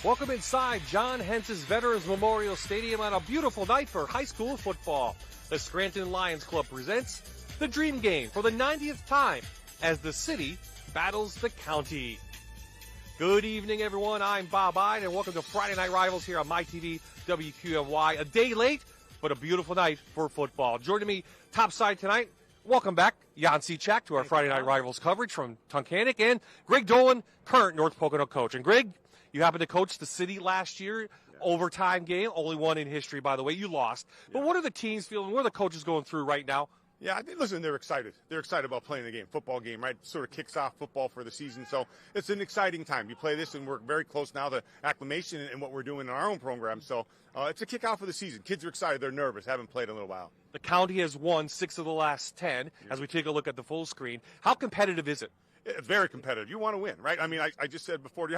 Welcome inside John Hence's Veterans Memorial Stadium on a beautiful night for high school football. The Scranton Lions Club presents the Dream Game for the 90th time as the city battles the county. Good evening, everyone. I'm Bob Ide, and welcome to Friday Night Rivals here on MyTV WQMY. A day late, but a beautiful night for football. Joining me topside tonight, welcome back, Jan Cichak, to our Friday Night Rivals coverage from Tunkhannock, and Greg Dolan, current North Pocono coach. And Greg, you happened to coach the city last year, overtime game, only one in history, by the way. You lost. But what are the teams feeling? What are the coaches going through right now? Yeah, I think, listen, they're excited. They're excited about playing the game, football game, right? Sort of kicks off football for the season. So it's an exciting time. You play this, and we're very close now to acclimation and what we're doing in our own program. So it's a kickoff of the season. Kids are excited. They're nervous. Haven't played in a little while. The county has won 6 of the last 10 as we take a look at the full screen. How competitive is it? It's very competitive. You want to win, right? I mean, I just said before,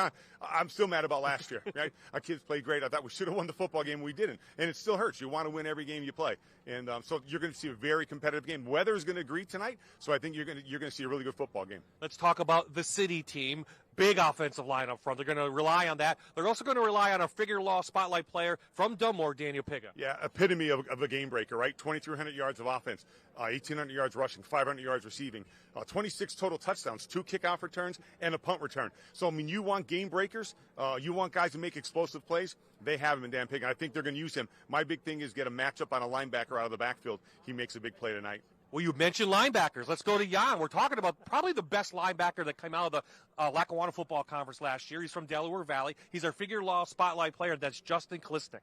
I'm still mad about last year, right? Our kids played great. I thought we should have won the football game. We didn't. And it still hurts. You want to win every game you play. And so you're going to see a very competitive game. Weather is going to agree tonight, so I think you're going to see a really good football game. Let's talk about the city team. Big offensive line up front. They're going to rely on that. They're also going to rely on a figure law spotlight player from Dunmore, Daniel Piga. Yeah, epitome of a game breaker, right? 2,300 yards of offense, 1,800 yards rushing, 500 yards receiving, 26 total touchdowns, 2 kickoff returns, and a punt return. So, I mean, you want game breakers. You want guys to make explosive plays. They have him in Dan Piga. I think they're going to use him. My big thing is get a matchup on a linebacker out of the backfield. He makes a big play tonight. Well, you mentioned linebackers. Let's go to Jan. We're talking about probably the best linebacker that came out of the Lackawanna Football Conference last year. He's from Delaware Valley. He's our figure law spotlight player. That's Justin Klisnick.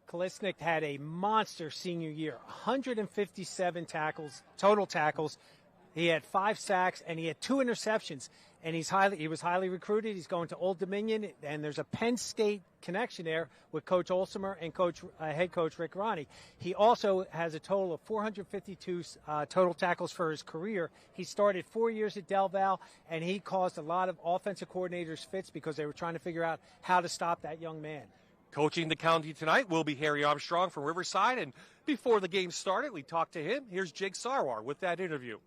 Klisnick had a monster senior year, 157 tackles, total tackles. He had 5 sacks, and he had 2 interceptions. And he was highly recruited. He's going to Old Dominion, and there's a Penn State connection there with Coach Olsemer and head coach Rick Ronnie. He also has a total of 452 total tackles for his career. He started 4 years at Del Val, and he caused a lot of offensive coordinators fits because they were trying to figure out how to stop that young man. Coaching the county tonight will be Harry Armstrong from Riverside, and before the game started, we talked to him. Here's Jake Sarwar with that interview.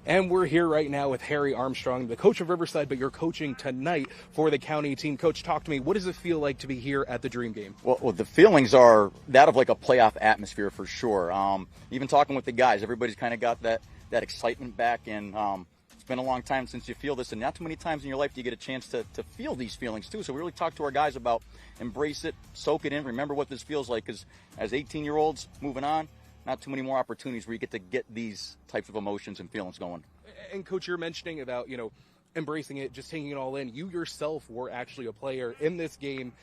And we're here right now with Harry Armstrong, the coach of Riverside, but you're coaching tonight for the county team. Coach, talk to me. What does it feel like to be here at the Dream Game? Well, the feelings are that of like a playoff atmosphere for sure. Even talking with the guys, everybody's kind of got that excitement back, and it's been a long time since you feel this, and not too many times in your life do you get a chance to feel these feelings too. So we really talk to our guys about embrace it, soak it in, remember what this feels like, because as 18-year-olds moving on, not too many more opportunities where you get to get these types of emotions and feelings going. And Coach, you're mentioning about, embracing it, just taking it all in. You yourself were actually a player in this game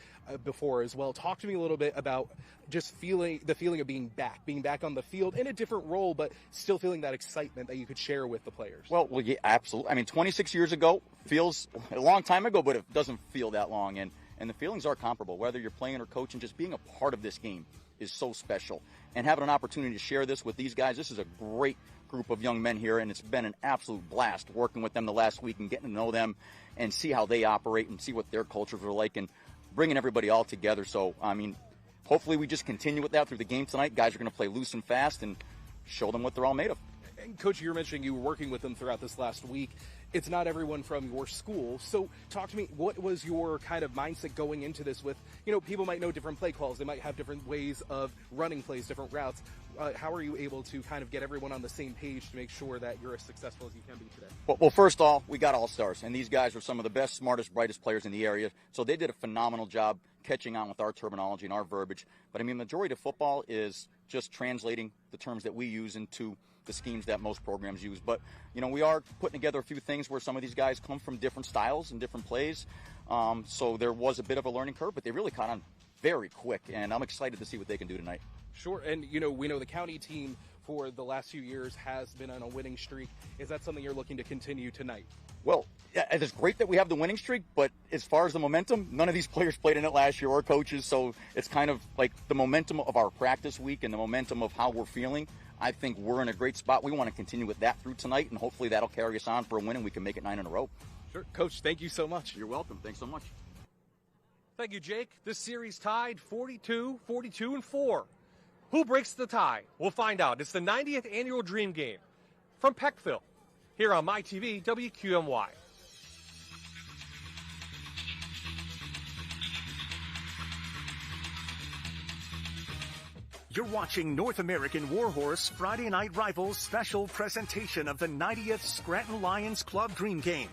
before as well. Talk to me a little bit about just the feeling of being back on the field in a different role, but still feeling that excitement that you could share with the players. Well, yeah, absolutely. I mean, 26 years ago feels a long time ago, but it doesn't feel that long. And the feelings are comparable, whether you're playing or coaching. Just being a part of this game is so special. And having an opportunity to share this with these guys, this is a great group of young men here, and it's been an absolute blast working with them the last week and getting to know them and see how they operate and see what their cultures are like and bringing everybody all together. So, I mean, hopefully we just continue with that through the game tonight. Guys are going to play loose and fast and show them what they're all made of. And Coach, you're mentioning you were working with them throughout this last week. It's not everyone from your school. So talk to me, what was your kind of mindset going into this with, people might know different play calls. They might have different ways of running plays, different routes. How are you able to kind of get everyone on the same page to make sure that you're as successful as you can be today? Well, first off, we got all-stars, and these guys are some of the best, smartest, brightest players in the area. So they did a phenomenal job catching on with our terminology and our verbiage. But, I mean, the majority of football is just translating the terms that we use into the schemes that most programs use. But, we are putting together a few things where some of these guys come from different styles and different plays. So there was a bit of a learning curve, but they really caught on very quick, and I'm excited to see what they can do tonight. Sure, and we know the county team for the last few years has been on a winning streak. Is that something you're looking to continue tonight? Well, yeah, it's great that we have the winning streak, but as far as the momentum, none of these players played in it last year or coaches, so it's kind of like the momentum of our practice week and the momentum of how we're feeling. I think we're in a great spot. We want to continue with that through tonight, and hopefully that'll carry us on for a win and we can make it 9 in a row. Sure. Coach, thank you so much. You're welcome. Thanks so much. Thank you, Jake. This series tied 42-4. Who breaks the tie? We'll find out. It's the 90th annual Dream Game from Peckville here on MyTV WQMY. You're watching North American Warhorse Friday Night Rivals special presentation of the 90th Scranton Lions Club Dream Game.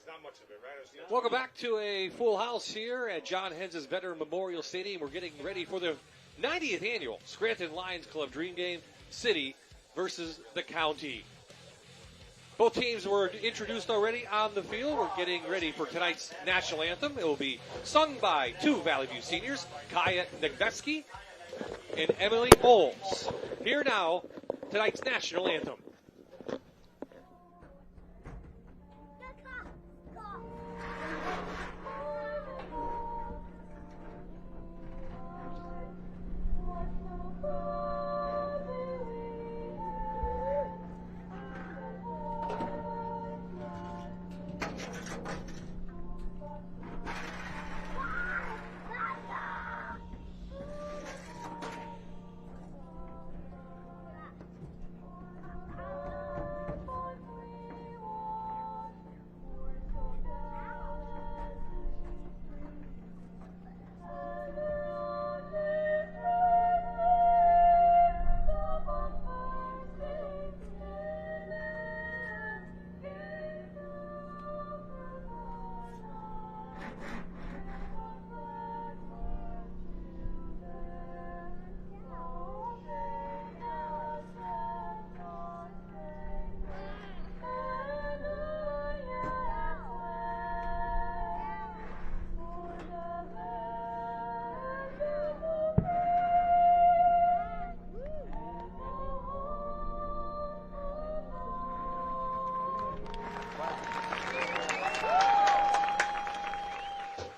Not much of it, right? Welcome back to a full house here at John Hens's Veteran Memorial Stadium. We're getting ready for the 90th annual Scranton Lions Club Dream Game, City versus the County. Both teams were introduced already on the field. We're getting ready for tonight's national anthem. It will be sung by two Valley View seniors, Kaya Negvetsky and Emily Bowles. Here now, tonight's national anthem.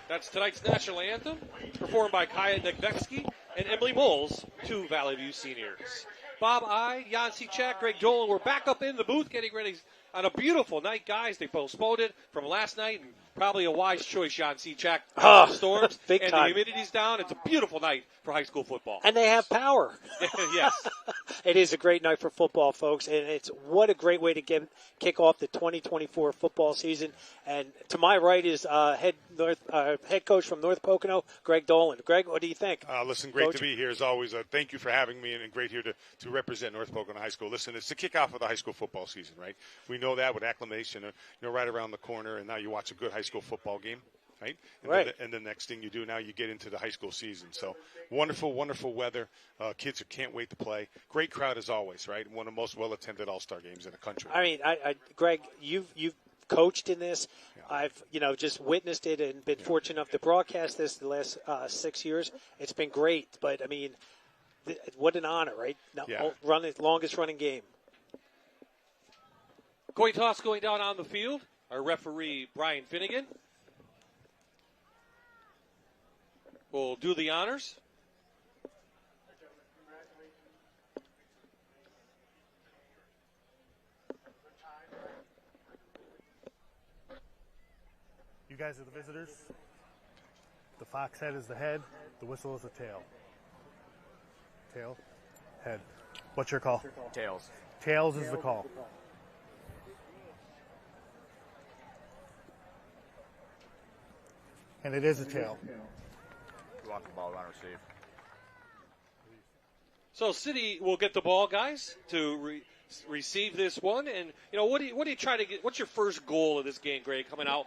That's tonight's national anthem, performed by Kaya Negvetsky and Emily Bowles, two Valley View seniors. Bob, Jan Cechak, Greg Dolan, we're back up in the booth getting ready on a beautiful night, guys. They postponed it from last night, and probably a wise choice, Jan Cechak. Storms, big and time. The humidity's down. It's a beautiful night for high school football. And they have power. Yes. It is a great night for football, folks, and it's what a great way to kick off the 2024 football season. And to my right is head coach from North Pocono, Greg Dolan. Greg, what do you think? Listen, great to be here as always. Thank you for having me, and great here to represent North Pocono High School. Listen, it's the kickoff of the high school football season, right? We know that with acclamation, right around the corner, and now you watch a good high school football game. Right? And the next thing you do now, you get into the high school season. So wonderful, wonderful weather. Kids who can't wait to play. Great crowd as always, right? One of the most well-attended all-star games in the country. I mean, Greg, you've coached in this. Yeah. I've just witnessed it and been fortunate enough to broadcast this the last 6 years. It's been great, but I mean, what an honor, right? Longest running game. Coin toss going down on the field. Our referee, Brian Finnegan, will do the honors. You guys are the visitors. The fox head is the head. The whistle is the tail. Tail, head. What's your call? Tails. Tails is the call. And it is a tail. You want the ball run receive. So City will get the ball, guys, to receive this one. And what do you try to get? What's your first goal of this game, Greg? Coming out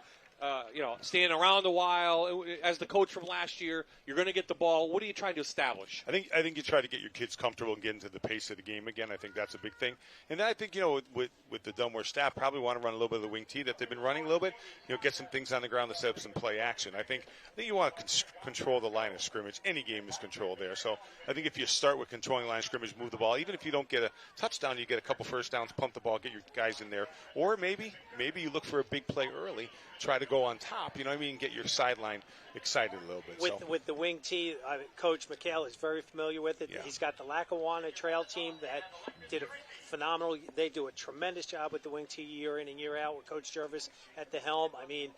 standing around a while. As the coach from last year, you're going to get the ball. What are you trying to establish? I think you try to get your kids comfortable and get into the pace of the game again. I think that's a big thing. And then I think, with the Dunmore staff, probably want to run a little bit of the wing tee that they've been running a little bit. Get some things on the ground to set up some play action. I think you want to control the line of scrimmage. Any game is controlled there. So I think if you start with controlling line of scrimmage, move the ball. Even if you don't get a touchdown, you get a couple first downs, pump the ball, get your guys in there. Or maybe you look for a big play early, try to go on top, get your sideline excited a little bit. With the wing tee, Coach McHale is very familiar with it. Yeah. He's got the Lackawanna trail team that did a phenomenal. They do a tremendous job with the wing tee year in and year out with Coach Jervis at the helm. I mean,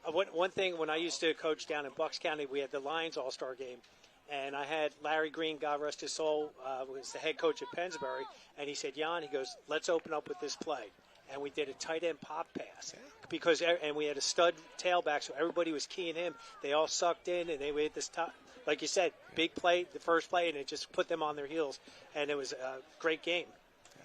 one thing, when I used to coach down in Bucks County, we had the Lions All-Star game. And I had Larry Green, God rest his soul, was the head coach at Pennsbury. And he said, Jan, he goes, let's open up with this play. And we did a tight end pop pass and we had a stud tailback, so everybody was keying him. They all sucked in, and they hit this top, like you said, big play, the first play, and it just put them on their heels. And it was a great game.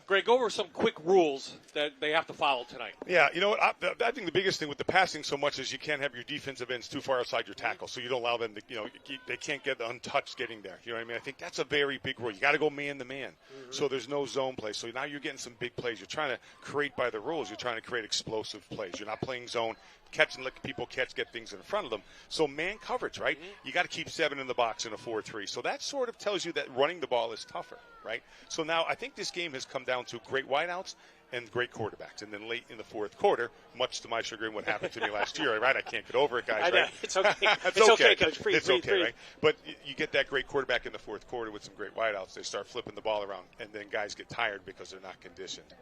Greg, go over some quick rules that they have to follow tonight. Yeah, you know what? I think the biggest thing with the passing so much is you can't have your defensive ends too far outside your tackle, so you don't allow them to, they can't get untouched getting there. You know what I mean? I think that's a very big rule. You got to go man to man, so there's no zone play. So now you're getting some big plays. You're trying to create by the rules. You're trying to create explosive plays. You're not playing zone. Catch and let people catch, get things in front of them. So man coverage, right? You got to keep 7 in the box in a 4-3. So that sort of tells you that running the ball is tougher, right? So now I think this game has come down to great wideouts and great quarterbacks. And then late in the fourth quarter, much to my chagrin, what happened to me last year, right? I can't get over it, guys, I know. right? It's okay. it's okay, Coach. It's okay, right? But you get that great quarterback in the fourth quarter with some great wideouts. They start flipping the ball around, and then guys get tired because they're not conditioned.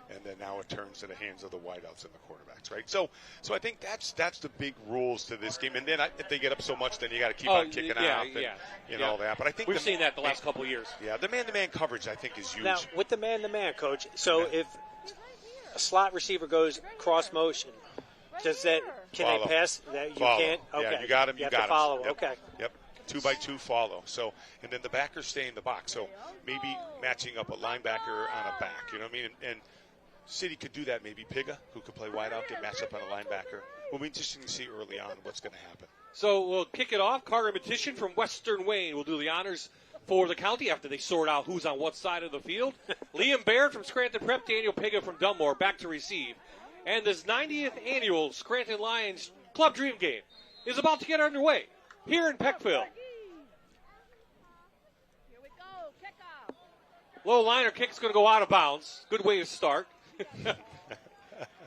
And then now it turns to the hands of the wideouts and the quarterbacks, right? So I think that's the big rules to this game. And then if they get up so much, then you got to keep on kicking out and all that. But I think we've seen that the last couple of years. Yeah, the man-to-man coverage I think is huge. Now with the man-to-man, Coach. So if a slot receiver goes cross motion, can they pass? That you can't. Okay, yeah, you got him. You have got to follow. Yep. Okay. Yep. 2x2 follow. So, and then the backers stay in the box. So maybe matching up a linebacker on a back. You know what I mean? And City could do that. Maybe Piga, who could play wide out, get matched up on a linebacker. Will be interesting to see early on what's going to happen. So we'll kick it off. Carter Matician from Western Wayne will do the honors for the county after they sort out who's on what side of the field. Liam Baird from Scranton Prep, Daniel Piga from Dunmore back to receive. And this 90th annual Scranton Lions Club Dream Game is about to get underway here in Peckville. Here we go, kickoff. Low liner kick's going to go out of bounds. Good way to start.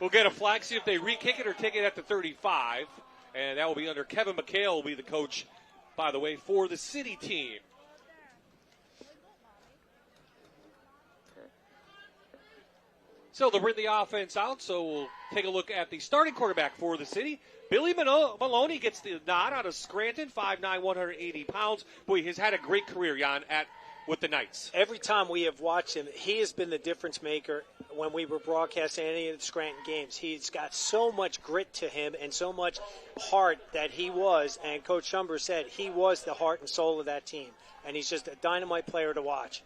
We'll get a flag, see if they re-kick it or take it at the 35. And that will be under Kevin McHale, will be the coach, by the way, for the City team. So they'll bring the offense out, so we'll take a look at the starting quarterback for the City. Billy Maloney gets the nod out of Scranton, 5'9", 180 pounds. Boy, he's had a great career, Jan, with the Knights. Every time we have watched him, he has been the difference maker when we were broadcasting any of the Scranton games. He's got so much grit to him and so much heart that he was, and Coach Schumber said he was the heart and soul of that team. And he's just a dynamite player to watch.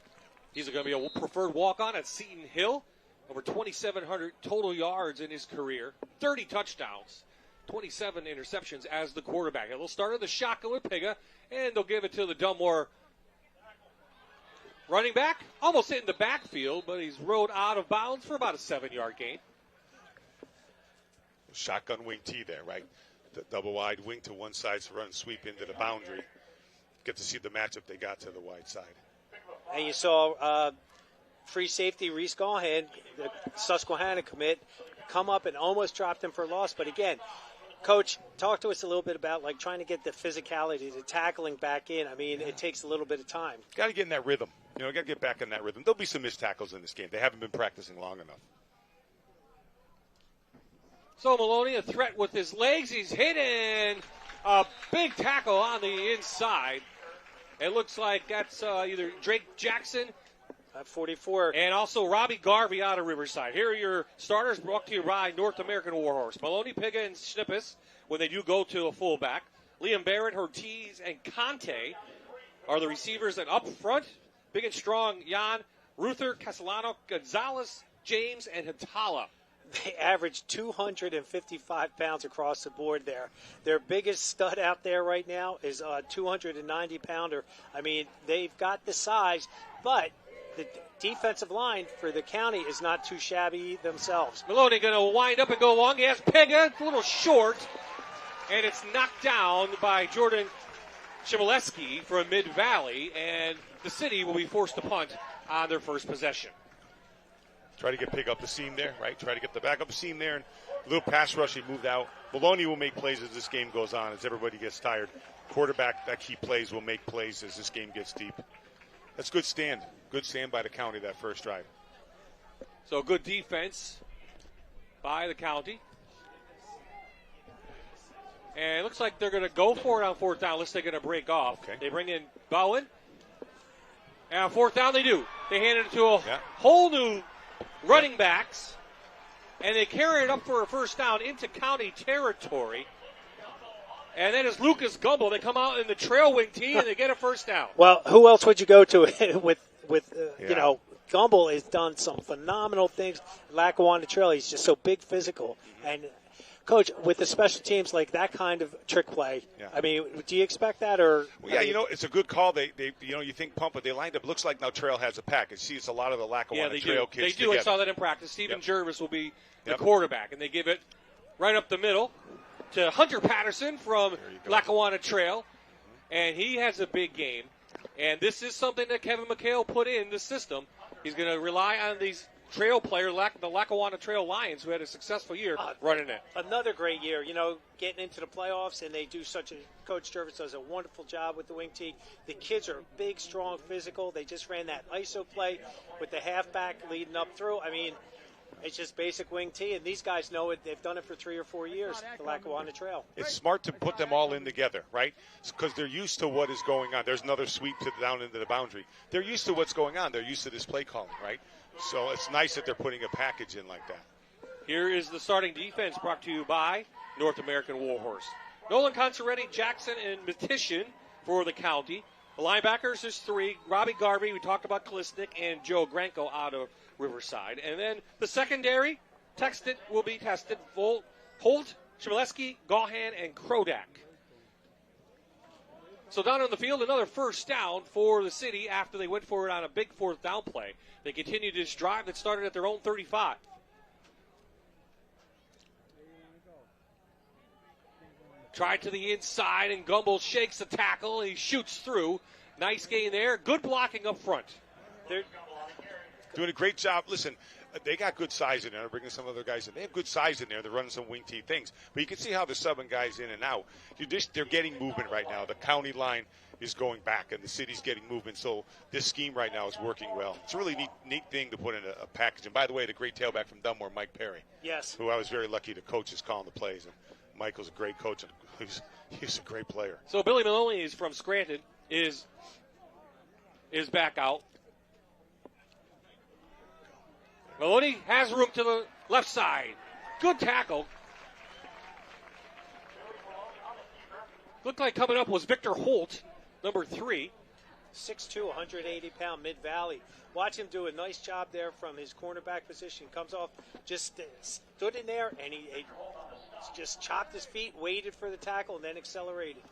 He's going to be a preferred walk-on at Seton Hill. Over 2,700 total yards in his career, 30 touchdowns, 27 interceptions as the quarterback. And they'll start in the shotgun with Piga, and they'll give it to the Dunmore running back. Almost hit in the backfield, but he's rode out of bounds for about a 7-yard gain. Shotgun wing T there, right? The double wide wing to one side, so run sweep into the boundary. Get to see the matchup they got to the wide side. And you saw free safety Reese Gahan, the Susquehanna commit, come up and almost dropped him for a loss. But again, Coach, talk to us a little bit about trying to get the physicality, the tackling back in. I mean, it takes a little bit of time. Got to get in that rhythm. Got to get back in that rhythm. There'll be some missed tackles in this game. They haven't been practicing long enough. So Maloney, a threat with his legs. He's hitting a big tackle on the inside. It looks like that's either Drake Jackson, 44. And also Robbie Garvey out of Riverside. Here are your starters brought to you by North American Warhorse. Maloney, Piga, and Schnippis when they do go to a fullback. Liam Barrett, Ortiz, and Conte are the receivers. And up front, big and strong, Jan, Ruther, Castellano, Gonzalez, James, and Hitala. They average 255 pounds across the board there. Their biggest stud out there right now is a 290-pounder. I mean, they've got the size, but the defensive line for the county is not too shabby themselves. Maloney going to wind up and go long. He has Pega. It's a little short, and it's knocked down by Jordan Chmielewski from Mid-Valley, and the city will be forced to punt on their first possession. Try to get Pig up the seam there, right? Try to get the back up the seam there. And a little pass rush, he moved out. Maloney will make plays as this game goes on, as everybody gets tired. Quarterback that key plays will make plays as this game gets deep. That's good stand. Good stand by the county that first drive. So good defense by the county. And it looks like they're going to go for it on fourth down unless they're going to break off. Okay. They bring in Bowen. And on fourth down they do. They hand it to a whole new running backs. And they carry it up for a first down into county territory. And then it's Lucas Gumble. They come out in the trail wing tee and they get a first down. Well, who else would you go to with you know, Gumble has done some phenomenal things. Lackawanna Trail, he's just so big, physical. And, Coach, with the special teams like that kind of trick play, I mean, do you expect that? Or well, yeah, you know, it's a good call. They you know, you think pump, but they lined up. Looks like now Trail has a package. See, it's a lot of the Lackawanna Trail kids They do. together. I saw that in practice. Stephen Jervis will be the quarterback, and they give it right up the middle to Hunter Patterson from Lackawanna Trail, and he has a big game. And this is something that Kevin McHale put in the system. He's going to rely on these trail players, the Lackawanna Trail Lions, who had a successful year running it. Another great year, you know, getting into the playoffs, and they do Coach Jervis does a wonderful job with the wing tee. The kids are big, strong, physical. They just ran that ISO play with the halfback leading up through. I mean, it's just basic wing tee, and these guys know it. They've done it for 3 or 4 years, the Lackawanna Trail. It's smart to put them all in together, right? Because they're used to what is going on. There's another sweep down into the boundary. They're used to what's going on. They're used to this play calling, right? So it's nice that they're putting a package in like that. Here is the starting defense brought to you by North American Warhorse. Nolan Consaretti, Jackson, and Matishin for the county. The linebackers, there's 3. Robbie Garvey, we talked about Kalisnik, and Joe Granko out of Riverside. And then the secondary, will be tested. Holt, Chmielewski, Gahan, and Krodak. So down on the field, another first down for the city after they went for it on a big fourth down play. They continued this drive that started at their own 35. Tried to the inside, and Gumble shakes the tackle. He shoots through. Nice gain there. Good blocking up front. They're doing a great job. Listen, they got good size in there. They're bringing some other guys in. They have good size in there. They're running some wing tee things. But you can see how they're subbing guys in and out. They're getting movement right now. The county line is going back, and the city's getting movement. So this scheme right now is working well. It's a really neat thing to put in a package. And by the way, the great tailback from Dunmore, Mike Perry. Yes. Who I was very lucky to coach is calling the plays. And Michael's a great coach, and he's a great player. So Billy Maloney is from Scranton, is back out. Maloney has room to the left side. Good tackle. Looked like coming up was Victor Holt, number 3. 6'2", 180-pound Mid-Valley. Watch him do a nice job there from his cornerback position. Comes off, just stood in there, and he just chopped his feet, waited for the tackle, and then accelerated.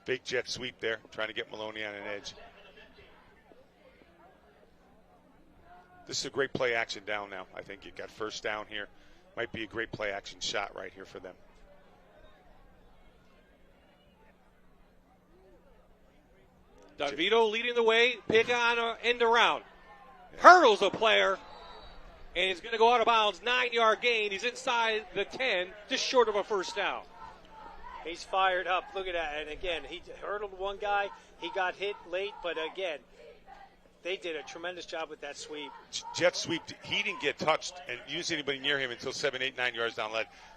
Big jet sweep there, trying to get Maloney on an edge. This is a great play action down now. I think you got first down here. Might be a great play action shot right here for them. DeVito leading the way. Pick on an end around. Hurdles a player. And he's going to go out of bounds. 9-yard gain. He's inside the 10, just short of a first down. He's fired up. Look at that. And again, he hurdled one guy. He got hit late, but again, they did a tremendous job with that sweep. Jet sweep. He didn't get touched, and you didn't see anybody near him until 7, 8, 9 yards down.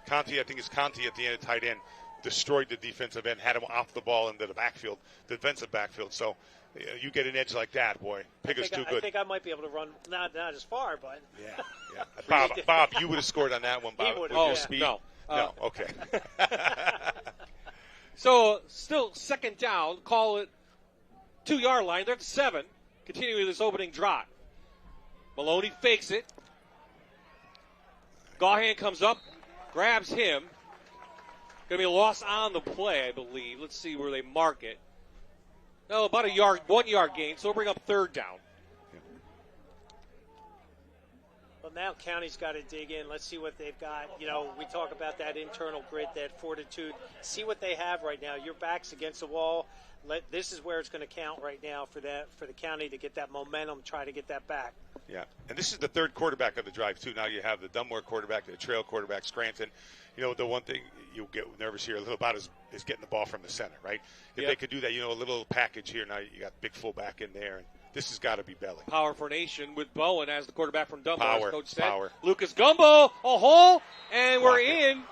Conti, I think it's Conti at the end of tight end, destroyed the defensive end, had him off the ball into the backfield, defensive backfield. So you get an edge like that, boy. Pigger's too good. I think I might be able to run, not as far, but. Yeah. Bob, you would have scored on that one, Bob. With your speed. No. No, okay. So still second down. Call it 2-yard line. They're at the 7. Continuing this opening drive. Maloney fakes it. Gahan comes up, grabs him. Going to be a loss on the play, I believe. Let's see where they mark it. No, about 1 yard gain, so we'll bring up third down. Well, now County's got to dig in. Let's see what they've got. You know, we talk about that internal grit, that fortitude. See what they have right now. Your back's against the wall. This is where it's going to count right now for the County to get that momentum, try to get that back. Yeah, and this is the third quarterback of the drive, too. Now you have the Dunmore quarterback, the trail quarterback, Scranton. You know, the one thing you'll get nervous here a little about is getting the ball from the center, right? If they could do that, you know, a little package here. Now you got big fullback in there, and this has got to be belly. Power formation with Bowen as the quarterback from Dunmore, Power, as Coach said. power. Lucas Gumbo, a hole, and we're in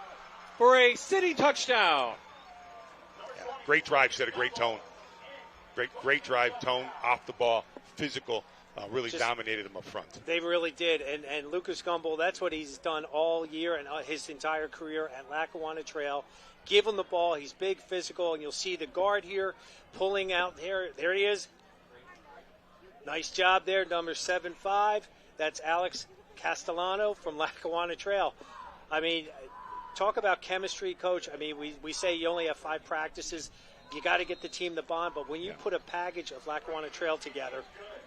for a City touchdown. Yeah, great drive, set a great tone. Great drive, tone, off the ball, physical. Really dominated him up front. They really did. And Lucas Gumble, that's what he's done all year and his entire career at Lackawanna Trail. Give him the ball. He's big, physical, and you'll see the guard here pulling out there. There he is. Nice job there, number 7'5". That's Alex Castellano from Lackawanna Trail. I mean, talk about chemistry, Coach. I mean, we say you only have 5 practices. You got to get the team to bond, but when you put a package of Lackawanna Trail together,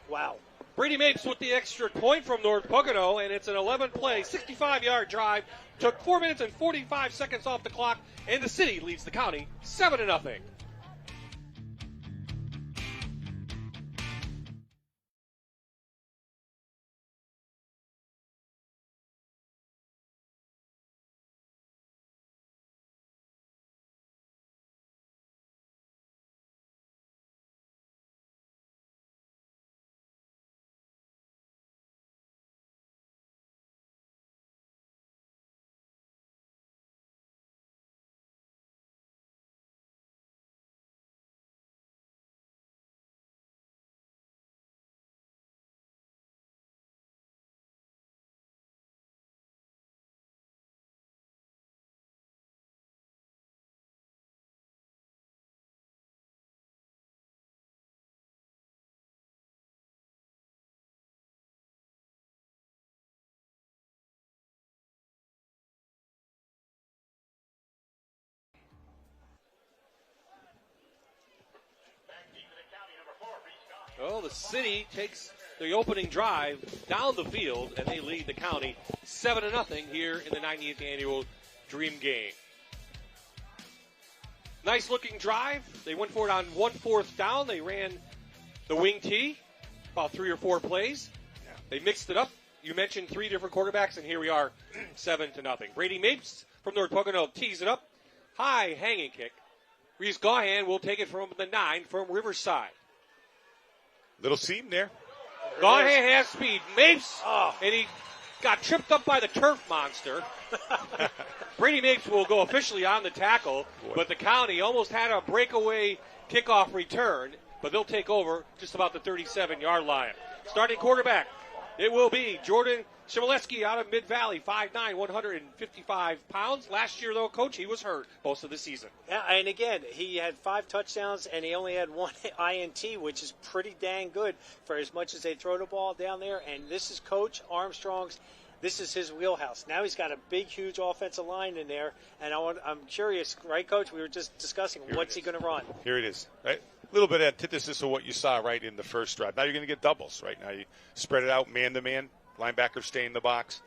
wow. Brady Mapes with the extra point from North Pocono, and it's an 11-play, 65-yard drive. Took 4 minutes and 45 seconds off the clock, and the City leads the County 7-0. Well, the City takes the opening drive down the field, and they lead the County 7-0 here in the 90th annual Dream Game. Nice looking drive. They went for it on 1 4th down. They ran the wing tee, about 3 or 4 plays. They mixed it up. You mentioned 3 different quarterbacks, and here we are, 7-0. Brady Mapes from North Pocono tees it up. High hanging kick. Reese Gahan will take it from the 9 from Riverside. Little seam there. Gahan has speed. Mapes, and he got tripped up by the turf monster. Brady Mapes will go officially on the tackle, but the County almost had a breakaway kickoff return, but they'll take over just about the 37-yard line. Starting quarterback, it will be Jordan Shimoleski out of Mid-Valley, 5'9", 155 pounds. Last year, though, Coach, he was hurt most of the season. Yeah, and again, he had 5 touchdowns, and he only had 1 INT, which is pretty dang good for as much as they throw the ball down there. And this is Coach Armstrong's. This is his wheelhouse. Now he's got a big, huge offensive line in there, and I'm curious, right, Coach? We were just discussing what's he going to run. Here it is. Right? A little bit of antithesis of what you saw right in the first drive. Now you're going to get doubles. Right now you spread it out man-to-man. Linebackers stay in the box.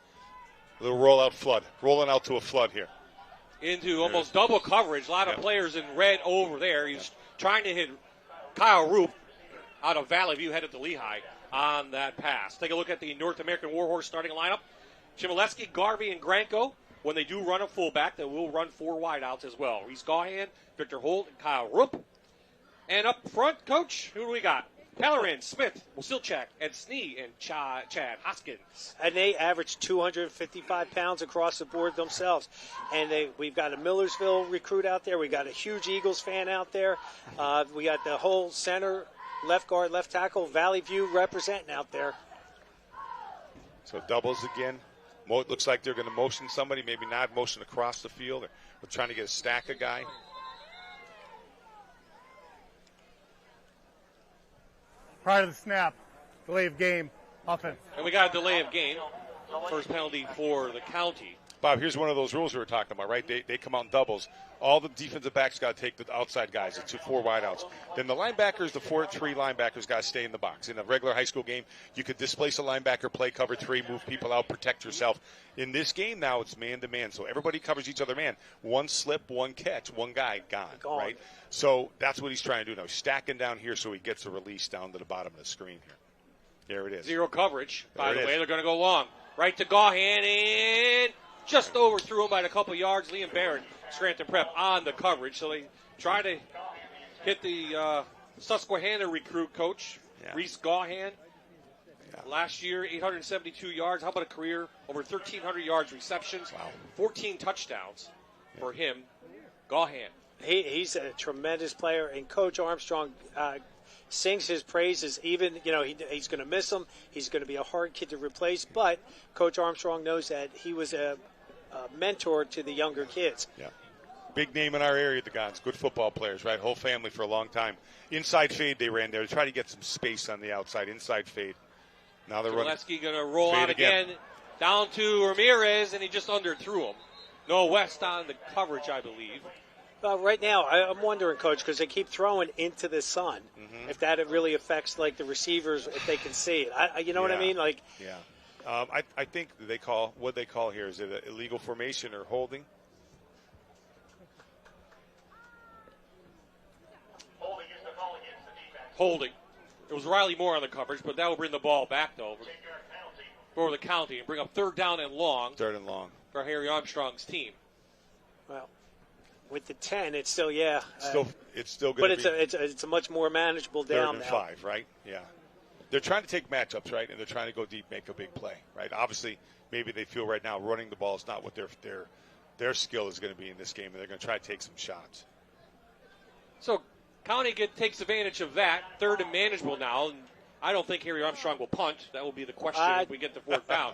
A little rollout flood. Rolling out to a flood here. Into almost double coverage. A lot of players in red over there. He's trying to hit Kyle Roop out of Valley View headed to Lehigh on that pass. Take a look at the North American Warhorse starting lineup. Chmielewski, Garvey, and Granko. When they do run a fullback, they will run 4 wideouts as well. Reese Gahan, Victor Holt, and Kyle Roop. And up front, Coach, who do we got? Pellerin, Smith, Wasilchak, and Snee, and Chad Hoskins. And they average 255 pounds across the board themselves. And we've got a Millersville recruit out there. We got a huge Eagles fan out there. We got the whole center, left guard, left tackle, Valley View representing out there. So doubles again. It looks like they're going to motion somebody, maybe not motion across the field. We're trying to get a stack of guy. Prior to the snap, delay of game, offense. And we got a delay of game. First penalty for the County. Bob, here's one of those rules we were talking about, right? They come out in doubles. All the defensive backs got to take the outside guys. It's 4 wideouts. Then the linebackers, the 4-3 linebackers, got to stay in the box. In a regular high school game, you could displace a linebacker, play cover 3, move people out, protect yourself. In this game now, it's man-to-man, so everybody covers each other man. One slip, one catch, one guy gone, right? So that's what he's trying to do now. He's stacking down here so he gets a release down to the bottom of the screen here. There it is. Zero coverage. By the way, they're going to go long. Right to Gahan, and just overthrew him by a couple yards. Liam Barron, Scranton Prep, on the coverage. So they try to hit the Susquehanna recruit coach, Reese Gahan. Last year, 872 yards. How about a career? Over 1,300 yards receptions. Wow. 14 touchdowns for him. Gahan. He's a tremendous player, and Coach Armstrong sings his praises. Even, he's going to miss him. He's going to be a hard kid to replace, but Coach Armstrong knows that he was a mentor to the younger kids. Yeah. Big name in our area, the Gons. Good football players, right? Whole family for a long time. Inside fade they ran there to try to get some space on the outside. Inside fade. Now they're running. Zaleski going to roll out again. Down to Ramirez, and he just underthrew him. Noah West on the coverage, I believe. Right now, I'm wondering, Coach, because they keep throwing into the sun, if that really affects the receivers if they can see it. You know what I mean? I think what they call here, is it an illegal formation or holding? Holding. It was Riley Moore on the coverage, but that will bring the ball back, though, for the county and bring up 3rd down and long. 3rd and long. For Harry Armstrong's team. Well, with the 10, it's still, it's still going to be. But it's a much more manageable down 3rd and 5, right? Yeah. They're trying to take matchups, right, and they're trying to go deep, make a big play, right? Obviously, maybe they feel right now running the ball is not what their skill is going to be in this game, and they're going to try to take some shots. So County takes advantage of that. 3rd and manageable now, and I don't think Harry Armstrong will punt. That will be the question if we get the 4th down.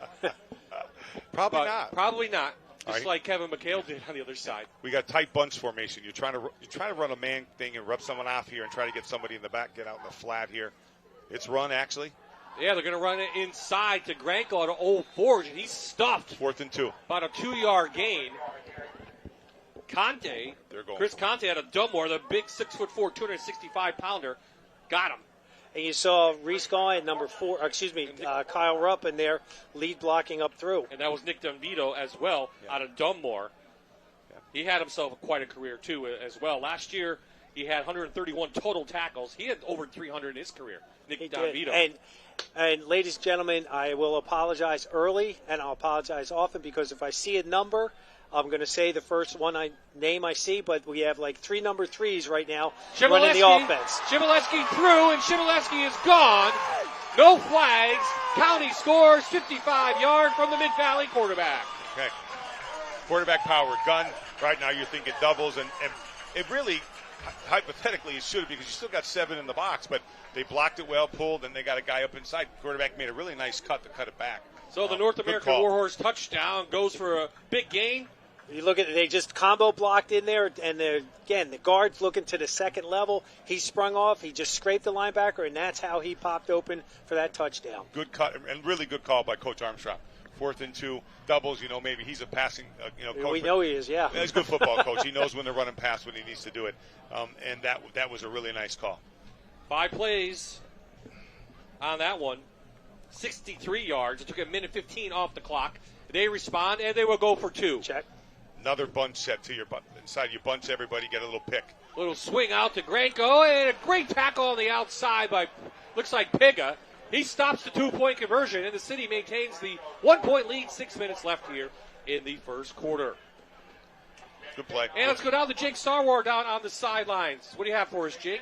Probably not. Probably not. Just like Kevin McHale did on the other side. We got tight bunch formation. You're trying to run a man thing and rub someone off here and try to get somebody in the back, get out in the flat here. It's run, actually. Yeah, they're going to run it inside to Granko to Old Forge, and he's stuffed. 4th and 2. About a 2-yard gain. Chris Conte had a Dunmore, the big 6'4", 265-pounder. Got him. And you saw Reese Gahan, number 4, Kyle Rupp in there, lead blocking up through. And that was Nick Dunvito as well out of Dunmore. Yeah. He had himself quite a career, too, as well. Last year, he had 131 total tackles. He had over 300 in his career, Nick Dunvito. And ladies and gentlemen, I will apologize early, and I'll apologize often, because if I see a number, I'm going to say the first name I see, but we have 3 number 3s right now running the offense. Shimoleski threw, and Shimoleski is gone. No flags. County scores 55 yards from the Mid-Valley quarterback. Okay. Quarterback power, gun. Right now you're thinking doubles, and it really, hypothetically, it should have, because you still got 7 in the box, but they blocked it well, pulled, and they got a guy up inside. Quarterback made a really nice cut to cut it back. So the North American Warhorse touchdown goes for a big gain. You look at it, they just combo blocked in there, and the guard's looking to the second level. He sprung off, he just scraped the linebacker, and that's how he popped open for that touchdown. Good cut, and really good call by Coach Armstrong. 4th and 2, doubles, maybe he's a passing, coach. We know he is, yeah. He's a good football coach. He knows when they're running past when he needs to do it, and that was a really nice call. 5 plays on that one, 63 yards. It took a minute 15 off the clock. They respond, and they will go for 2. Check. Another bunch set to your inside. You bunch everybody, get a little pick. Little swing out to Granko, and a great tackle on the outside by, looks like Piga. He stops the 2-point conversion, and the city maintains the 1-point lead. 6 minutes left here in the first quarter. Good play. And let's go down to Jake Sarwar down on the sidelines. What do you have for us, Jake?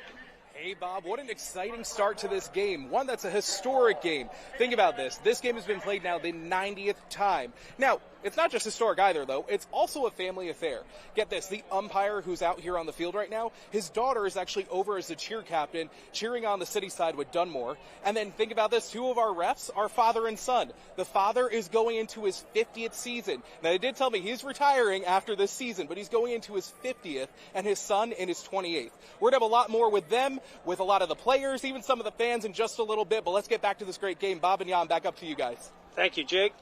Hey, Bob, what an exciting start to this game. One that's a historic game. Think about this. This game has been played now the 90th time. Now, it's not just historic either, though. It's also a family affair. Get this, the umpire who's out here on the field right now, his daughter is actually over as the cheer captain, cheering on the city side with Dunmore. And then think about this, 2 of our refs are father and son. The father is going into his 50th season. Now, they did tell me he's retiring after this season, but he's going into his 50th, and his son in his 28th. We're going to have a lot more with them, with a lot of the players, even some of the fans in just a little bit, but let's get back to this great game. Bob and Jan, back up to you guys. Thank you, Jake.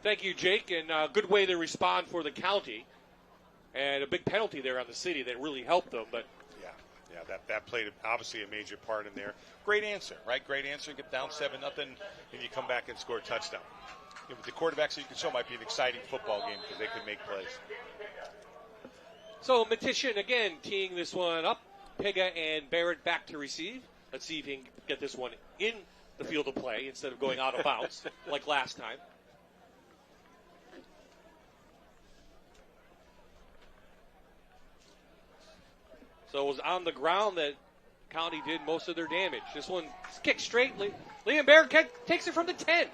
Thank you, Jake, and a good way to respond for the county. And a big penalty there on the city that really helped them. But yeah, that played obviously a major part in there. Great answer, right? Great answer. Get down 7-0, and you come back and score a touchdown. You know, the quarterbacks that you can show might be an exciting football game because they can make plays. So Matishin again teeing this one up. Piga and Barrett back to receive. Let's see if he can get this one in the field of play instead of going out of bounds like last time. So it was on the ground that County did most of their damage. This one kicked straight. Liam Barrett takes it from the 10.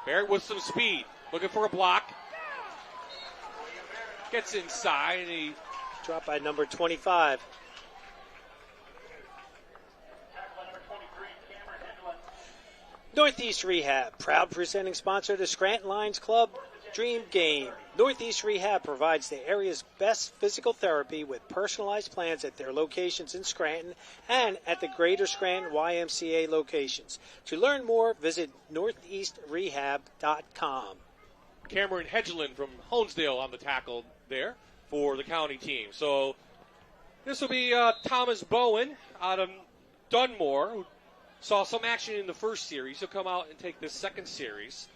Barrett with some speed, looking for a block. Gets inside, and he dropped by number 25. Northeast Rehab, proud presenting sponsor of the Scranton Lions Club Dream Game. Northeast Rehab provides the area's best physical therapy with personalized plans at their locations in Scranton and at the Greater Scranton YMCA locations. To learn more, visit northeastrehab.com. Cameron Hedgeland from Honesdale on the tackle there for the county team. So this will be Thomas Bowen out of Dunmore, who saw some action in the first series. He'll come out and take this second series.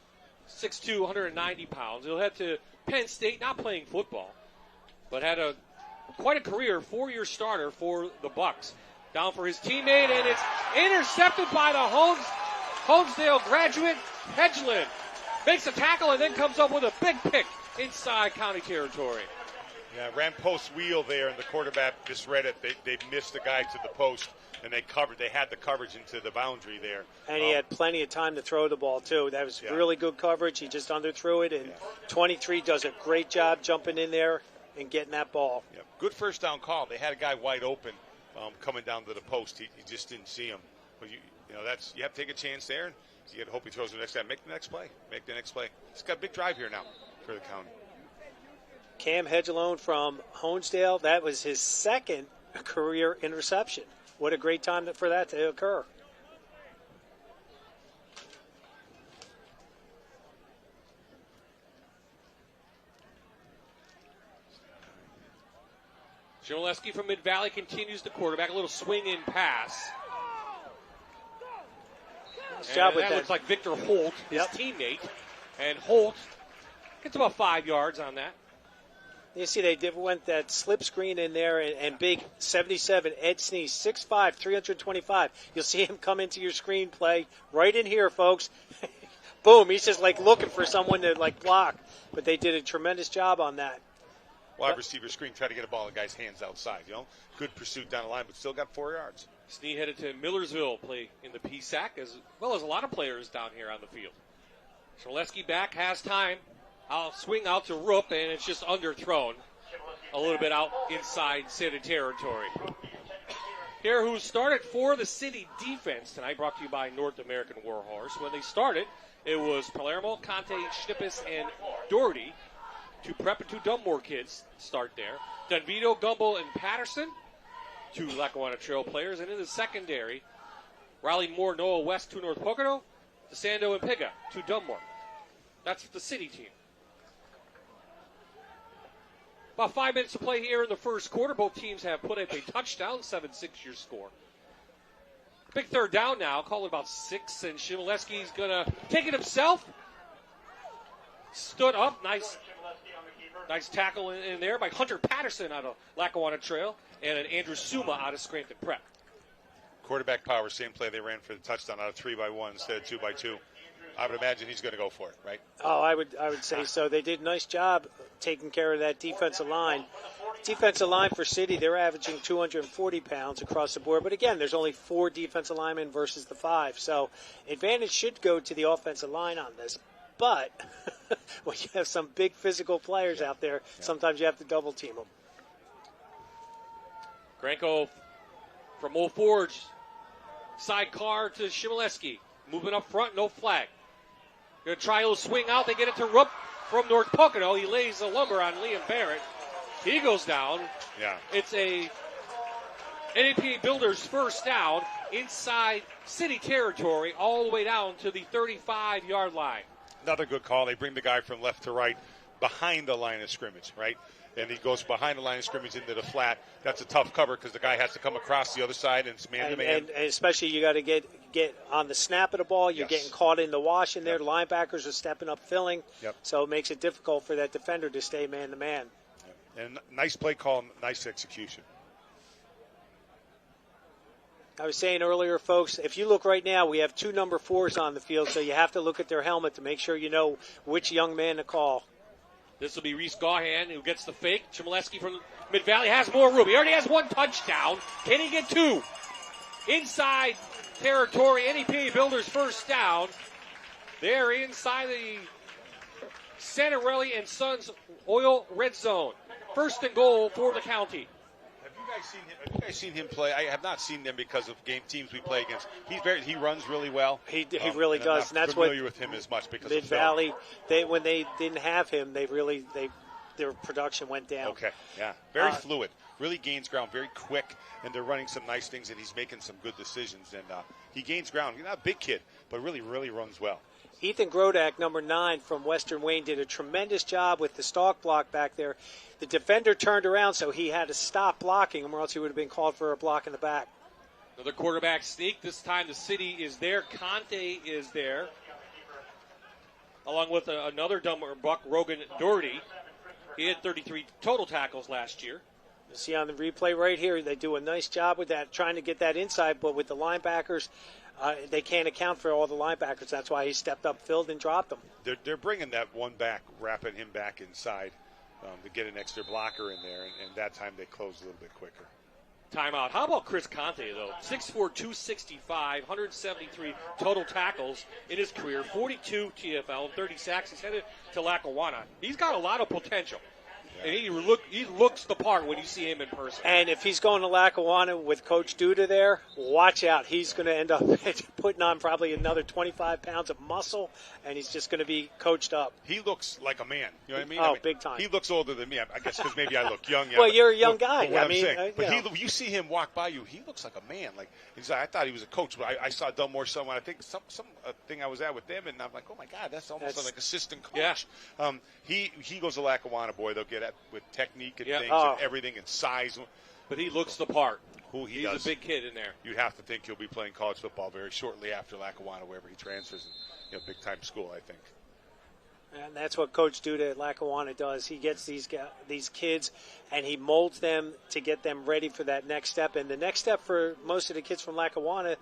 6'2", 190 pounds. He'll head to Penn State, not playing football, but had quite a career, 4-year starter for the Bucks. Down for his teammate, and it's intercepted by the Honesdale graduate, Hedgeland. Makes a tackle and then comes up with a big pick inside county territory. Yeah, ran post wheel there, and the quarterback misread it. They missed the guy to the post, and they had the coverage into the boundary there. And he had plenty of time to throw the ball, too. That was really good coverage. He just underthrew it, and 23 does a great job jumping in there and getting that ball. Yeah, good first down call. They had a guy wide open coming down to the post. He just didn't see him. But you have to take a chance there, and you got to hope he throws the next guy. Make the next play. He's got a big drive here now for the county. Cam Hedgelone from Honesdale, that was his second career interception. What a great time for that to occur. Shimoleski from Mid-Valley continues the quarterback. A little swing in pass. Nice job with that. Looks like Victor Holt, his teammate. And Holt gets about 5 yards on that. You see, they went that slip screen in there, and big 77, Ed Sneeze, 6'5", 325. You'll see him come into your screenplay right in here, folks. Boom, he's just like looking for someone to block. But they did a tremendous job on that. Wide receiver screen, try to get a ball in the guy's hands outside. Good pursuit down the line, but still got 4 yards. Snee headed to Millersville, play in the PSAC, as well as a lot of players down here on the field. Shimoleski back, has time. I'll swing out to Rupp, and it's just underthrown. A little bit out inside city territory. Here, who started for the city defense tonight, brought to you by North American Warhorse. When they started, it was Palermo, Conte, Schnippes, and Doherty. 2 Prep and 2 Dunmore kids start there. Dunvito, Gumbel, and Patterson, 2 Lackawanna Trail players. And in the secondary, Riley Moore, Noah West, 2 North Pocono, DeSando and Piga, 2 Dunmore. That's the city team. About 5 minutes to play here in the first quarter. Both teams have put up a touchdown, 7-6 your score. Big third down now, calling about 6, and Shimoleski's going to take it himself. Stood up, nice tackle in there by Hunter Patterson out of Lackawanna Trail, and an Andrew Suma out of Scranton Prep. Quarterback power, same play they ran for the touchdown out of 3-by-1 instead of 2-by-2. I would imagine he's going to go for it, right? Oh, I would say so. They did a nice job taking care of that defensive line. Defensive line for City, they're averaging 240 pounds across the board. But again, there's only 4 defensive linemen versus the 5. So advantage should go to the offensive line on this. But when you have some big physical players out there, sometimes you have to double team them. Granko from Old Forge. Sidecar to Shimoleski. Moving up front, no flag. Going to try a little swing out. They get it to Rupp from North Pocono. He lays the lumber on Liam Barrett. He goes down. Yeah. It's a NEPA Builders first down inside city territory all the way down to the 35-yard line. Another good call. They bring the guy from left to right behind the line of scrimmage, right? And he goes behind the line of scrimmage into the flat. That's a tough cover because the guy has to come across the other side, and it's man-to-man. And especially you got to get on the snap of the ball. You're getting caught in the wash in there. The linebackers are stepping up, filling. So it makes it difficult for that defender to stay man-to-man. And nice play call, nice execution. I was saying earlier, folks, if you look right now, we have 2 number 4s on the field, so you have to look at their helmet to make sure you know which young man to call. This will be Reese Gahan who gets the fake. Chmielewski from Mid-Valley has more room. He already has 1 touchdown. Can he get 2? Inside territory, NEPA Builders first down. They're inside the Santarelli and Sons Oil red zone. First and goal for the county. Have you guys seen him play? I have not seen them because of teams we play against. He runs really well. He really does, and that's what. Familiar with him as much because Mid-Valley. When they didn't have him, their production went down. Okay, yeah, very fluid. Really gains ground, very quick, and they're running some nice things, and he's making some good decisions. And he gains ground. He's not a big kid, but really runs well. Ethan Grodak, number 9 from Western Wayne, did a tremendous job with the stalk block back there. The defender turned around, so he had to stop blocking him, or else he would have been called for a block in the back. Another quarterback sneak. This time the city is there. Conte is there, along with another dumber buck, Rogan Doherty. He had 33 total tackles last year. You see on the replay right here, they do a nice job with that, trying to get that inside, but with the linebackers, they can't account for all the linebackers. That's why he stepped up, filled, and dropped them. They're bringing that one back, wrapping him back inside to get an extra blocker in there, and that time they close a little bit quicker. Timeout. How about Chris Conte, though? 6'4", 265, 173 total tackles in his career, 42 TFL, 30 sacks. He's headed to Lackawanna. He's got a lot of potential. And he looks the part when you see him in person. And if he's going to Lackawanna with Coach Duda there, watch out. He's going to end up putting on probably another 25 pounds of muscle, and he's just going to be coached up. He looks like a man. You know what I mean? Oh, big time. He looks older than me, I guess, because maybe I look young. Well, you're a young guy. But you see him walk by you, he looks like a man. Like I thought he was a coach, but I saw Delmore someone. I think some thing I was at with them, and I'm like, oh my God, that's almost like assistant coach. Yeah. He goes to Lackawanna, boy. They'll get at with technique and things and everything and size. But he looks the part. He's a big kid in there. You'd have to think he'll be playing college football very shortly after Lackawanna, wherever he transfers, big time school, I think. And that's what Coach Duda at Lackawanna does. He gets these kids and he molds them to get them ready for that next step. And the next step for most of the kids from Lackawanna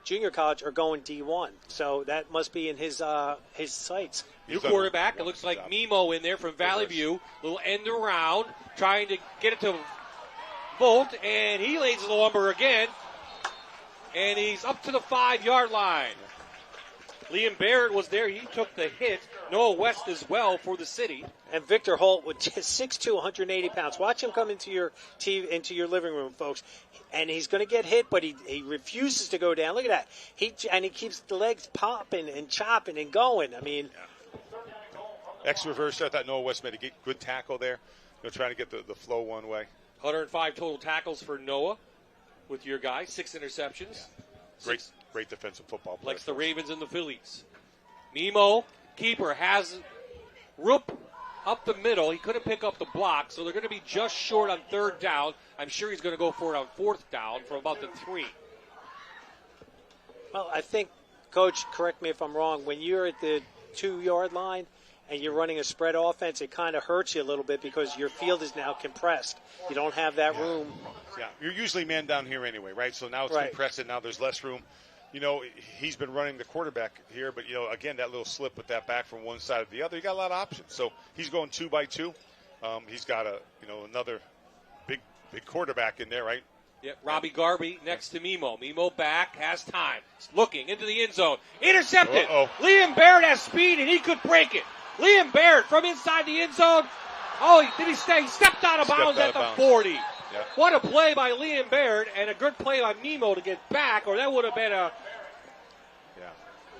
junior college are going D1. So that must be in his sights. New quarterback. It looks like Mimo in there from Valley View. Little end around, trying to get it to Volt, and he lays the lumber again. And he's up to the 5-yard line. Liam Barrett was there. He took the hit. Noah West as well for the city. And Victor Holt with 6'2", 180 pounds. Watch him come into your living room, folks. And he's going to get hit, but he refuses to go down. Look at that. He keeps the legs popping and chopping and going. I mean, X reverse. I thought Noah West made a good tackle there. Trying to get the flow one way. 105 total tackles for Noah with your guy. 6 interceptions. Yeah. Great defensive football player. Likes the Ravens and the Phillies. Mimo, keeper, has Roop up the middle. He couldn't pick up the block, so they're going to be just short on 3rd down. I'm sure he's going to go for it on 4th down from about the 3. Well, I think, Coach, correct me if I'm wrong, when you're at the 2-yard line and you're running a spread offense, it kind of hurts you a little bit because your field is now compressed. You don't have that room. Yeah, you're usually man down here anyway, right? So now it's compressed and now there's less room. He's been running the quarterback here, but, again, that little slip with that back from one side to the other, you got a lot of options. So he's going 2 by 2. He's got another big quarterback in there, right? Yeah, Robbie Garby next to Mimo. Mimo back, has time. He's looking into the end zone. Intercepted. Liam Barrett has speed, and he could break it. Liam Barrett from inside the end zone. Oh, did he stay? He stepped out of bounds at the 40. Yeah. What a play by Liam Barrett, and a good play by Mimo to get back, or that would have been a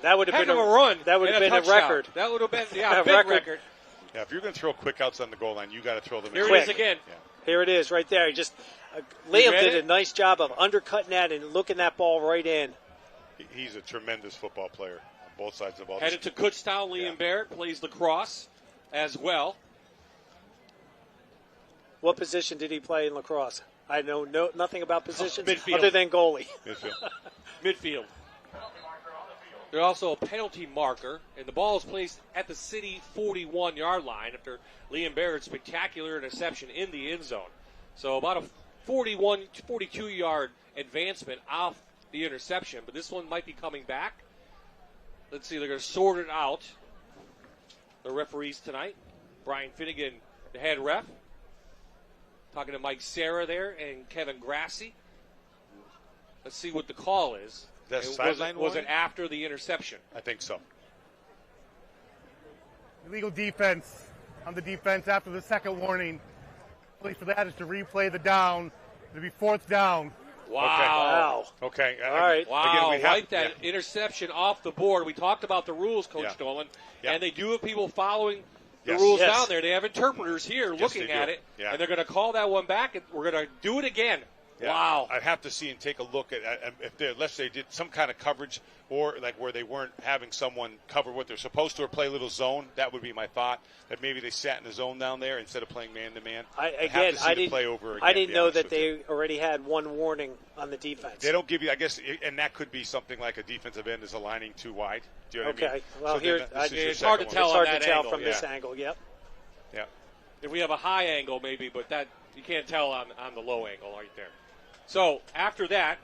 that would have been a run. That would have been a record. That would have been a big record. Yeah, if you're going to throw quick outs on the goal line, you got to throw them. Here it is again. Here it is right there. Liam did a nice job of undercutting that and looking that ball right in. He's a tremendous football player on both sides of the ball. Headed to Kutztown, Liam Barrett plays lacrosse as well. What position did he play in lacrosse? I know nothing about positions midfield. other than goalie. Midfield. There's also a penalty marker, and the ball is placed at the city 41-yard line after Liam Barrett's spectacular interception in the end zone. So about a 42-yard advancement off the interception, but this one might be coming back. Let's see, they're going to sort it out. The referees tonight, Brian Finnegan, the head ref, talking to Mike Serra there and Kevin Grassi. Let's see what the call is. Was it after the interception? I think so. Illegal defense on the defense after the second warning. The play for that is to replay the down. It'll be fourth down. Wow. Okay. All right. Wow. Again, wipe that interception off the board. We talked about the rules, Coach Dolan, and they do have people following the rules down there. They have interpreters here looking at it, and they're going to call that one back, and we're going to do it again. Yeah. Wow. I'd have to see and take a look at if they, unless they did some kind of coverage or like where they weren't having someone cover what they're supposed to or play a little zone. That would be my thought, that maybe they sat in the zone down there instead of playing man-to-man. I didn't know that they already had one warning on the defense. They don't give you, I guess, and that could be something like a defensive end is aligning too wide. Do you know what I mean? Well, so it's hard to tell from this angle, Yeah. If we have a high angle, maybe, but that you can't tell on the low angle right there. So after that,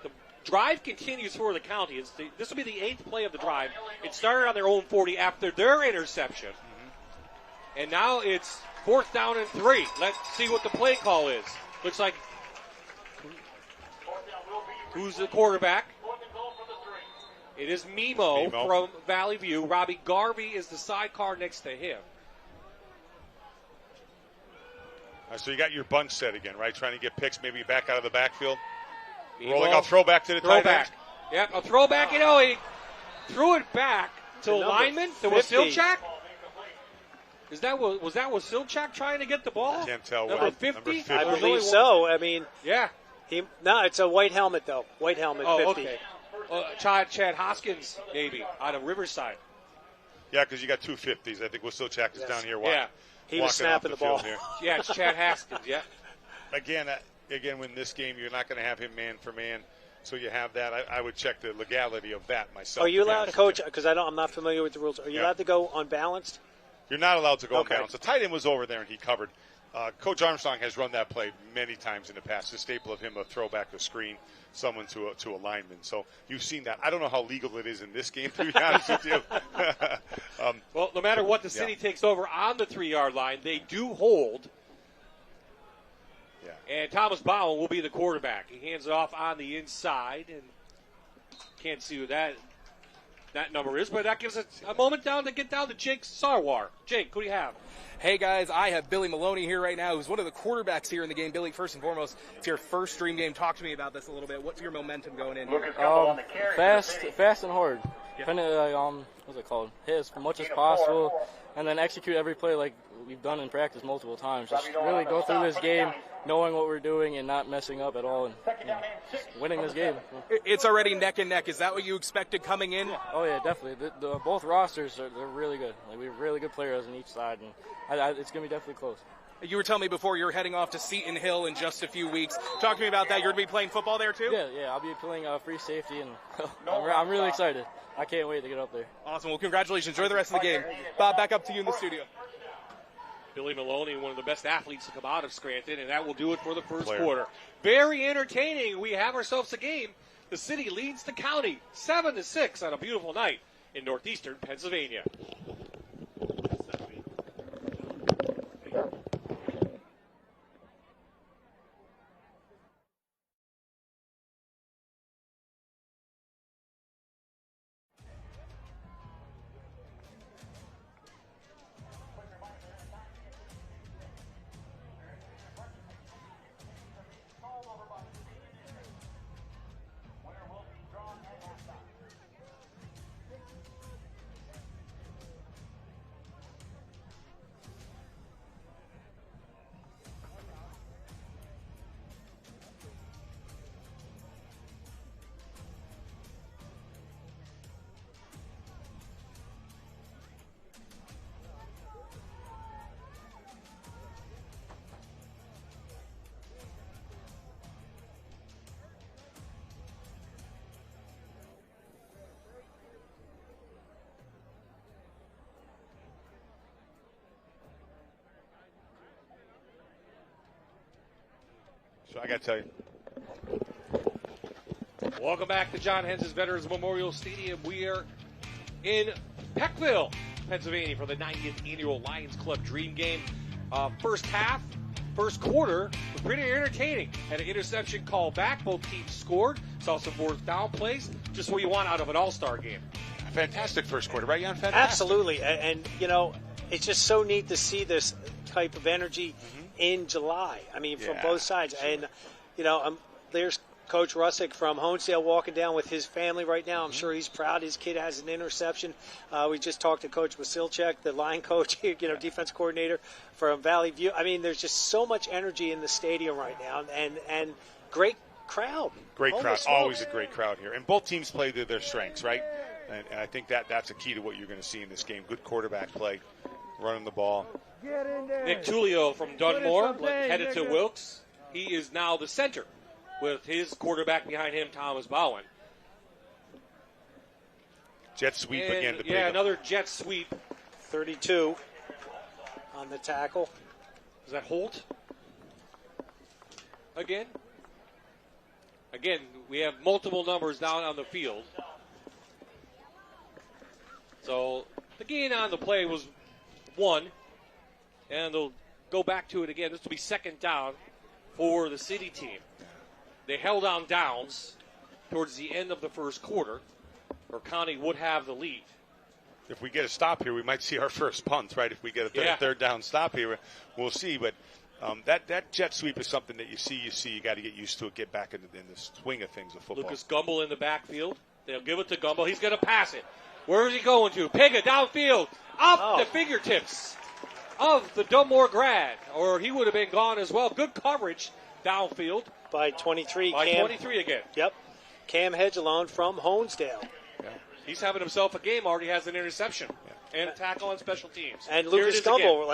the drive continues for the county. This will be the 8th play of the drive. It started on their own 40 after their interception. And now it's 4th down and 3. Let's see what the play call is. Looks like who's the quarterback? It is Mimo from Valley View. Robbie Garvey is the sidecar next to him. So you got your bunch set again, right? Trying to get picks maybe back out of the backfield. Mimo. Rolling out throwback to the tight end. Yep, a throwback. You know, he threw it back to a lineman. To Wasilchak. Was that Wasilchak trying to get the ball? I can't tell. Number 50? I believe so. I mean, yeah. No, it's a white helmet though. White helmet. 50. Okay. Chad Hoskins maybe out of Riverside. Yeah, because you got 2 50s. I think Wasilchak is down here. Yeah. He was snapping the ball. Yeah, it's Chad Haskins, yeah. Again, in this game, you're not going to have him man for man, so you have that. I would check the legality of that myself. Are you allowed, Coach, because I'm not familiar with the rules, are you allowed to go unbalanced? You're not allowed to go unbalanced. The tight end was over there, and he covered. Coach Armstrong has run that play many times in the past. The staple of him, a throwback, a screen, someone to a lineman. So you've seen that. I don't know how legal it is in this game, to be honest with you. Well, no matter what the city takes over on the 3-yard line, they do hold. Yeah. And Thomas Bowell will be the quarterback. He hands it off on the inside, and can't see who that number is, but that gives us a moment to get down to Jake Sarwar. Jake, who do you have? Hey guys, I have Billy Maloney here right now, who's one of the quarterbacks here in the game. Billy, first and foremost, it's your first Dream game. Talk to me about this a little bit. What's your momentum going in here? Fast and hard. Kind of what's it called? Hit as much as possible, and then execute every play like we've done in practice multiple times. Just really go through this game knowing what we're doing and not messing up at all, and just winning this game. It's already neck and neck. Is that what you expected coming in? Oh yeah, definitely. Both rosters they're really good. Like we have really good players on each side, and it's gonna be definitely close. You were telling me before you're heading off to Seton Hill in just a few weeks. Talk to me about that. You're going to be playing football there too? Yeah. I'll be playing free safety, and I'm really excited. I can't wait to get up there. Awesome. Well, congratulations. Enjoy the rest of the game. Bob, back up to you in the studio. Billy Maloney, one of the best athletes to come out of Scranton, and that will do it for the first quarter. Very entertaining. We have ourselves a game. The city leads the county 7-6 on a beautiful night in northeastern Pennsylvania. So I got to tell you. Welcome back to John Hence's Veterans Memorial Stadium. We are in Peckville, Pennsylvania for the 90th Annual Lions Club Dream Game. First quarter was pretty entertaining. Had an interception call back. Both teams scored. Saw some fourth down plays. Just what you want out of an all-star game. Fantastic first quarter, right, Jan? Fantastic. Absolutely. And, you know, it's just so neat to see this type of energy in July. I mean, from both sides. And, you know, there's Coach Russick from Honesdale walking down with his family right now. I'm sure he's proud. His kid has an interception. We just talked to Coach Wasilchek, the line coach, you know, defense coordinator from Valley View. I mean, there's just so much energy in the stadium right now, and great crowd. Great crowd. Always a great crowd here. And both teams play to their strengths, right? And I think that's a key to what you're going to see in this game. Good quarterback play, running the ball. Nick Tullio from Dunmore headed to Wilkes. He is now the center with his quarterback behind him, Thomas Bowen. Jet sweep again. Another jet sweep. 32 on the tackle. Is that Holt? Again, we have multiple numbers down on the field. So the gain on the play was 1, and they'll go back to it again. This will be second down for the city team. They held on downs towards the end of the first quarter, or County would have the lead. If we get a stop here, we might see our first punt, right? If we get a third down stop here, we'll see. But that jet sweep is something that you see. You got to get used to it, get back in the swing of things of football. Lucas Gumble in the backfield. They'll give it to Gumble. He's going to pass it. Where is he going to? Piga downfield, the fingertips of the Dunmore grad, or he would have been gone as well. Good coverage downfield. By 23. By 23 again. Yep. Cam Hedgelone from Honesdale. Yeah. He's having himself a game. Already has an interception and a tackle on special teams. And Lucas Gumble,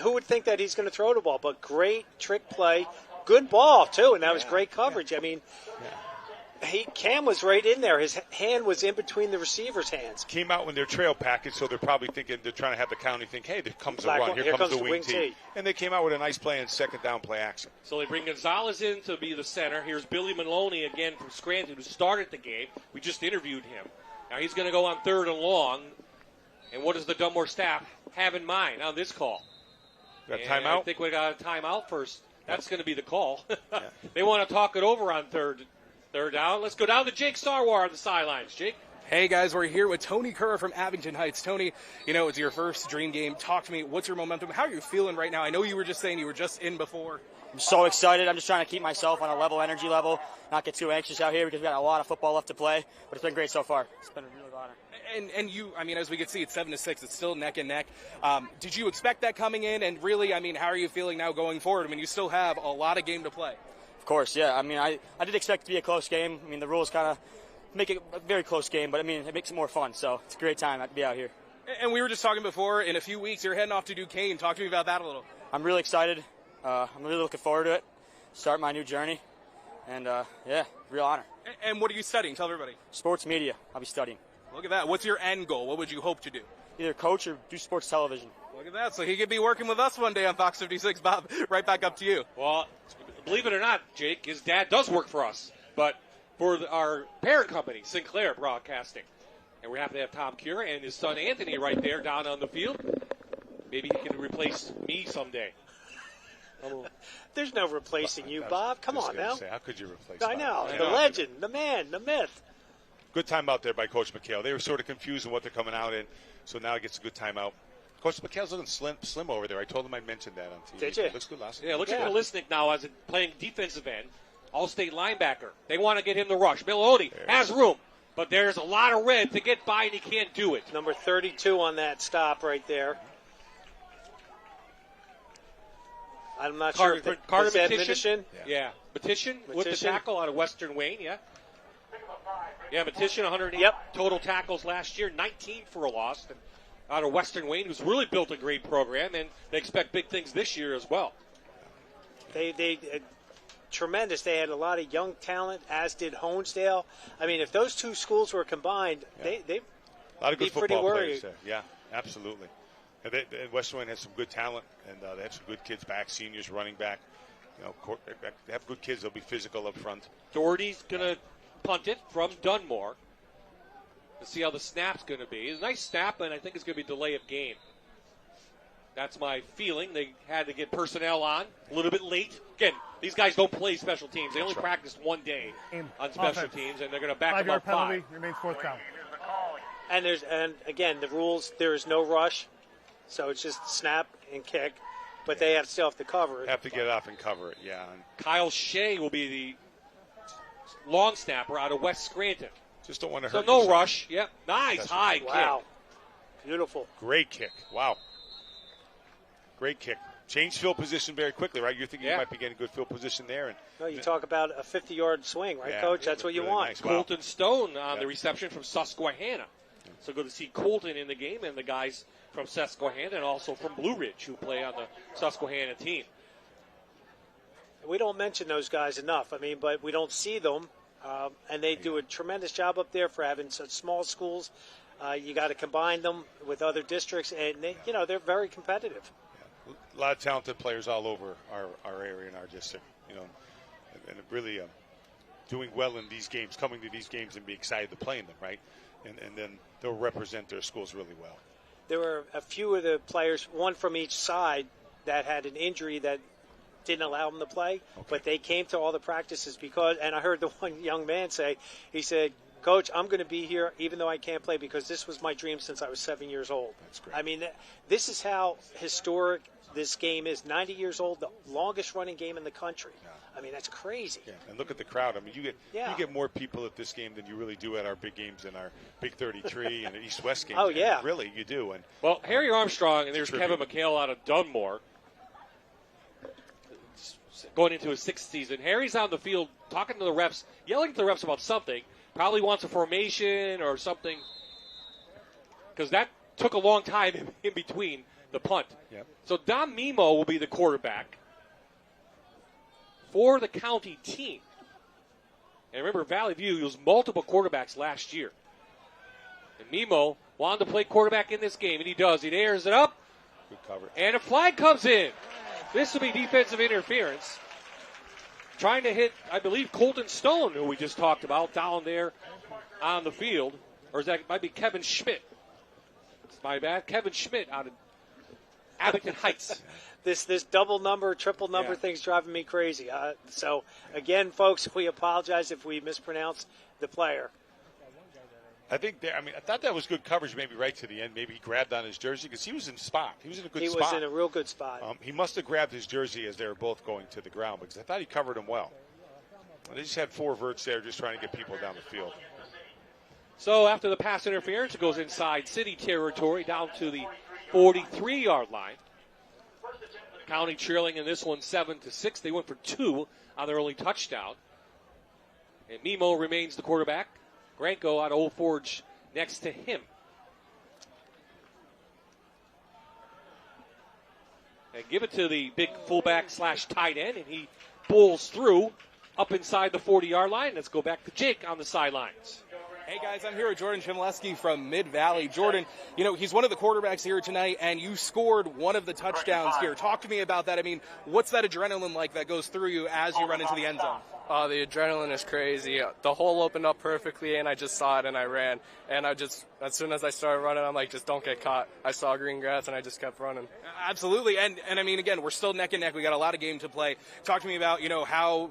who would think that he's going to throw the ball? But great trick play. Good ball, too, and that was great coverage. I mean, Cam was right in there. His hand was in between the receiver's hands. Came out when they're trail package, so they're probably thinking, they're trying to have the County think, hey, there comes a run. Here comes the wing tee. And they came out with a nice play and second down play action. So they bring Gonzalez in to be the center. Here's Billy Maloney again from Scranton, who started the game. We just interviewed him. Now he's going to go on 3rd and long. And what does the Dunmore staff have in mind on this call? Got a timeout? I think we got a timeout first. That's going to be the call. They want to talk it over on third down. Let's go down to Jake Sarwar on the sidelines. Jake? Hey, guys, we're here with Tony Kerr from Abington Heights. Tony, it's your first dream game. Talk to me. What's your momentum? How are you feeling right now? I know you were just saying you were just in before. I'm so excited. I'm just trying to keep myself on a energy level, not get too anxious out here because we've got a lot of football left to play. But it's been great so far. It's been a really good honor. And you, as we can see, it's 7-6. It's still neck and neck. Did you expect that coming in? And really, how are you feeling now going forward? You still have a lot of game to play. Of course, yeah. I did expect it to be a close game. The rules kind of make it a very close game, but it makes it more fun. So it's a great time to be out here. And we were just talking before, in a few weeks, you're heading off to Duquesne. Talk to me about that a little. I'm really excited. I'm really looking forward to it. Start my new journey. And, real honor. And what are you studying? Tell everybody. Sports media. I'll be studying. Look at that. What's your end goal? What would you hope to do? Either coach or do sports television. Look at that. So he could be working with us one day on Fox 56. Bob, right back up to you. Well, believe it or not, Jake, his dad does work for us, but for our parent company, Sinclair Broadcasting. And we're happy to have Tom Cure and his son Anthony right there down on the field. Maybe he can replace me someday. There's no replacing you, Bob. Come on now. How could you replace I know. The legend, the man, the myth. Good timeout there by Coach McHale. They were sort of confused on what they're coming out in, so now he gets a good timeout. Coach McHale's looking slim over there. I told him I'd mention that on TV. Did you? Looks good last night. Yeah, looks at Lisnick now as playing defensive end, all-state linebacker. They want to get him the rush. Maloney has room, but there's a lot of red to get by, and he can't do it. Number 32 on that stop right there. I'm not sure if Carter that Petition. Yeah. Petition with the tackle out of Western Wayne, Yeah, Petition, 108 total tackles last year, 19 for a loss. And out of Western Wayne, who's really built a great program, and they expect big things this year as well. They tremendous. They had a lot of young talent, as did Honesdale. If those two schools were combined, they'd a lot of good be pretty football worried. players there. Yeah, absolutely. And Western Wayne has some good talent, and they have some good kids back, seniors, running back. have good kids. They'll be physical up front. Doherty's going to punt it from Dunmore. Let's see how the snap's going to be. It's a nice snap, and I think it's going to be delay of game. That's my feeling. They had to get personnel on a little bit late. Again, these guys don't play special teams. They only practiced one day on special teams, and they're going to back them up 5. 5-yard penalty, remains 4th down. And again, the rules, there is no rush, so it's just snap and kick, but they still have to cover it. Have to get off and cover it, yeah. And Kyle Shea will be the long snapper out of West Scranton. Just don't want to so hurt no yourself. rush. Yep, nice high kick. Wow, beautiful. Great kick. Wow. Great kick. Changed field position very quickly, right? You're thinking you might be getting good field position there. And no, you talk about a 50-yard swing, right, Coach? That's what you want. Nice. Colton Stone on the reception from Susquehanna. So good to see Colton in the game and the guys from Susquehanna and also from Blue Ridge who play on the Susquehanna team. We don't mention those guys enough. I mean, but we don't see them, and they do a tremendous job up there for having such small schools. You got to combine them with other districts, and they're very competitive. A lot of talented players all over our area and our district, and really doing well in these games, coming to these games and be excited to play in them, right? And then they'll represent their schools really well. There were a few of the players, one from each side, that had an injury that didn't allow them to play, but they came to all the practices and I heard the one young man say, he said, Coach, I'm going to be here even though I can't play because this was my dream since I was 7 years old. That's great. I mean, this is how historic this game is. 90 years old, the longest running game in the country. Yeah. I mean, that's crazy. Yeah, and look at the crowd. I mean, you get more people at this game than you really do at our big games in our Big 33 and East-West games. Oh, yeah. Really, you do. And well, Harry Armstrong, and there's Kevin McHale out of Dunmore, going into his 6th season. Harry's on the field talking to the refs, yelling at the refs about something. Probably wants a formation or something, because that took a long time in between the punt. Yep. So Don Mimo will be the quarterback for the county team. And remember, Valley View used multiple quarterbacks last year. And Mimo wanted to play quarterback in this game, and he does. He airs it up. Good cover. And a flag comes in. This will be defensive interference. Trying to hit, I believe, Colton Stone, who we just talked about, down there on the field. Or is that might be Kevin Schmidt? It's my bad. Kevin Schmidt out of Abington Heights. This double number, triple number thing's driving me crazy. So, again, folks, we apologize if we mispronounce the player. I thought that was good coverage maybe right to the end. Maybe he grabbed on his jersey because he was in spot. He was in a good spot. He was in a real good spot. He must have grabbed his jersey as they were both going to the ground because I thought he covered him well. They just had 4 verts there just trying to get people down the field. So after the pass interference, it goes inside city territory down to the 43-yard line. County trailing in this one 7-6. They went for 2 on their only touchdown. And Mimo remains the quarterback. Granco out of Old Forge next to him. And give it to the big fullback / tight end, and he pulls through up inside the 40-yard line. Let's go back to Jake on the sidelines. Hey guys, I'm here with Jordan Chmielewski from Mid-Valley. Jordan, he's one of the quarterbacks here tonight, and you scored one of the touchdowns here. Talk to me about that. I mean, what's that adrenaline like that goes through you as you run into the end zone? The adrenaline is crazy. The hole opened up perfectly, and I just saw it, and I ran. And as soon as I started running, I'm like, just don't get caught. I saw green grass, and I just kept running. Absolutely. And I mean, again, we're still neck and neck. We got a lot of game to play. Talk to me about, how,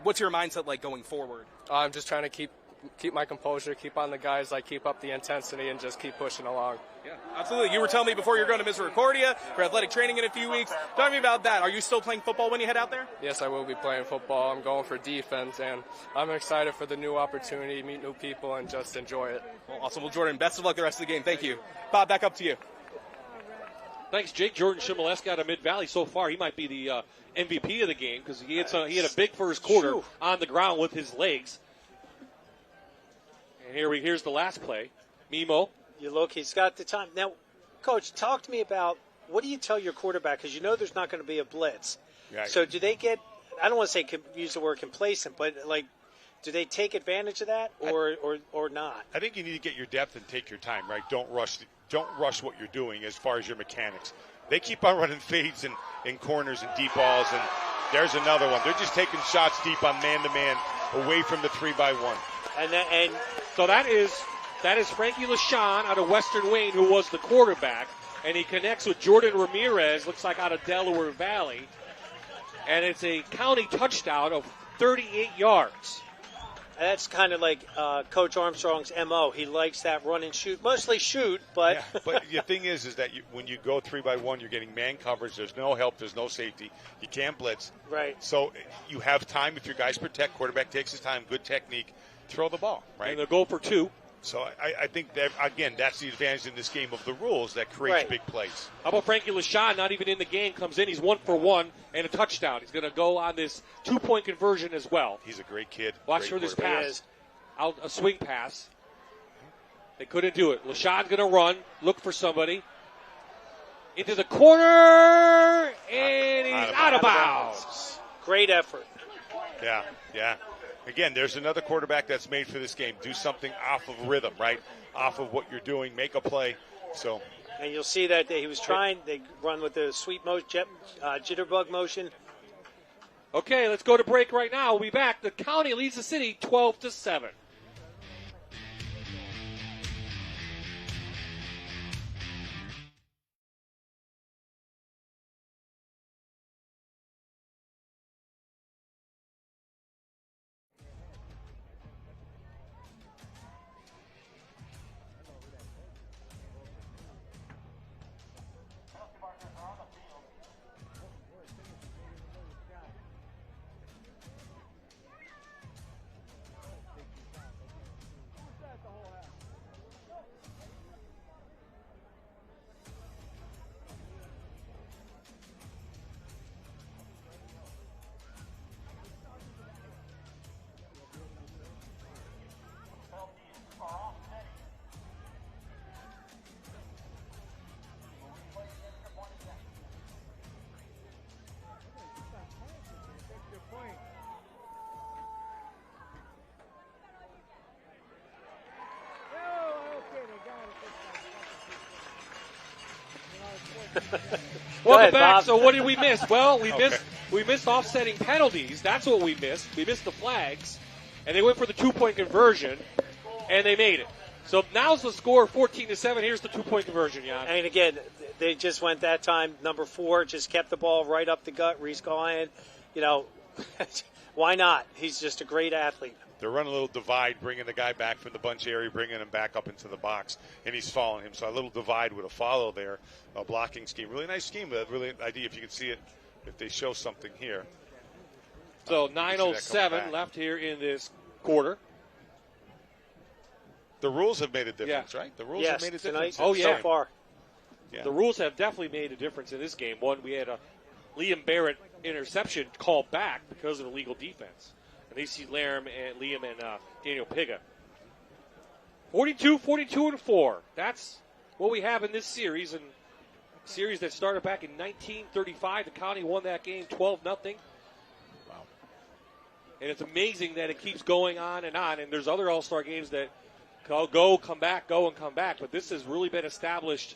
what's your mindset like going forward? I'm just trying to keep my composure, keep on the guys, keep up the intensity, and just keep pushing along. Yeah, absolutely. You were telling me before you're going to Misericordia for athletic training in a few weeks. Talk to me about that. Are you still playing football when you head out there? Yes, I will be playing football. I'm going for defense, and I'm excited for the new opportunity, meet new people, and just enjoy it. Well, awesome. Well, Jordan, best of luck the rest of the game. Thank you. Bob, back up to you. Thanks, Jake. Jordan Chmielewski out of Mid-Valley. So far, he might be the MVP of the game because he had a big first quarter on the ground with his legs. And here's the last play. Mimo. You look, he's got the time. Now, Coach, talk to me about what do you tell your quarterback? Because there's not going to be a blitz. Right. So do they get, I don't want to say use the word complacent, but do they take advantage of that or not? I think you need to get your depth and take your time, right? Don't rush what you're doing as far as your mechanics. They keep on running fades and corners and deep balls, and There's another one. They're just taking shots deep on man-to-man away from the 3-by-1. And so that is Frankie LaShawn out of Western Wayne, who was the quarterback, and he connects with Jordan Ramirez, looks like out of Delaware Valley, and it's a county touchdown of 38 yards. That's kind of like Coach Armstrong's MO. He likes that run and shoot, mostly shoot, but. Yeah, but the thing is that when you go 3-by-1, you're getting man coverage. There's no help. There's no safety. You can't blitz. Right. So you have time if your guys protect. Quarterback takes his time. Good technique. Throw the ball. Right. And they'll go for 2. So I think that, again, that's the advantage in this game of the rules that creates big plays. How about Frankie LaShawn, not even in the game, comes in. He's 1 for 1 and a touchdown. He's going to go on this 2-point conversion as well. He's a great kid. Watch for this pass. Out a swing pass. They couldn't do it. LaShawn's going to run, look for somebody. Into the corner, and he's out of bounds. Great effort. Yeah. Again, there's another quarterback that's made for this game. Do something off of rhythm, right? Off of what you're doing. Make a play. So. And you'll see that he was trying. They run with the sweep jitterbug motion. Okay, let's go to break right now. We'll be back. The county leads the city 12-7. Welcome back. Bob. So what did we miss? Well, we missed offsetting penalties. That's what we missed. We missed the flags, and they went for the 2-point conversion, and they made it. So now's the score, 14-7. Here's the 2-point conversion, Jan. And again, they just went that time. Number 4 just kept the ball right up the gut. Reese Gallion, why not? He's just a great athlete. They're running a little divide, bringing the guy back from the bunch area, bringing him back up into the box, and he's following him. So a little divide with a follow there, a blocking scheme. Really nice scheme. Really idea if you can see it, if they show something here. So 9:07 left here in this quarter. The rules have made a difference, right? The rules have made a difference. So far. Yeah. The rules have definitely made a difference in this game. One, we had a Liam Barrett interception called back because of illegal defense. And they see Liam and Daniel Piga. 42-4. That's what we have in this series. And series that started back in 1935. The County won that game 12-0. Wow. And it's amazing that it keeps going on. And there's other All-Star games that go, come back, go, and come back. But this has really been established.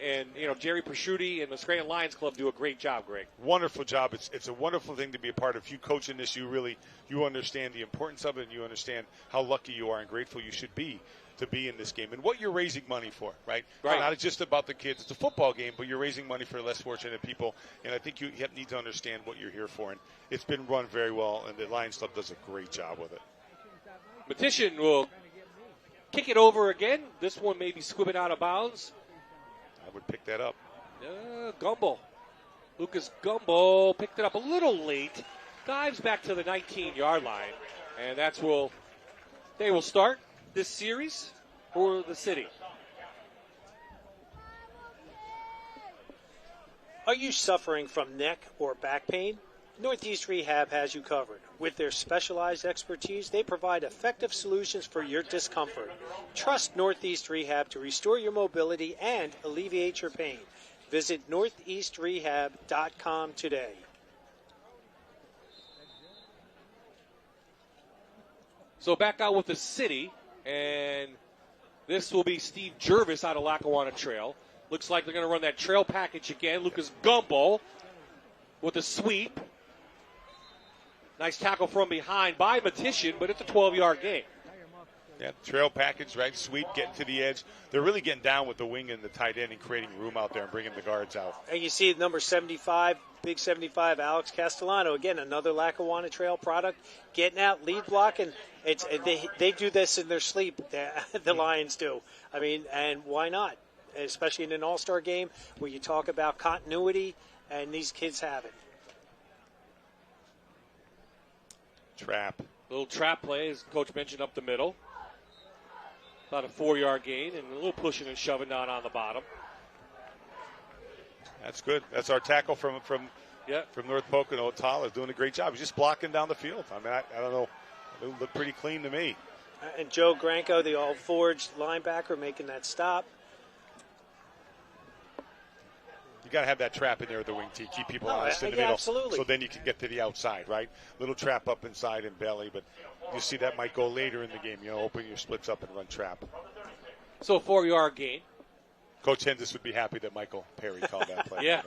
And, Jerry Prosciutti and the Scranton Lions Club do a great job, Greg. Wonderful job. It's a wonderful thing to be a part of. If you coach in this, you understand the importance of it, and you understand how lucky you are and grateful you should be to be in this game and what you're raising money for, right? It's not just about the kids. It's a football game, but you're raising money for less fortunate people, and I think you need to understand what you're here for. And it's been run very well, and the Lions Club does a great job with it. Petition will kick it over again. This one may be squibbing out of bounds. I would pick that up. Gumbel. Lucas Gumbel picked it up a little late. Dives back to the 19-yard line. And that's where they will start this series for the city. Are you suffering from neck or back pain? Northeast Rehab has you covered. With their specialized expertise, they provide effective solutions for your discomfort. Trust Northeast Rehab to restore your mobility and alleviate your pain. Visit northeastrehab.com today. So back out with the city, and this will be Steve Jervis out of Lackawanna Trail. Looks like they're going to run that trail package again. Lucas Gumbel with a sweep. Nice tackle from behind by Matician, but it's a 12-yard gain. Yeah, trail package, right? Sweep, getting to the edge. They're really getting down with the wing and the tight end and creating room out there and bringing the guards out. And you see number 75, big 75, Alex Castellano. Again, another Lackawanna Trail product. Getting out, lead blocking. They do this in their sleep, the Lions do. I mean, and why not? Especially in an all-star game where you talk about continuity, and these kids have it. Trap. Little trap play, as Coach mentioned, up the middle. About a 4-yard gain, and a little pushing and shoving down on the bottom. That's good. That's our tackle from North Pocono. Tal is doing a great job. He's just blocking down the field. I mean, I don't know. It looked pretty clean to me. And Joe Granco, the all-forged linebacker, making that stop. You got to have that trap in there at the wing tee. Keep people honest in the middle. Absolutely. So then you can get to the outside, right? Little trap up inside and belly, but you see that might go later in the game. Open your splits up and run trap. So 4-yard gain. Coach Hendis would be happy that Michael Perry called that play. Yeah.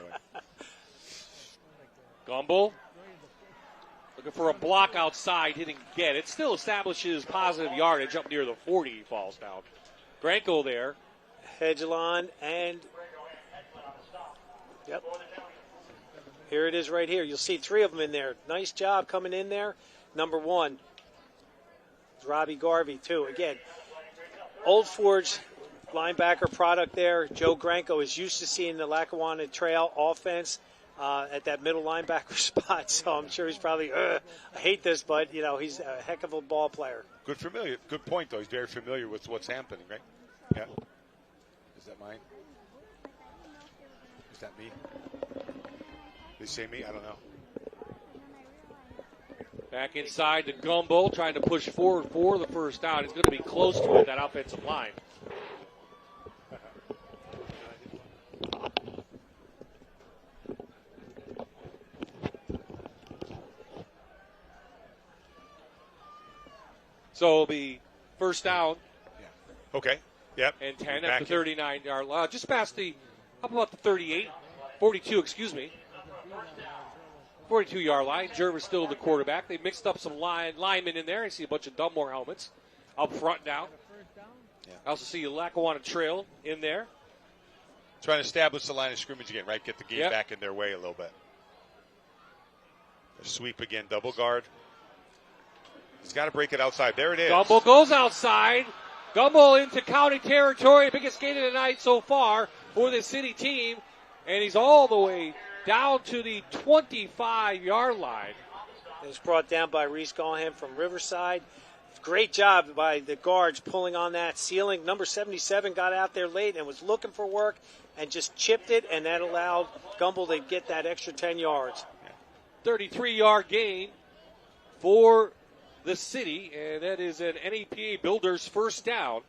Gumbel looking for a block outside, didn't get it. Still establishes positive yardage up near the 40. He falls down. Granco there. Hedgelon and yep. Here it is right here. You'll see 3 of them in there. Nice job coming in there. Number 1 is Robbie Garvey, too. Again, Old Forge linebacker product there. Joe Granco is used to seeing the Lackawanna Trail offense at that middle linebacker spot. So I'm sure he's probably, I hate this, but, he's a heck of a ball player. Good point, though. He's very familiar with what's happening, right? Yeah. Is that mine? Is that me? They say me? I don't know. Back inside to Gumbel, trying to push forward for the first down. He's going to be close to it, that offensive line. So it'll be first down. Yeah. Okay. Yep. And 10 at the 39-yard line. Just past the, how about the 42, excuse me. 42-yard line. Jervis still the quarterback. They mixed up some linemen in there. I see a bunch of Dunmore helmets up front now. Yeah. I also see a Lackawanna Trail in there. Trying to establish the line of scrimmage again, right? Get the game back in their way a little bit. A sweep again, double guard. He's got to break it outside. There it is. Gumbel goes outside. Gumbel into county territory. Biggest gain of the night so far for the city team. And he's all the way down to the 25-yard line. It was brought down by Reese Gallahan from Riverside. Great job by the guards pulling on that ceiling. Number 77 got out there late and was looking for work and just chipped it, and that allowed Gumbel to get that extra 10 yards. 33-yard gain for the city, and that is an NEPA Builders first down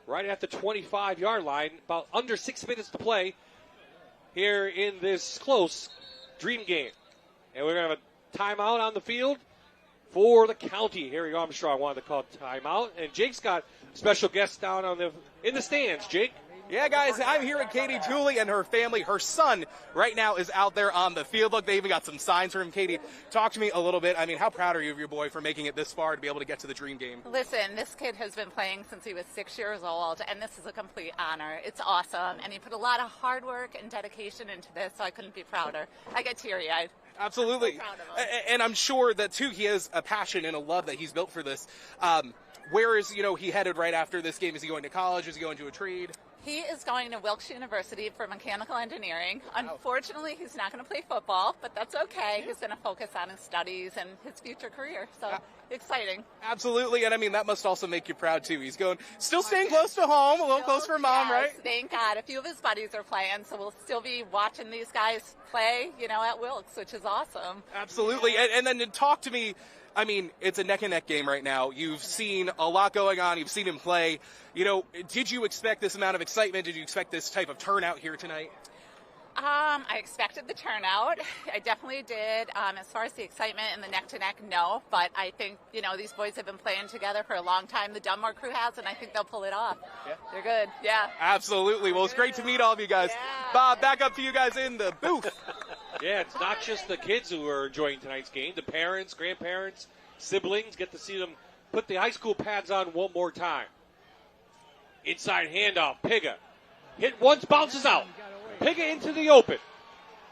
right at the 25-yard line. About under 6 minutes to play here in this close dream game. And we're going to have a timeout on the field for the county. Harry Armstrong wanted to call timeout, and Jake's got special guests down in the stands. Jake? Yeah, guys, I'm here with Katie Tooley and her family. Her son right now is out there on the field. Look, they even got some signs for him. Katie, talk to me a little bit. I mean, how proud are you of your boy for making it this far to be able to get to the dream game? Listen, this kid has been playing since he was 6 years old, and this is a complete honor. It's awesome, and he put a lot of hard work and dedication into this, so I couldn't be prouder. I get teary-eyed. Absolutely. I'm so proud of him. And I'm sure that, too, he has a passion and a love that he's built for this. Where is, he headed right after this game? Is he going to college? Is he going to a trade? He is going to Wilkes University for mechanical engineering. Unfortunately, he's not going to play football, but that's okay. He's going to focus on his studies and his future career. So exciting. Absolutely. And I mean, that must also make you proud, too. He's still staying close to home, a little close for mom, right? Thank God. A few of his buddies are playing, so we'll still be watching these guys play, at Wilkes, which is awesome. Absolutely. And then to talk to me, I mean, it's a neck-and-neck game right now. You've seen a lot going on. You've seen him play. Did you expect this amount of excitement? Did you expect this type of turnout here tonight? I expected the turnout. I definitely did. As far as the excitement and the neck-to-neck, no. But I think, these boys have been playing together for a long time. The Dunmore crew has, and I think they'll pull it off. Yeah. They're good. Yeah. Absolutely. Well, it's great to meet all of you guys. Yeah. Bob, back up to you guys in the booth. Yeah, it's not just the kids who are enjoying tonight's game. The parents, grandparents, siblings get to see them put the high school pads on one more time. Inside handoff, Piga. Hit once, bounces out. Piga into the open.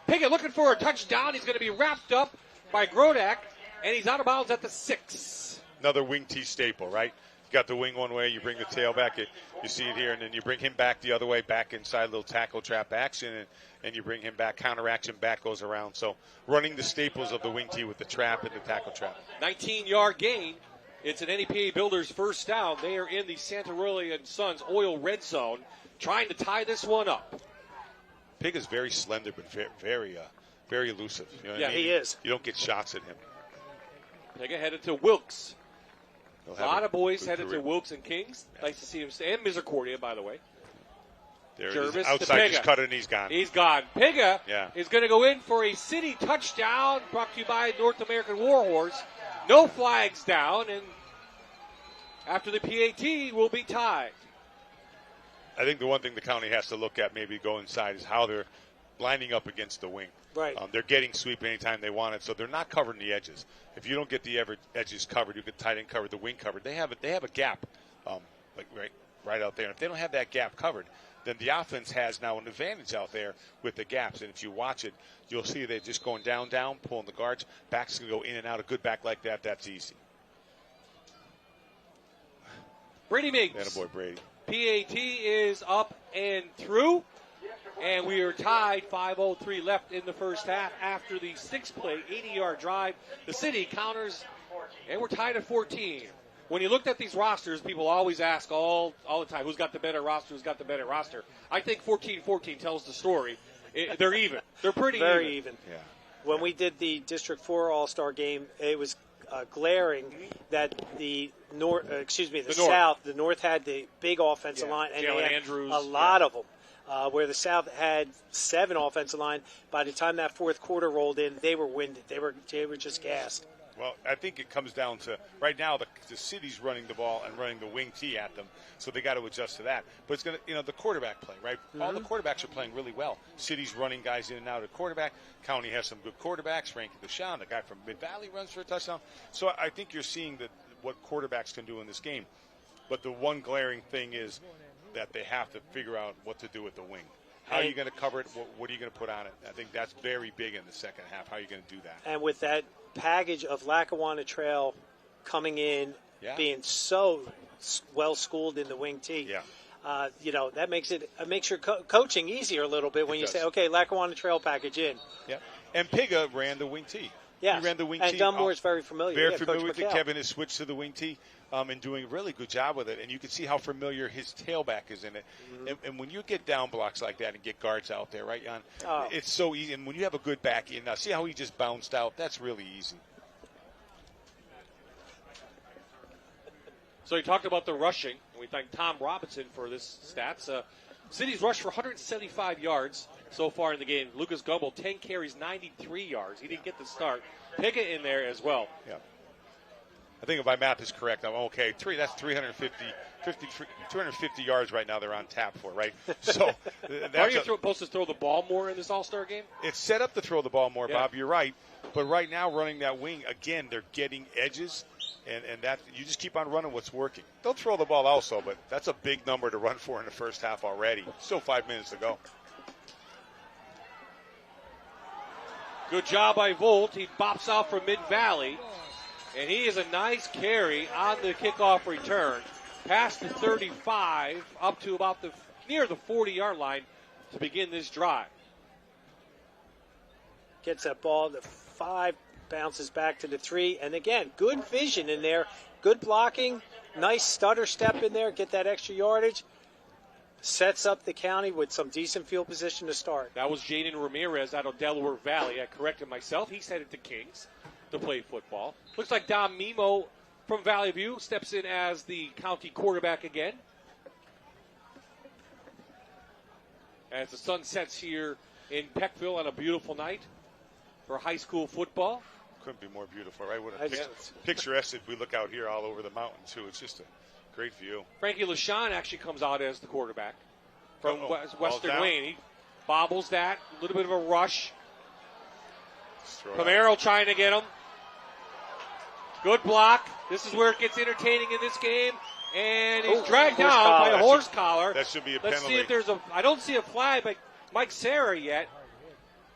Piga looking for a touchdown. He's going to be wrapped up by Grodak, and he's out of bounds at the 6. Another wing T staple, right? You got the wing one way, you bring the tail back, you see it here, and then you bring him back the other way, back inside, little tackle trap action, and you bring him back, counter action, back goes around. So running the staples of the wing T with the trap and the tackle trap. 19-yard gain. It's an NEPA Builders first down. They are in the Santarelli and Sons oil red zone, trying to tie this one up. Pig is very slender, but very elusive. You know what I mean? He is. You don't get shots at him. Piga headed to Wilkes. He'll A lot of boys headed career. to Wilkes and Kings. Nice to see him stay. And Misericordia, by the way. There it Jervis is. to Outside, Piga. just cut it, and he's gone. He's gone. Piga Yeah. is going to go in for a city touchdown brought to you by North American Warhorse. No flags down, and after the PAT, will be tied. I think the one thing the county has to look at, maybe go inside, is how they're lining up against the wing. Right. They're getting sweep anytime they want it, so they're not covering the edges. If you don't get the edges covered, you get tight end covered, the wing covered. They have a gap, like right out there. And if they don't have that gap covered, then the offense has now an advantage out there with the gaps. And if you watch it, you'll see they're just going down, pulling the guards. Backs can go in and out. A good back like that, that's easy. Brady Miggs. Attaboy, Brady. PAT is up and through, and we are tied. 5:03 left in the first half after the 6-play, 80-yard drive. The city counters, and we're tied at 14. When you looked at these rosters, people always ask all the time, who's got the better roster, who's got the better roster. I think 14-14 tells the story. They're even. They're pretty Very even. Yeah. When we did the District 4 All-Star game, it was glaring that the South, the North had the big offensive line, and Jalen they had Andrews, a lot of them. Where the South had 7 offensive line, by the time that fourth quarter rolled in, they were winded. They were just gassed. Well, I think it comes down to right now the city's running the ball and running the wing T at them, so they got to adjust to that. But it's going to, the quarterback play, right? Mm-hmm. All the quarterbacks are playing really well. City's running guys in and out of quarterback. County has some good quarterbacks. Frankie Deshawn, the guy from Mid Valley, runs for a touchdown. So I think you're seeing what quarterbacks can do in this game. But the one glaring thing is that they have to figure out what to do with the wing. How are you going to cover it? What are you going to put on it? I think that's very big in the second half. How are you going to do that? And with that package of Lackawanna Trail coming in, being so well schooled in the wing T, that makes your coaching easier a little bit when you say, okay, Lackawanna Trail package in. Yeah, and Piga ran the wing T. Yeah, he ran the wing and T. Dunmore is very familiar. Very familiar with it. Kevin has switched to the wing T and doing a really good job with it. And you can see how familiar his tailback is in it. Mm-hmm. And when you get down blocks like that and get guards out there, right, Jan? It's so easy. And when you have a good back in, now see how he just bounced out? That's really easy. So you talked about the rushing, and we thank Tom Robinson for this stats. City's rushed for 175 yards so far in the game. Lucas Gumbel, 10 carries, 93 yards. He didn't get the start. Pickett in there as well. Yeah. I think if my math is correct, I'm okay. That's 250 yards right now they're on tap for, right? So Are you supposed to throw the ball more in this All-Star game? It's set up to throw the ball more, Bob. You're right. But right now, running that wing, again, they're getting edges, and that you just keep on running what's working. They'll throw the ball also, but that's a big number to run for in the first half already. Still 5 minutes to go. Good job by Volt. He bops out from Mid-Valley, and he is a nice carry on the kickoff return. Past the 35, up to about near the 40-yard line to begin this drive. Gets that ball to 5, bounces back to the 3, and again, good vision in there, good blocking, nice stutter step in there, get that extra yardage. Sets up the county with some decent field position to start. That was Jaden Ramirez out of Delaware Valley. I corrected myself. He's headed to Kings to play football. Looks like Dom Mimo from Valley View steps in as the county quarterback again. As the sun sets here in Peckville on a beautiful night for high school football. Couldn't be more beautiful, right? What a picturesque if we look out here all over the mountain, too. It's just a great view. Frankie LaShawn actually comes out as the quarterback from Western Wayne. He bobbles that, a little bit of a rush. Camaro trying to get him. Good block. This is where it gets entertaining in this game. And he's dragged down by a horse collar. That should be a penalty. Let's see if there's I don't see a flag by Mike Serra yet.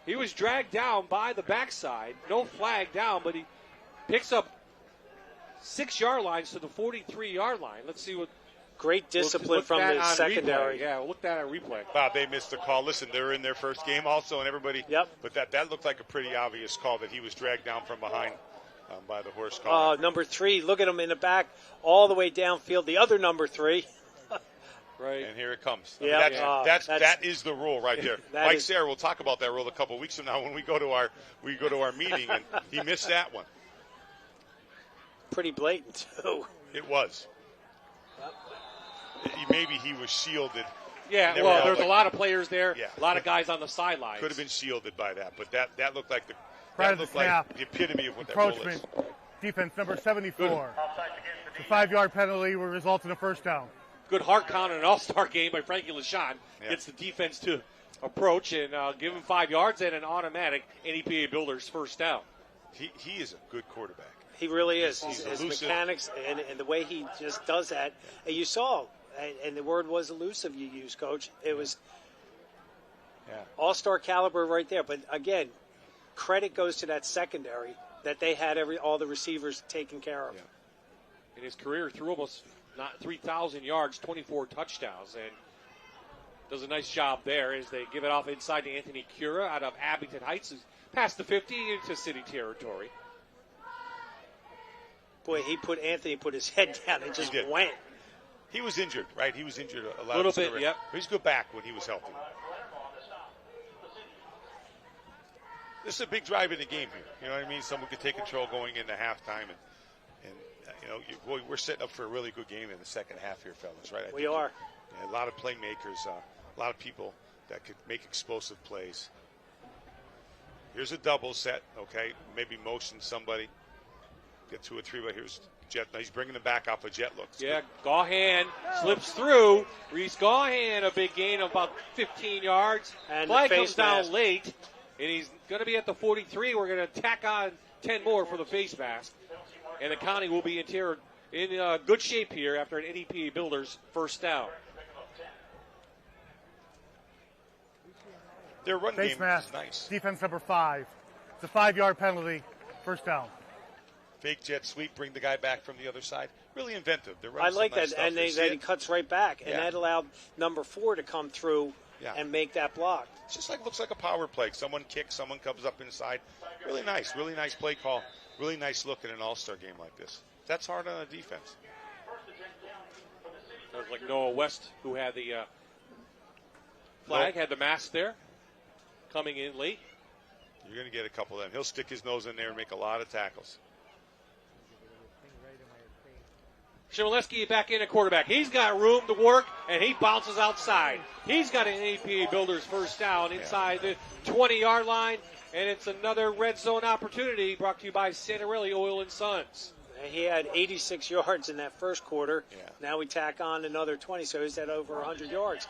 He was dragged down by the backside. No flag down, but he picks up 6-yard lines to the 43-yard line. Let's see what. Great discipline from the secondary. Replay. Yeah, we'll look at that on replay. Bob, they missed the call. Listen, they're in their first game also, and everybody. Yep. But that looked like a pretty obvious call that he was dragged down from behind by the horse collar. Number 3, look at him in the back, all the way downfield. The other number 3. Right. And here it comes. Yeah. That is the rule right there. Mike Serra, we'll talk about that rule a couple of weeks from now when we go to our meeting, and he missed that one. Pretty blatant too. It was. Maybe he was shielded. Yeah, well, there's a lot of players there, a lot of guys on the sidelines. Could have been shielded by that, but that looked like the epitome of what that rule is. Defense number 74. The 5-yard penalty will result in a first down. Good hard count in an all-star game by Frankie LaShawn. Gets the defense to approach and give him 5 yards and an automatic NEPA Builders first down. He is a good quarterback. He really is. He's his elusive. Mechanics and the way he just does that. And you saw, and the word was elusive you used, Coach. It was all-star caliber right there. But, again, credit goes to that secondary that they had all the receivers taken care of. Yeah. In his career, threw almost 3,000 yards, 24 touchdowns, and does a nice job there as they give it off inside to Anthony Cura out of Abington Heights, past the 50 into city territory. Boy, Anthony put his head down and just went. He was injured, right? He was injured a lot. A little bit, yep. He's good back when he was healthy. This is a big drive in the game here. You know what I mean? Someone could take control going into halftime, and we're setting up for a really good game in the second half here, fellas, right? We are. A lot of playmakers, a lot of people that could make explosive plays. Here's a double set, okay? Maybe motion somebody. Get 2 or 3, but here's Jet. He's bringing them back off a jet look. Yeah, Gahan slips through. Reese Gahan, a big gain of about 15 yards. And flag comes down late, and he's going to be at the 43. We're going to tack on 10 more for the face mask. And the county will be in good shape here after an NEPA Builders first down. Their run face game mask, is nice. Defense number 5. It's a 5-yard penalty, first down. Fake jet sweep, bring the guy back from the other side. Really inventive. I like that, and then he cuts right back, and that allowed number 4 to come through and make that block. It's just looks like a power play. Someone kicks, someone comes up inside. Really nice play call. Really nice look in an all-star game like this. That's hard on a defense. Sounds like Noah West, who had the flag, had the mask there, coming in late. You're going to get a couple of them. He'll stick his nose in there and make a lot of tackles. Shimoleski back in at quarterback. He's got room to work, and he bounces outside. He's got an NEPA Builders first down inside the 20-yard line, and it's another red zone opportunity brought to you by Santarelli Oil and Sons. He had 86 yards in that first quarter. Now we tack on another 20, so he's at over 100 yards.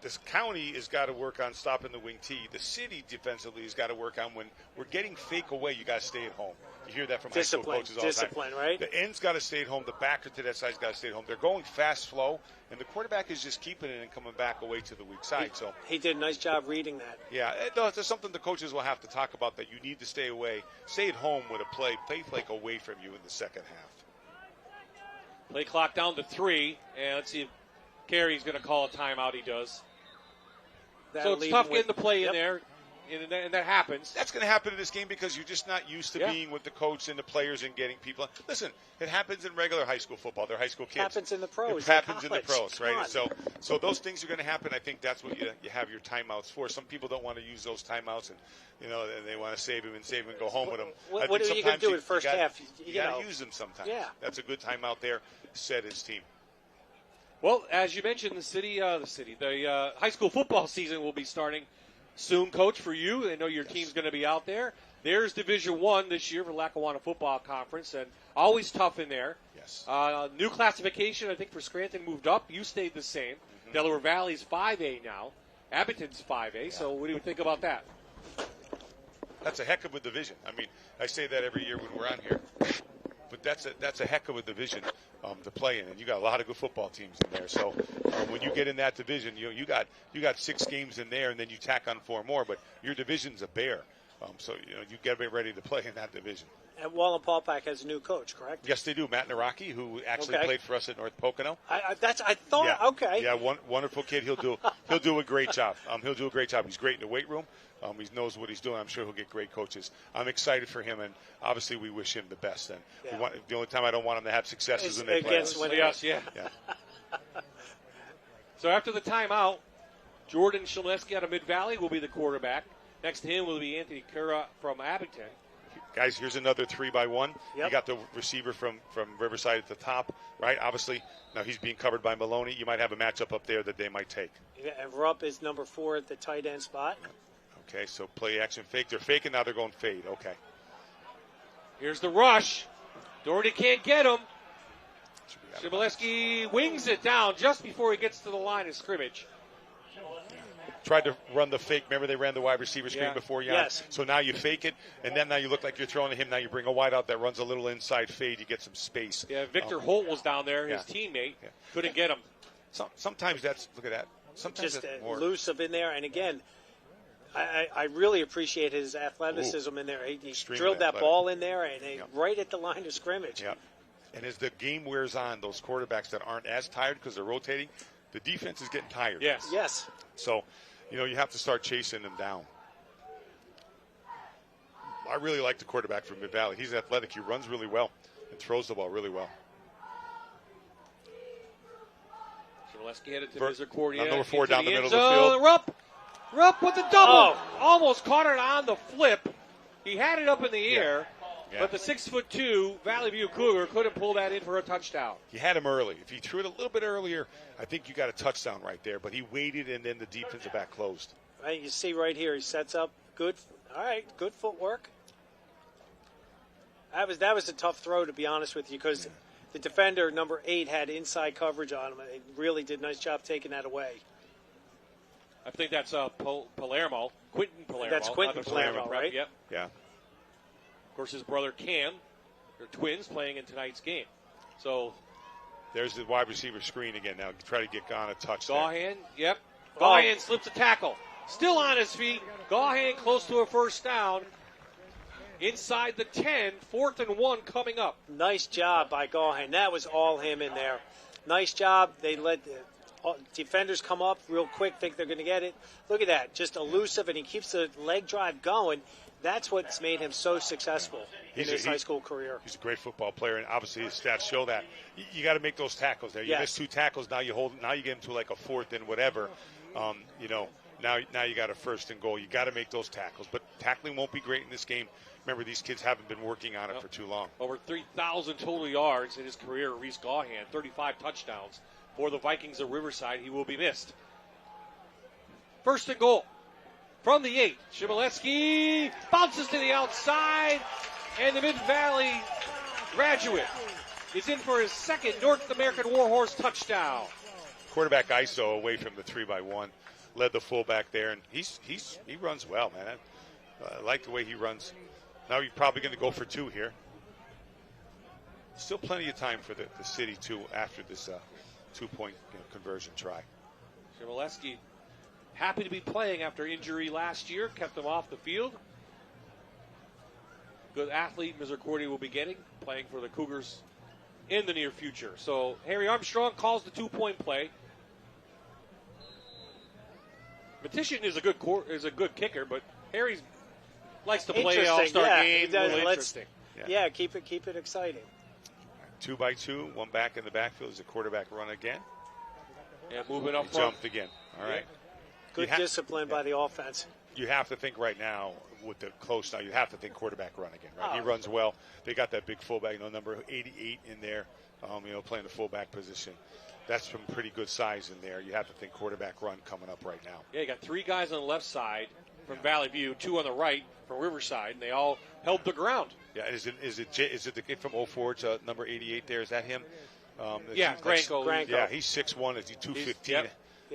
This county has got to work on stopping the wing T. The city defensively has got to work on when we're getting fake away, you got to stay at home. You hear that from high school coaches all the time. Discipline, right? The end's got to stay at home. The backer to that side's got to stay at home. They're going fast flow, and the quarterback is just keeping it and coming back away to the weak side. He did a nice job reading that. Yeah, there's something the coaches will have to talk about, that you need to stay away. Stay at home with a play fake away from you in the second half. Play clock down to 3, and let's see if Carey's going to call a timeout. He does. So it's tough getting the play in there, and that happens. That's going to happen in this game because you're just not used to being with the coach and the players and getting people. Listen, it happens in regular high school football. They're high school kids. It happens in the pros. It happens in the pros, right? So those things are going to happen. I think that's what you have your timeouts for. Some people don't want to use those timeouts, and they want to save them and go home with them. What are you going to do in the first half? You got to use them sometimes. Yeah. That's a good timeout there. Set his team. Well, as you mentioned, the high school football season will be starting soon, Coach, for you. I know your team's going to be out there. There's Division I this year for Lackawanna Football Conference, and always tough in there. Yes. New classification, I think, for Scranton moved up. You stayed the same. Mm-hmm. Delaware Valley's 5A now. Abington's 5A. Yeah. So what do you think about that? That's a heck of a division. I mean, I say that every year when we're on here. But that's a heck of a division to play in, and you got a lot of good football teams in there. So when you get in that division, you got 6 games in there, and then you tack on 4 more. But your division's a bear, so you got to be ready to play in that division. And Wallenpaupack has a new coach, correct? Yes, they do. Matt Naraki, who actually played for us at North Pocono. I thought okay. Yeah, wonderful kid. He'll do a great job. He'll do a great job. He's great in the weight room. He knows what he's doing. I'm sure he'll get great coaches. I'm excited for him, and obviously we wish him the best. And the only time I don't want him to have success is when they play us. Yeah. So after the timeout, Jordan Shaleski out of Mid-Valley will be the quarterback. Next to him will be Anthony Cura from Abington. Guys, here's another 3-by-1. Yep. You got the receiver from Riverside at the top, right? Obviously, now he's being covered by Maloney. You might have a matchup up there that they might take. Yeah, and Rupp is number 4 at the tight end spot. Okay, so play action fake. They're faking, now they're going fade. Okay. Here's the rush. Doherty can't get him. Shibaleski wings it down just before he gets to the line of scrimmage. Tried to run the fake. Remember they ran the wide receiver screen before Jan? Yes. So now you fake it, and then now you look like you're throwing to him. Now you bring a wide out that runs a little inside fade. You get some space. Yeah, Victor Holt was down there, his teammate. Yeah. Couldn't get him. Sometimes that's, look at that. Sometimes just that's more elusive in there. And again, I really appreciate his athleticism in there. He drilled that ball in there and right at the line of scrimmage. Yeah. And as the game wears on, those quarterbacks that aren't as tired because they're rotating, the defense is getting tired. Yes. So, you have to start chasing them down. I really like the quarterback from Mid-Valley. He's athletic. He runs really well and throws the ball really well. Shibaleski headed to Misericordia. Number 4 down the middle of the field. Rupp with the double. Almost caught it on the flip. He had it up in the air, but the 6'2" Valley View Cougar couldn't pull that in for a touchdown. He had him early. If he threw it a little bit earlier, I think you got a touchdown right there. But he waited, and then the defensive back closed. Right, you see right here, he sets up good. All right, good footwork. That was a tough throw, to be honest with you, because the defender, number 8, had inside coverage on him. It really did a nice job taking that away. I think that's Palermo, Quentin Palermo. That's Quentin Palermo, right? Yep. Yeah. Of course, his brother Cam, they're twins playing in tonight's game. So there's the wide receiver screen again. Now try to get Gahan a touch. Gahan, Gahan slips a tackle. Still on his feet. Gahan close to a first down. Inside the 10, 4th and 1 coming up. Nice job by Gahan. That was all him in there. Nice job. They let defenders come up real quick, think they're going to get it. Look at that. Just elusive, and he keeps the leg drive going. That's what's made him so successful in his high school career. He's a great football player, and obviously his stats show that. You got to make those tackles there. You miss 2 tackles, now you get him to like a 4th and whatever. Now you got a 1st and goal. You got to make those tackles. But tackling won't be great in this game. Remember, these kids haven't been working on it for too long. Over 3,000 total yards in his career, Reese Gahan, 35 touchdowns. For the Vikings of Riverside, he will be missed. 1st and goal. From the 8, Shibaleski bounces to the outside, and the Mid-Valley graduate is in for his 2nd North American Warhorse touchdown. Quarterback ISO away from the 3-by-1, led the fullback there, and he runs well, man. I like the way he runs. Now he's probably going to go for 2 here. Still plenty of time for the city too after this 2-point conversion try. Shibaleski happy to be playing after injury last year, kept him off the field. Good athlete Misericordia will be getting, playing for the Cougars in the near future. So Harry Armstrong calls the 2-point play. Matishin is a good kicker, but Harry likes to play all-star games. Interesting. Yeah, keep it exciting. 2-by-2, 1 back in the backfield is a quarterback run again. Yeah, moving up front. Jumped again. All right. Good discipline by the offense. You have to think right now with the close now. You have to think quarterback run again, right? He runs well. They got that big fullback, number 88 in there, playing the fullback position. That's some pretty good size in there. You have to think quarterback run coming up right now. Yeah, you got 3 guys on the left side from Valley View, 2 on the right from Riverside, and they all held the ground. Yeah, is it the kid from 04 to number 88 there? Is that him? Granko. Yeah, he's 6'1", is he 215?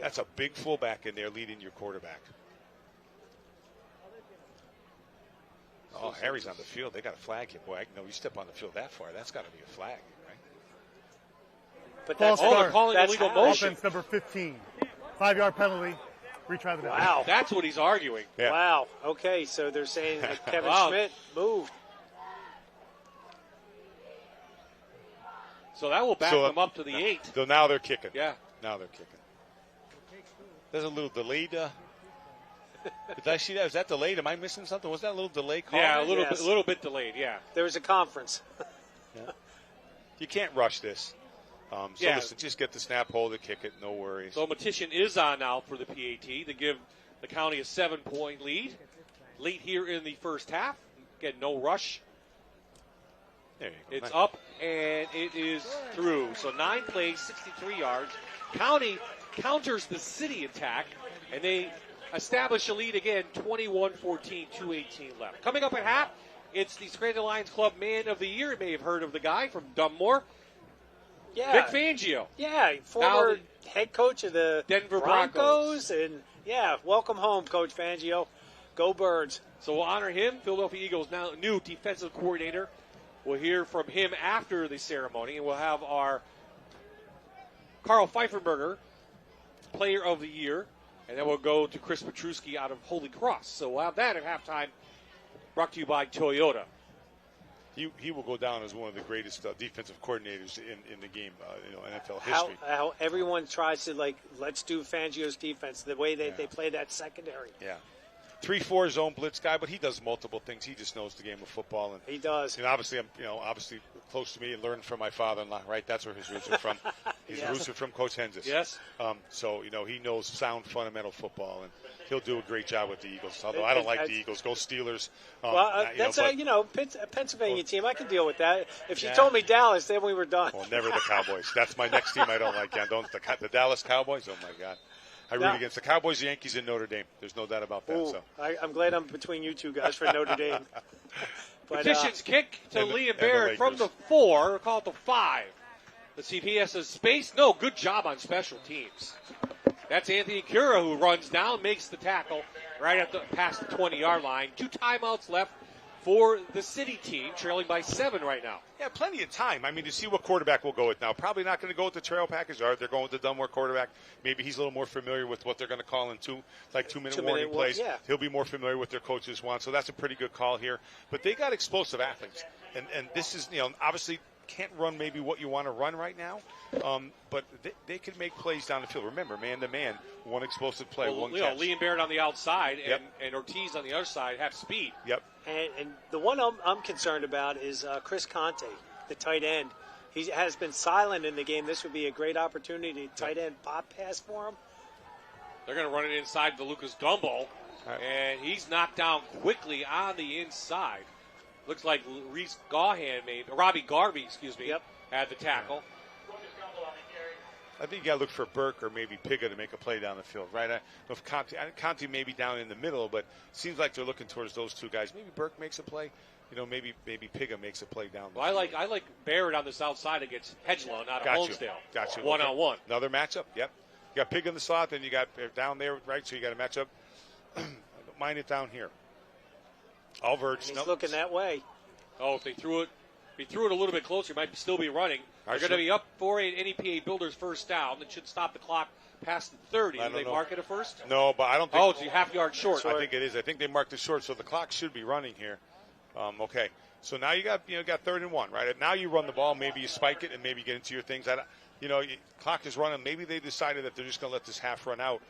That's a big fullback in there leading your quarterback. Oh, Harry's on the field. They got a flag here. Boy, you step on the field that far, that's got to be a flag, right? But False that's start. calling illegal motion. Offense number 15. 5-yard penalty. Retry the down. Wow. That's what he's arguing. Yeah. Wow. Okay, so they're saying that Kevin Schmidt moved. So that will back them up to the 8. So now they're kicking. Yeah. Now they're kicking. There's a little delayed. Did I see that? Was that delayed? Am I missing something? Was that a little delay call? Yeah, a little bit delayed. Yeah. There was a conference. Yeah. You can't rush this. Listen, just get the snap, hold it, kick it, no worries. So Matition is on now for the PAT to give the county a 7-point lead. Late here in the first half. Again, no rush. There you go. It's up, and it is through. So 9 plays, 63 yards. County counters the city attack, and they establish a lead again, 21-14, 2:18 left. Coming up at half, it's the Scranton Lions Club Man of the Year. You may have heard of the guy from Dunmore. Yeah. Vic Fangio. Yeah, former head coach of the Denver Broncos. And, welcome home, Coach Fangio. Go Birds. So we'll honor him. Philadelphia Eagles now new defensive coordinator. We'll hear from him after the ceremony, and we'll have our Carl Pfeifferberger Player of the Year, and then we'll go to Chris Petruski out of Holy Cross. So we'll have that at halftime, brought to you by Toyota. He will go down as one of the greatest defensive coordinators in the game, NFL history. How everyone tries to, let's do Fangio's defense, the way they play that secondary. Yeah. 3-4 zone blitz guy, but he does multiple things. He just knows the game of football, and he does. And obviously, obviously close to me and learned from my father-in-law. Right, that's where his roots are from. His roots are from Coach Hensis. Yes. So he knows sound fundamental football, and he'll do a great job with the Eagles. Although I don't like the Eagles. Go Steelers. That's a Pennsylvania team. I can deal with that. If you told me Dallas, then we were done. Well, never the Cowboys. That's my next team I don't like. The Dallas Cowboys. Oh my God. I root against the Cowboys, the Yankees, and Notre Dame. There's no doubt about that. Ooh, so I'm glad I'm between you two guys for Notre Dame. Petition's kick to Liam Barrett from the 4, call it the 5. Let's see if he has a space. No, good job on special teams. That's Anthony Cura who runs down, makes the tackle right at past the 20-yard line. 2 timeouts left for the city team, trailing by 7 right now. Yeah, plenty of time. I mean, to see what quarterback we'll go with now. Probably not going to go with the trail package. Or they're going with the Dunmore quarterback. Maybe he's a little more familiar with what they're going to call in 2-minute warning plays. Yeah. He'll be more familiar with their coaches want. So that's a pretty good call here. But they got explosive athletes. And this is, obviously can't run maybe what you want to run right now. But they can make plays down the field. Remember, man-to-man, one explosive play, one catch. Liam Barrett on the outside and Ortiz on the other side have speed. Yep. And the one I'm concerned about is Chris Conte, the tight end. He has been silent in the game. This would be a great opportunity. Tight end pop pass for him. They're going to run it inside to Lucas Dumbo, and he's knocked down quickly on the inside. Looks like Robbie Garvey, had the tackle. I think you got to look for Burke or maybe Piga to make a play down the field, right? I don't know if Conte may be down in the middle, but it seems like they're looking towards those two guys. Maybe Burke makes a play. Maybe Piga makes a play down the field. I like Barrett on this outside against Hedgelund out of Holmesdale. Got you. One-on-one. Another matchup, yep. You got Piga in the slot, then you got down there, right? So you got a matchup. I don't mind it down here. Alverts. He's looking that way. Oh, if he threw it a little bit closer, he might still be running. They're going to be up for an NEPA Builders first down. That should stop the clock past the 30. Did they mark it a first? No, but I don't think. Oh, it's a half-yard short. I think it is. I think they marked it short, so the clock should be running here. Okay. So now you got 3rd and 1, right? Now you run the ball. Maybe you spike it and maybe get into your things. Clock is running. Maybe they decided that they're just going to let this half run out.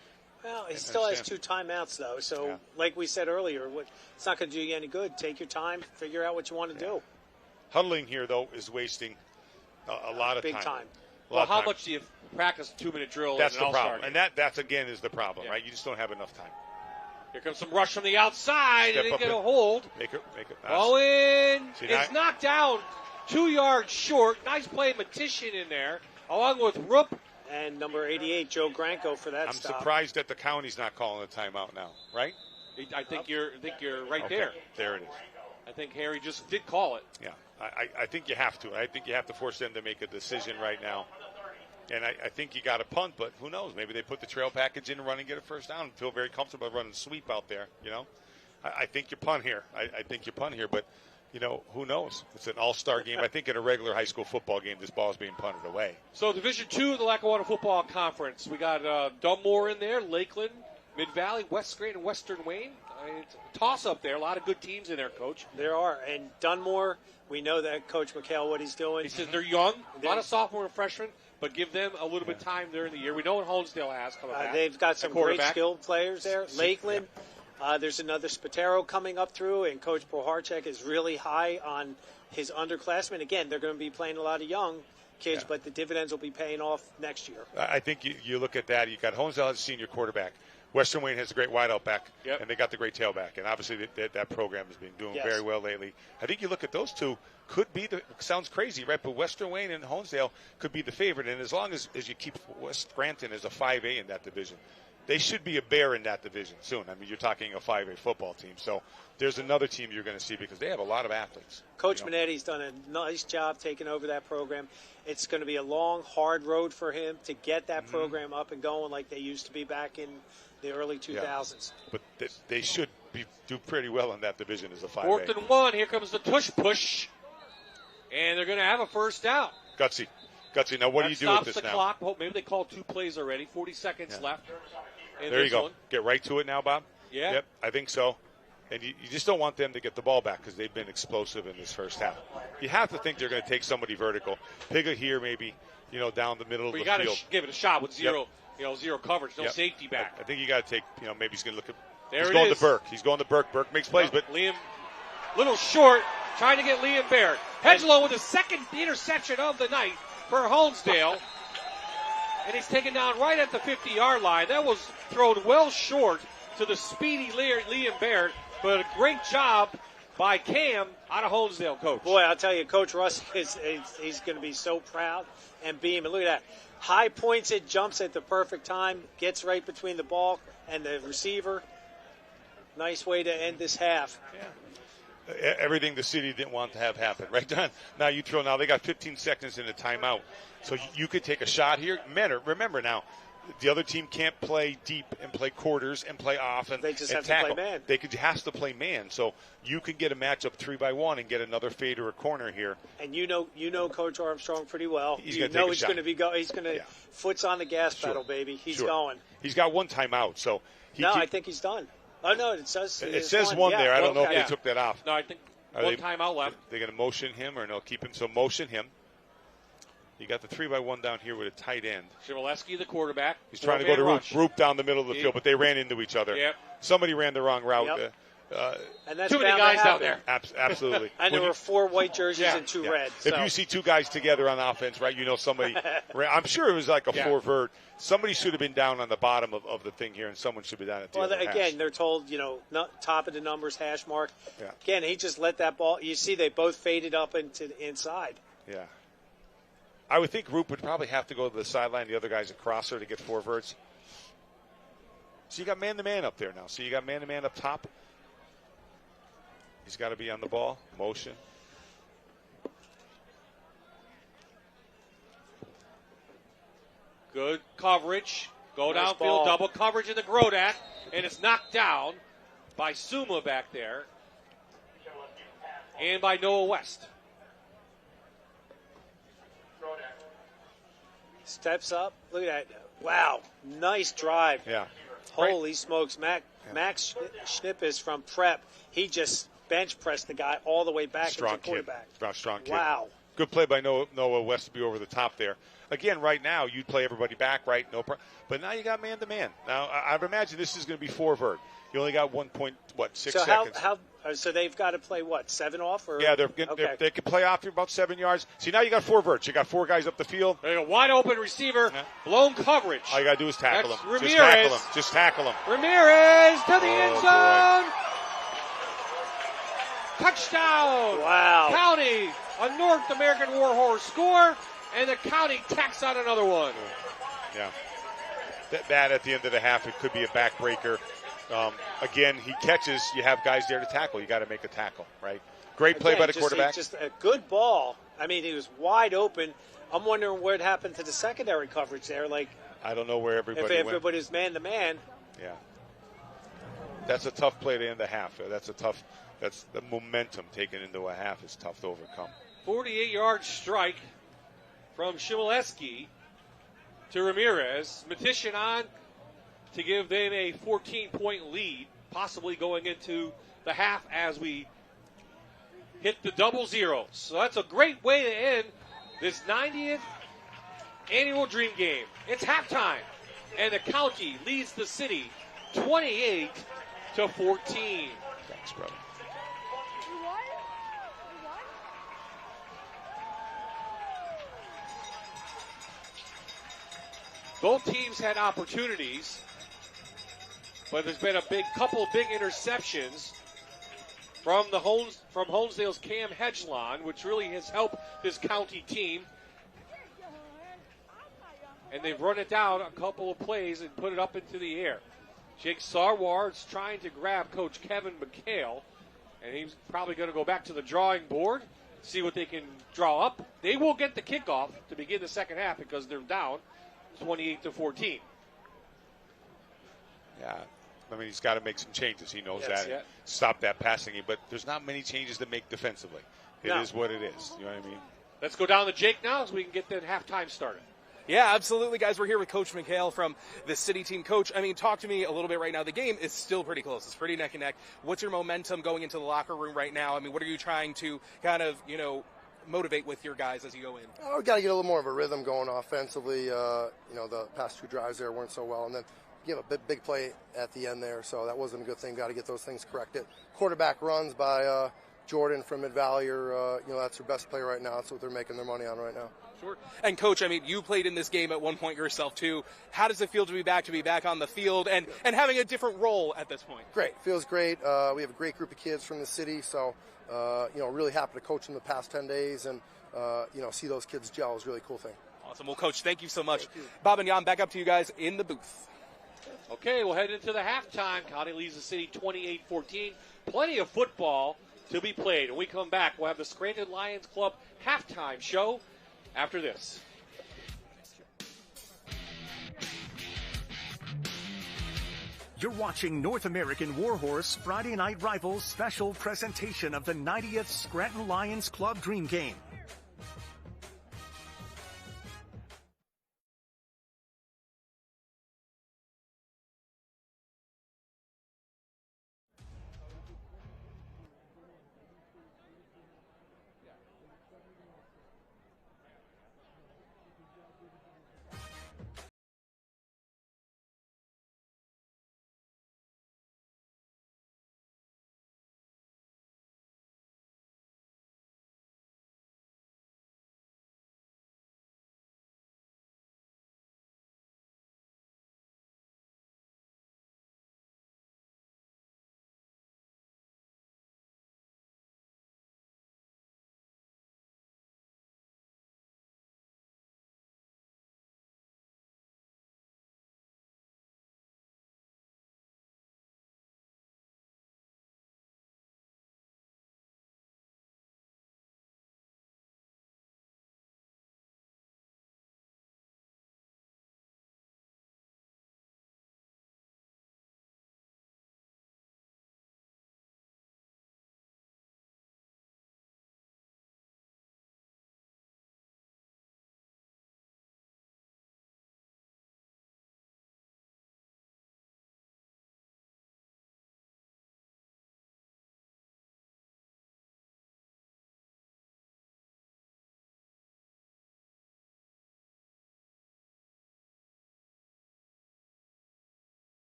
Well, he still has 2 timeouts, though. So, like we said earlier, it's not going to do you any good. Take your time. Figure out what you want to do. Huddling here, though, is wasting a lot of big time. Well, how much do you practice a 2-minute drill? That's in an the problem. all-star And game? that's again, is the problem, right? You just don't have enough time. Here comes some rush from the outside, Step and they up get in. a hold. Make it. Owen See, is knocked down 2 yards short. Nice play, Matition in there, along with Rupp. And number 88, Joe Granco for that I'm stop. surprised that the county's not calling a timeout now, right? I think you're right Okay, there. There it is. I think Harry just did call it. Yeah, I think you have to. I think you have to force them to make a decision right now. And I think you got to punt, but who knows? Maybe they put the trail package in and run and get a first down and feel very comfortable running sweep out there, I think you punt here. I think you punt here, but who knows? It's an all-star game. I think in a regular high school football game, this ball is being punted away. So Division II of the Lackawanna Football Conference. We got Dunmore in there, Lakeland, Mid-Valley, West Scranton, Western Wayne. It's a toss-up there. A lot of good teams in there, Coach. There are. And Dunmore, we know that Coach McHale, what he's doing. He says they're young, a lot of sophomore and freshmen, but give them a little bit of time during the year. We know what Honesdale has coming back. They've got some great skilled players there. Lakeland, there's another Spatero coming up through, and Coach Proharchek is really high on his underclassmen. Again, they're going to be playing a lot of young kids, but the dividends will be paying off next year. I think you look at that. You got Honesdale as a senior quarterback. Western Wayne has a great wideout back, and they got the great tailback. And obviously that program has been doing very well lately. I think you look at those two, could be sounds crazy, right? But Western Wayne and Honesdale could be the favorite. And as long as you keep West Scranton as a 5A in that division, they should be a bear in that division soon. I mean, you're talking a 5A football team. So there's another team you're going to see because they have a lot of athletes. Coach Manetti's done a nice job taking over that program. It's going to be a long, hard road for him to get that program up and going like they used to be back in the early 2000s. But they should do pretty well in that division as a 5A. 4th and 1. Here comes the tush push. And they're going to have a first down. Gutsy. Now, what do you do with this now? Stops the clock. Oh, maybe they called 2 plays already. 40 seconds left. There you go. Get right to it now, Bob? Yeah. Yep, I think so. And you just don't want them to get the ball back because they've been explosive in this first half. You have to think they're going to take somebody vertical. Pigga here maybe, down the middle of the field. You got to give it a shot with zero coverage, no safety back. I think you got to take, maybe he's going to look at. There he's it going is. to Burke. He's going to Burke. Burke makes plays, but Liam, little short, trying to get Liam Baird. Hedgelow with the second interception of the night for Honesdale. And he's taken down right at the 50-yard line. That was thrown well short to the speedy Liam Baird, but a great job by Cam out of Honesdale, Coach. Boy, I'll tell you, Coach Russ, he's going to be so proud and beaming. Look at that. High points it, jumps at the perfect time, gets right between the ball and the receiver. Nice way to end this half. Yeah. Everything the city didn't want to have happen, right, Don? Now they got 15 seconds in a timeout. So you could take a shot here. Remember now, the other team can't play deep and play quarters and play off and they just and have tackle. to play man. They has to play man. So you can get a matchup 3-by-1 and get another fade or a corner here. And you know Coach Armstrong pretty well. He's going to foot's on the gas pedal, baby. He's going. He's got one timeout, so I think he's done. Oh no, it says one there. I don't know if they took that off. No, I think one timeout left. They're going to motion him or no? Keep him. So motion him. You got the 3-by-1 down here with a tight end. Shivaleski, the quarterback. He's trying to go to Roop down the middle of the field, but they ran into each other. Yep. Somebody ran the wrong route. Yep. And that's too many guys out there. Absolutely. And there were 4 white jerseys and 2 red. If you see 2 guys together on offense, right, somebody I'm sure it was like a 4-vert. Somebody should have been down on the bottom of the thing here, and someone should be down at the other hash. Again, they're told, top of the numbers, hash mark. Yeah. Again, he just let that ball. You see they both faded up into the inside. Yeah. I would think Roop would probably have to go to the sideline. The other guy's a crosser to get 4 verts. So you got man-to-man up there now. So you got man-to-man up top. He's got to be on the ball. Motion. Good coverage. Go Nice downfield, ball. double coverage in the Grodak, and it's knocked down by Suma back there and by Noah West. Steps up. Look at that. Wow. Nice drive. Yeah. Holy smokes. Max Schnipp is from prep. He just bench pressed the guy all the way back into quarterback. Strong kid. Wow. Good play by Noah West to be over the top there. Again, right now, you'd play everybody back, right? No problem. But now you got man-to-man. Now, I'd imagine this is going to be 4-vert. You only got 6 seconds. So they've got to play, 7 off? Or? Yeah, they can play off for about 7 yards. See, now you got 4 verts. You got 4 guys up the field. There you go. Wide open receiver, blown coverage. All you got to do is tackle That's him. Ramirez. Just tackle him. Ramirez to the end zone. Touchdown. Wow. County, a North American Warhorse score, and the County tacks on another one. Yeah. That at the end of the half, it could be a backbreaker. Again, he catches. You have guys there to tackle. You got to make a tackle, right? Great play by the quarterback. Just a good ball. I mean, he was wide open. I'm wondering what happened to the secondary coverage there. I don't know where everybody if went. everybody's man-to-man. Yeah. That's a tough play to end the half. That's the momentum taken into a half is tough to overcome. 48-yard strike from Shimoleski to Ramirez. Matition on to give them a 14-point lead, possibly going into the half as we hit the double zeros. So that's a great way to end this 90th annual Dream Game. It's halftime, and the county leads the city 28-14. Thanks, brother. Both teams had opportunities, but there's been a couple big interceptions from Honesdale's Cam Hedgelon, which really has helped this county team. And they've run it down a couple of plays and put it up into the air. Jake Sarwar's trying to grab Coach Kevin McHale, and he's probably going to go back to the drawing board, see what they can draw up. They will get the kickoff to begin the second half because they're down 28-14. Yeah, I mean, he's got to make some changes. He knows Yes, that. yeah. Stop that passing game, but there's not many changes to make defensively. It is what it is. You know what I mean? Let's go down to Jake now so we can get the halftime started. Yeah, absolutely, guys. We're here with Coach McHale from the city team. Coach, I mean, talk to me a little bit right now. The game is still pretty close. It's pretty neck and neck. What's your momentum going into the locker room right now? I mean, what are you trying to kind of, motivate with your guys as you go in? Oh, we got to get a little more of a rhythm going offensively. The past two drives there weren't so well, and then give a big play at the end there, so that wasn't a good thing. Got to get those things corrected. Quarterback runs by Jordan from Mid-Valley, that's their best player right now. That's what they're making their money on right now. Sure. And Coach, I mean, you played in this game at one point yourself too. How does it feel to be back on the field and having a different role at this point? Great, feels great. We have a great group of kids from the city, so really happy to coach them the past 10 days and see those kids gel is a really cool thing. Awesome. Well, Coach, thank you so much. Bob and Jan, back up to you guys in the booth. Okay, we'll head into the halftime. County leads the city 28-14. Plenty of football to be played. When we come back, we'll have the Scranton Lions Club halftime show after this. You're watching North American Warhorse Friday Night Rivals special presentation of the 90th Scranton Lions Club Dream Game.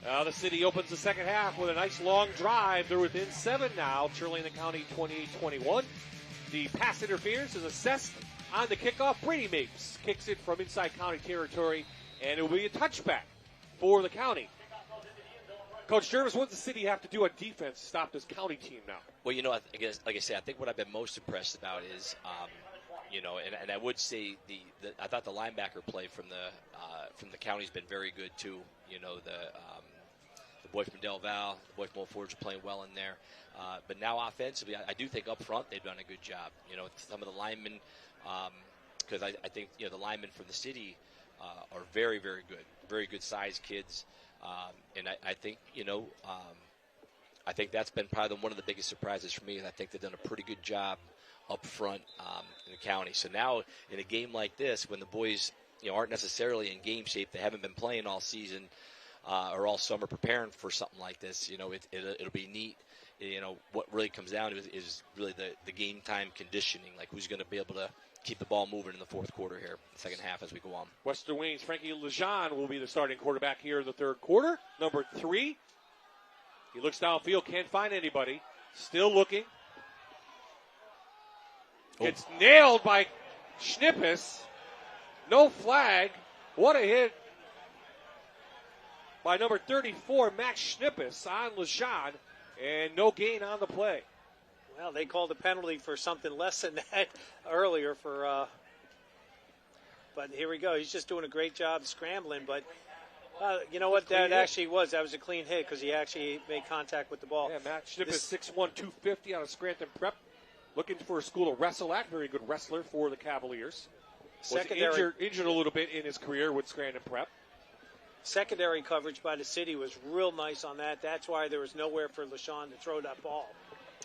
The city opens the second half with a nice long drive. They're within 7 now, trailing the county 28-21. The pass interference is assessed on the kickoff. Brady Mapes kicks it from inside county territory, and it will be a touchback for the county. Coach Jervis, what does the city have to do on defense to stop this county team now? Well, I guess, like I said, I think what I've been most impressed about is, and I would say I thought the linebacker play from the county's been very good too. The boy from Del Val, the boy from Old Forge are playing well in there. But now offensively, I do think up front they've done a good job. Some of the linemen, because I think the linemen from the city are very, very good sized kids. And I think, I think that's been probably one of the biggest surprises for me, and I think they've done a pretty good job up front in the county. So now in a game like this, when the boys aren't necessarily in game shape, they haven't been playing all season or all summer preparing for something like this, it'll be neat. What really comes down to is really the game time conditioning, like who's going to be able to keep the ball moving in the fourth quarter here, second half as we go on. Western Wayne's Frankie Lejean will be the starting quarterback here in the third quarter. Number 3. He looks downfield, can't find anybody. Still looking. Gets nailed by Schnippes. No flag. What a hit by number 34, Max Schnippes on Lejean. And no gain on the play. Well, they called a penalty for something less than that earlier but here we go. He's just doing a great job scrambling, but you know what? That was a clean hit because he actually made contact with the ball. Yeah, Max Schnippes, 6'1", 250 out of Scranton Prep. Looking for a school to wrestle at. Very good wrestler for the Cavaliers. Was injured a little bit in his career with Scranton Prep. Secondary coverage by the city was real nice on that. That's why there was nowhere for LaShawn to throw that ball.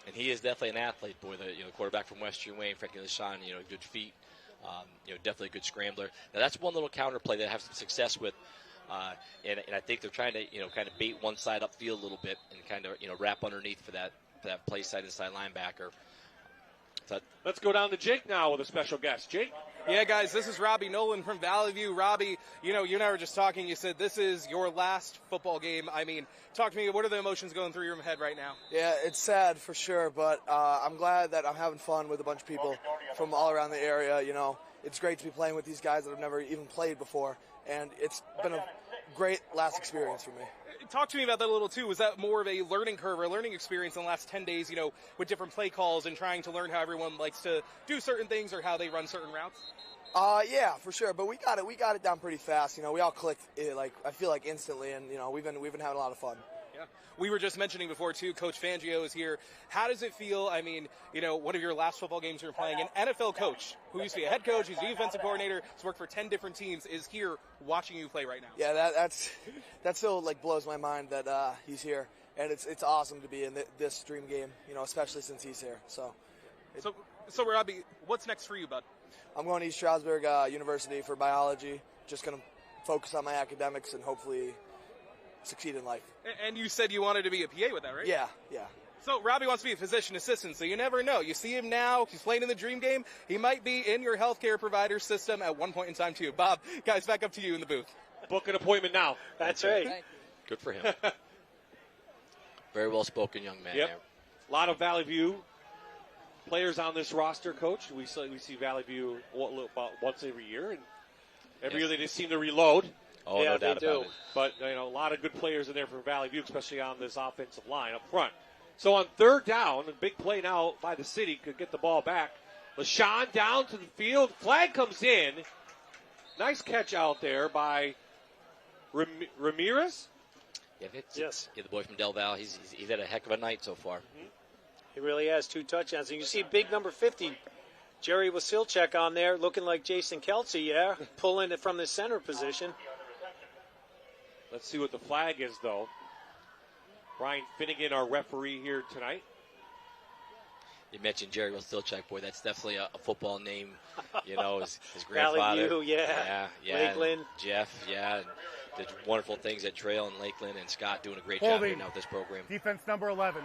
And he is definitely an athlete, boy. The quarterback from Western Wayne, Frankie LaShawn, good feet. Definitely a good scrambler. Now that's one little counter play that I have some success with. And I think they're trying to, kind of bait one side upfield a little bit and kind of, wrap underneath for that play side inside linebacker. Let's go down to Jake now with a special guest. Jake? Yeah, guys, this is Robbie Nolan from Valley View. Robbie, you and I were just talking. You said this is your last football game. I mean, talk to me. What are the emotions going through your head right now? Yeah, it's sad for sure, but I'm glad that I'm having fun with a bunch of people from all around the area. It's great to be playing with these guys that I've never even played before, and it's been a great last experience for me. Talk to me about that a little, too. Was that more of a learning curve or a learning experience in the last 10 days, with different play calls and trying to learn how everyone likes to do certain things or how they run certain routes? Yeah, for sure. But we got it down pretty fast. We all clicked, I feel like instantly, and, we've been having a lot of fun. Yeah. We were just mentioning before, too, Coach Fangio is here. How does it feel? I mean, one of your last football games you were playing, an NFL coach who used to be a head coach, who's a defensive coordinator, has worked for 10 different teams, is here watching you play right now. Yeah, that still, blows my mind that he's here. And it's awesome to be in this dream game, especially since he's here. So Robbie, what's next for you, bud? I'm going to East Stroudsburg University for biology. Just going to focus on my academics and hopefully succeed in life. And you said you wanted to be a PA with that, right? Yeah. So Robbie wants to be a physician assistant, so you never know. You see him now, he's playing in the dream game. He might be in your healthcare provider system at one point in time, too. Bob, guys, back up to you in the booth. Book an appointment now. That's right. Good for him. Very well-spoken young man there. A lot of Valley View players on this roster, Coach. We see Valley View about once every year, and every year they just seem to reload. Oh, yeah, no doubt about it. But, a lot of good players in there for Valley View, especially on this offensive line up front. So on third down, a big play now by the city could get the ball back. LaShawn down to the field. Flag comes in. Nice catch out there by Ramirez. Yes. Yeah, the boy from Del Val. He's had a heck of a night so far. Mm-hmm. He really has 2 touchdowns. And you see big number 50, Jerry Wasilchek on there, looking like Jason Kelsey, pulling it from the center position. Let's see what the flag is, though. Brian Finnegan, our referee here tonight. You mentioned Jerry Wasilchek, boy. That's definitely a football name. His grandfather. Valley View, yeah. Lakeland. Jeff, and did wonderful things at Trail and Lakeland, and Scott doing a great job here now with this program. Defense number 11.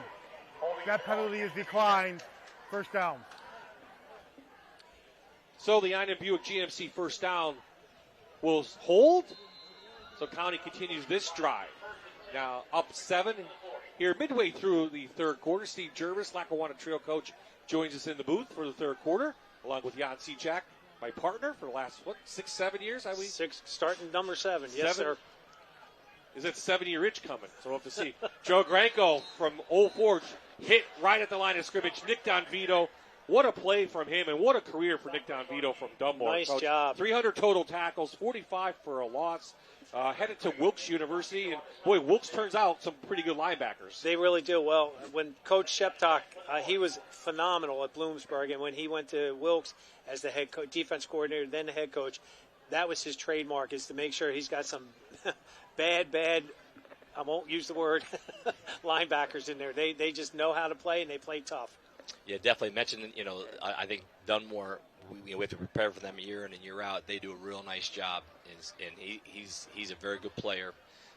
That penalty is declined. First down. So the Iron Buick GMC first down will hold. So County continues this drive. now up 7 here midway through the third quarter. Steve Jervis, Lackawanna Trail coach, joins us in the booth for the third quarter, along with Jan Sijak, my partner for the last, 6-7 years? Starting number 7. Yes, sir. Is it 7-year itch coming? So we'll have to see. Joe Granko from Old Forge hit right at the line of scrimmage. Nick Donvito, what a play from him, and what a career for Nick Donvito from Dunmore. Nice job. 300 total tackles, 45 for a loss. Headed to Wilkes University, and boy, Wilkes turns out some pretty good linebackers. They really do. Well, when Coach Sheptock, he was phenomenal at Bloomsburg, and when he went to Wilkes as the head defense coordinator, then the head coach, that was his trademark, is to make sure he's got some bad, I won't use the word, linebackers in there. They just know how to play, and they play tough. Yeah, definitely mentioned, I think Dunmore, we have to prepare for them year in and year out. They do a real nice job, and he's a very good player.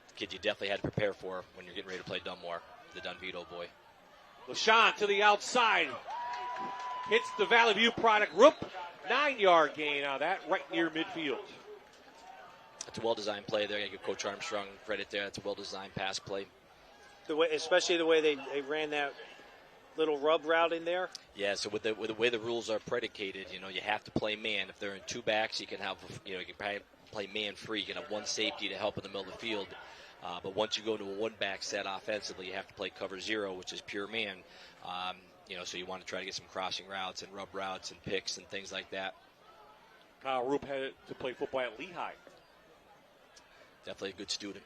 The kid you definitely had to prepare for when you're getting ready to play Dunmore, the Dunvito boy. LaShawn to the outside. Hits the Valley View product. Roop, 9-yard gain on that, right near midfield. It's a well-designed play there. I give Coach Armstrong credit there. It's a well-designed pass play. Especially the way they ran that little rub route in there. Yeah, so with the way the rules are predicated, you have to play man. If they're in 2 backs, you can have, you can play man free. You can have 1 safety to help in the middle of the field. But once you go to a 1-back set offensively, you have to play cover 0, which is pure man. So you want to try to get some crossing routes and rub routes and picks and things like that. Kyle Roop headed to play football at Lehigh. Definitely a good student.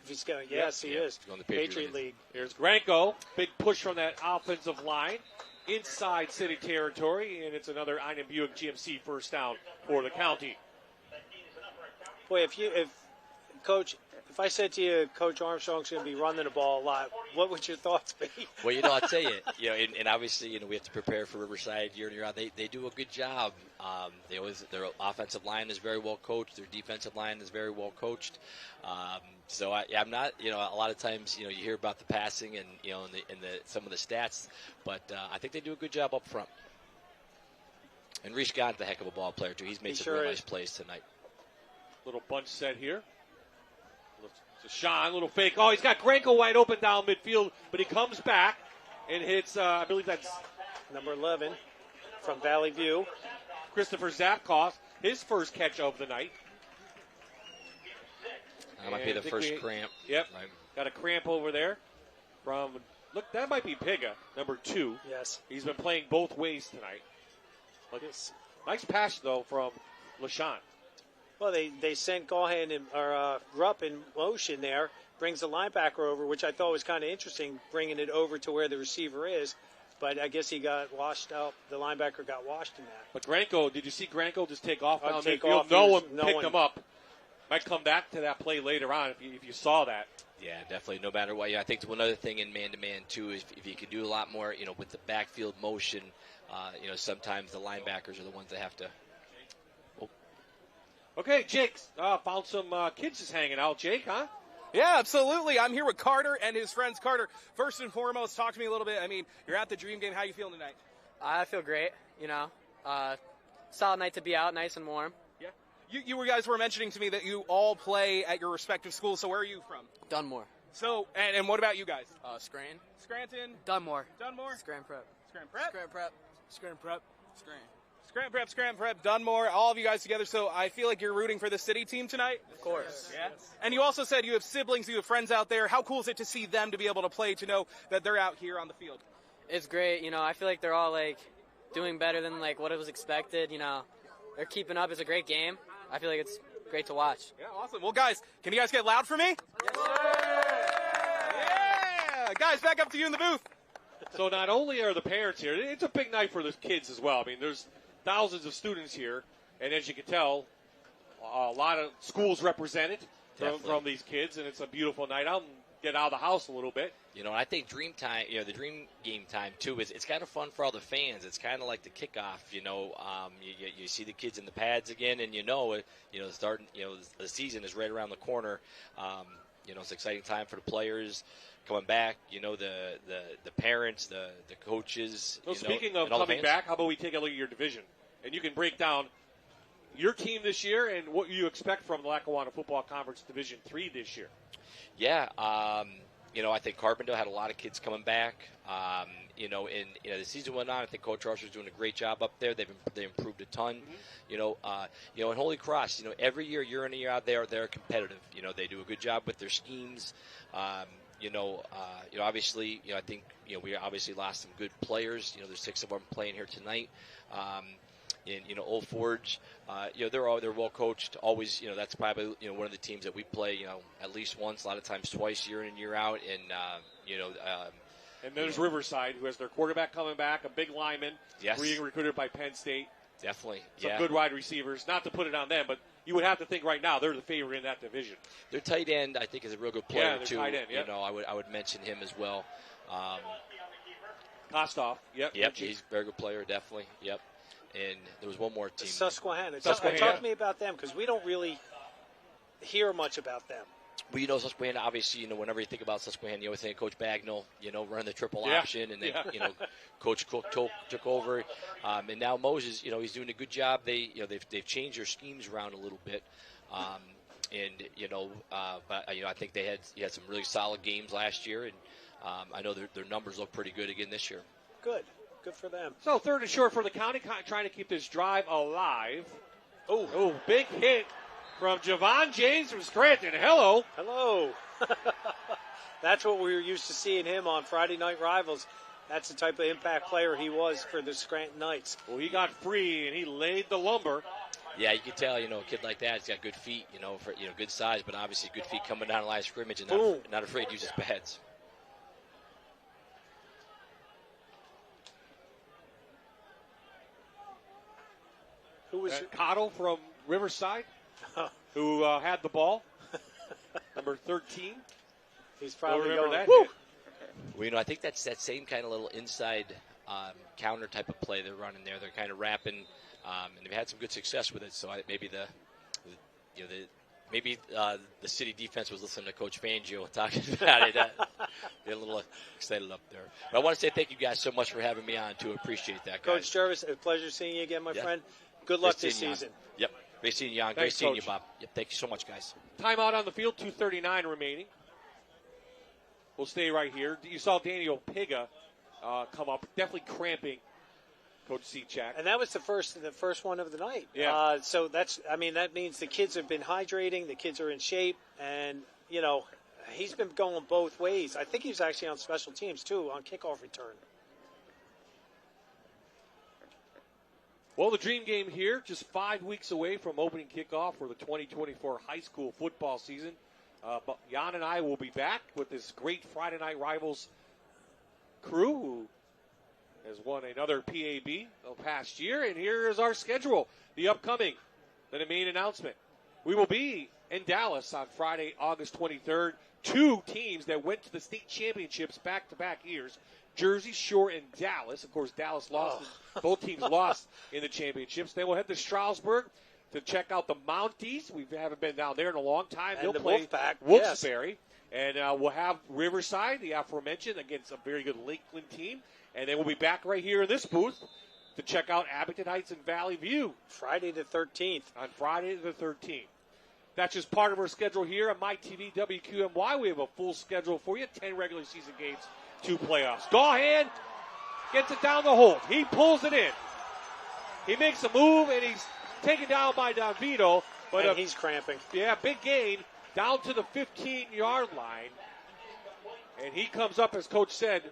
He's going, yes, he is. Going to Patriot League. Here's Granko. Big push from that offensive line inside city territory, and it's another Einem Buick GMC first down for the county. Boy, if I said to you, Coach Armstrong's going to be running the ball a lot, what would your thoughts be? Well, I'll tell you, and obviously, we have to prepare for Riverside year in year out. They do a good job. Their offensive line is very well coached. Their defensive line is very well coached. So I'm not, a lot of times, you hear about the passing and some of the stats, but I think they do a good job up front. And Reese Gott's a heck of a ball player too. He's made some real nice plays tonight. Little bunch set here. Sean, little fake. Oh, he's got Granko wide open down midfield, but he comes back and hits, I believe that's number 11 from Valley View. Christopher Zapkoff, his first catch of the night. That might be the first cramp. Yep. Right. Got a cramp over there from, look, that might be Piga, number 2. Yes. He's been playing both ways tonight. Look, nice pass, though, from LaShawn. Well, they sent Gahan or Rupp in motion there, brings the linebacker over, which I thought was kind of interesting, bringing it over to where the receiver is. But I guess he got washed out. The linebacker got washed in that. But Granko, did you see Granko just take off down midfield? Off. No one picked him up. Might come back to that play later on if you saw that. Yeah, definitely. No matter what. I think one other thing in man-to-man, too, is if you can do a lot more, with the backfield motion, sometimes the linebackers are the ones that have to. Okay, Jake, found some kids just hanging out. Jake, huh? Yeah, absolutely. I'm here with Carter and his friends. Carter, first and foremost, talk to me a little bit. You're at the Dream Game. How you feeling tonight? I feel great, solid night to be out, nice and warm. Yeah. You guys were mentioning to me that you all play at your respective schools, so where are you from? Dunmore. So, and what about you guys? Scranton. Scranton. Dunmore. Scranton Prep. Scranton Prep. Scranton Prep, Dunmore, all of you guys together. So I feel like you're rooting for the city team tonight? Of course. Yeah. And you also said you have siblings, you have friends out there. How cool is it to see them to be able to play, to know that they're out here on the field? It's great. I feel like they're all, doing better than, what it was expected. They're keeping up. It's a great game. I feel like it's great to watch. Yeah, awesome. Well, guys, can you guys get loud for me? Yeah! Guys, back up to you in the booth. So not only are the parents here, it's a big night for the kids as well. There's thousands of students here, and as you can tell, a lot of schools represented from these kids, and it's a beautiful night. I'll get out of the house a little bit. I think Dream Time, the Dream Game time too it's kind of fun for all the fans. It's kind of like the kickoff. You see the kids in the pads again, and starting. The season is right around the corner. It's an exciting time for the players coming back. The parents, the coaches. So speaking of coming back, how about we take a look at your division, and you can break down your team this year and what you expect from the Lackawanna Football Conference Division III this year. Yeah, I think Carbondale had a lot of kids coming back. The season went on. I think Coach Archer's doing a great job up there. They improved a ton. In Holy Cross, every year in and year out, they're competitive. They do a good job with their schemes. Obviously, I think we obviously lost some good players. There's 6 of them playing here tonight. In Old Forge, they're well coached. Always, that's probably one of the teams that we play, at least once, a lot of times twice, year in and year out. And there's Riverside, who has their quarterback coming back, a big lineman, being recruited by Penn State. Definitely, some good wide receivers. Not to put it on them, but you would have to think right now they're the favorite in that division. Their tight end, I think, is a real good player too. Tight end, yep. I would mention him as well. Kostoff, Yep, he's a very good player, definitely. Yep. And there was one more team. Susquehanna. Talk to me about them, because we don't really hear much about them. Well, Susquehanna, obviously, whenever you think about Susquehanna, you always think of Coach Bagnall, running the triple option, and then, Coach Cook took over. And now Moses, he's doing a good job. They've changed their schemes around a little bit. But I think they had some really solid games last year, and I know their numbers look pretty good again this year. Good for them. So 3rd and short for the county, trying to keep this drive alive. Oh, big hit from Javon James from Scranton. Hello. That's what we were used to seeing him on Friday Night Rivals. That's the type of impact player he was for the Scranton Knights. Well, he got free, and he laid the lumber. Yeah, you can tell, a kid like that, he's got good feet, for good size, but obviously good feet coming down the line of scrimmage and not afraid to use his pads. Who was Cottle from Riverside, who had the ball, number 13. He's probably remember going, that. Well, I think that's that same kind of little inside counter type of play they're running there. They're kind of wrapping, and they've had some good success with it. So maybe the city defense was listening to Coach Fangio talking about it. They're a little excited up there. But I want to say thank you guys so much for having me on, too. Appreciate that, guys. Coach Jervis, a pleasure seeing you again, my friend. Good luck this season. Yep. Great seeing you, Jan. Great seeing you, Bob. Yep. Thank you so much, guys. Timeout on the field, 2:39 remaining. We'll stay right here. You saw Daniel Piga come up, definitely cramping Coach Seachak. And that was the first one of the night. Yeah. So that means the kids have been hydrating, the kids are in shape, and, he's been going both ways. I think he was actually on special teams, too, on kickoff return. Well, the dream game here, just 5 weeks away from opening kickoff for the 2024 high school football season. But Jan and I will be back with this great Friday Night Rivals crew who has won another PAB the past year. And here is our schedule, the upcoming, the main announcement. We will be in Dallas on Friday, August 23rd. 2 teams that went to the state championships back-to-back years, Jersey Shore and Dallas. Of course, Dallas lost. Both teams lost in the championships. Then we'll head to Stroudsburg to check out the Mounties. We haven't been down there in a long time. And they'll the play Wolfpack. Wilkes-Barre. Yes. And we'll have Riverside, the aforementioned, against a very good Lakeland team. And then we'll be back right here in this booth to check out Abington Heights and Valley View. Friday the 13th. On Friday the 13th. That's just part of our schedule here on MyTV WQMY. We have a full schedule for you. 10 regular season games, 2 playoffs. Gahan gets it down the hole. He pulls it in. He makes a move, and he's taken down by Don Vito. But he's cramping. Yeah, big gain down to the 15-yard line. And he comes up, as Coach said,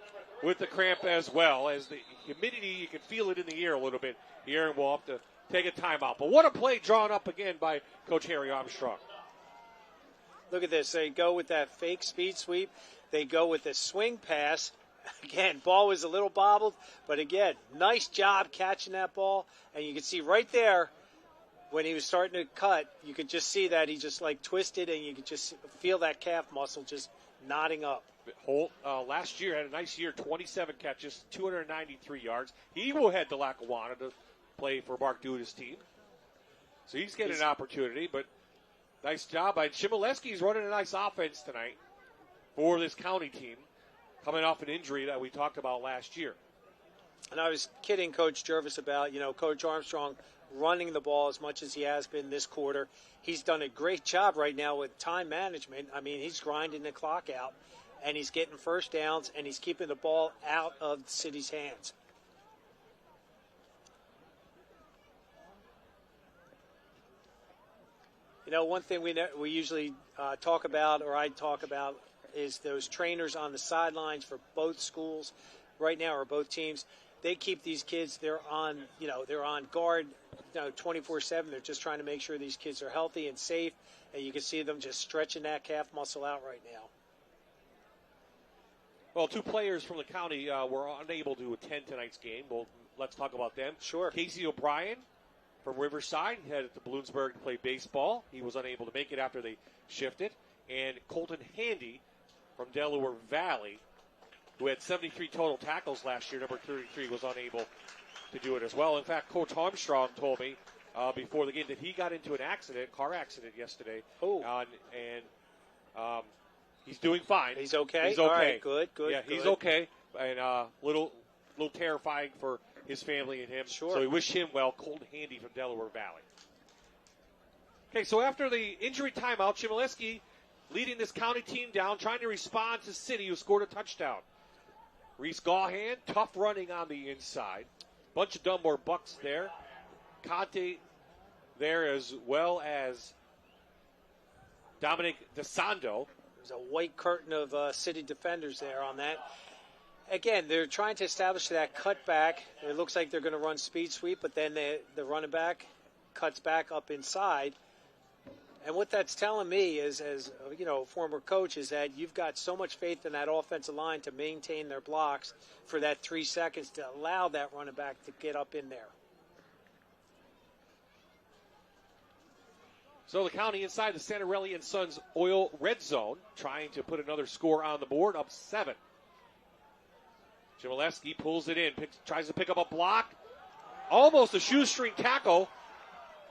with the cramp as well. As the humidity, you can feel it in the air a little bit here, and we'll have to take a timeout. But what a play drawn up again by Coach Harry Armstrong. Look at this. They go with that fake speed sweep. They go with the swing pass. Again, ball was a little bobbled, but again, nice job catching that ball. And you can see right there when he was starting to cut, you could just see that he just like twisted, and you could just feel that calf muscle just nodding up. Holt last year had a nice year, 27 catches, 293 yards. He will head to Lackawanna to play for Mark Duda's team. So he's getting an opportunity, but nice job by Chmielewski's running a nice offense tonight for this county team, coming off an injury that we talked about last year. And I was kidding Coach Jervis about, Coach Armstrong running the ball as much as he has been this quarter. He's done a great job right now with time management. I mean, he's grinding the clock out, and he's getting first downs, and he's keeping the ball out of the city's hands. You know, one thing we usually talk about, or I talk about, is those trainers on the sidelines for both schools right now, or both teams. They keep these kids, they're on guard 24/7. They're just trying to make sure these kids are healthy and safe, and you can see them just stretching that calf muscle out right now. Well, 2 players from the county were unable to attend tonight's game. Well, let's talk about them. Sure. Casey O'Brien from Riverside headed to Bloomsburg to play baseball. He was unable to make it after they shifted. And Colton Handy from Delaware Valley, who had 73 total tackles last year, number 33, was unable to do it as well. In fact, Coach Armstrong told me before the game that he got into an car accident yesterday. And he's doing fine. He's okay? He's okay. All right, good. Yeah, he's okay. And little terrifying for his family and him. Sure. So we wish him well. Colton Handy from Delaware Valley. Okay, so after the injury timeout, Chmielewski leading this county team down, trying to respond to City, who scored a touchdown. Reese Gahan, tough running on the inside. Bunch of Dunmore Bucks there. Conte there, as well as Dominic DeSando. There's a white curtain of City defenders there on that. Again, they're trying to establish that cutback. It looks like they're going to run speed sweep, but then the running back cuts back up inside. And what that's telling me is, as former coach, is that you've got so much faith in that offensive line to maintain their blocks for that 3 seconds to allow that running back to get up in there. So the county inside the Santarelli and Sons Oil red zone, trying to put another score on the board, up 7. Chmielewski pulls it in, tries to pick up a block. Almost a shoestring tackle.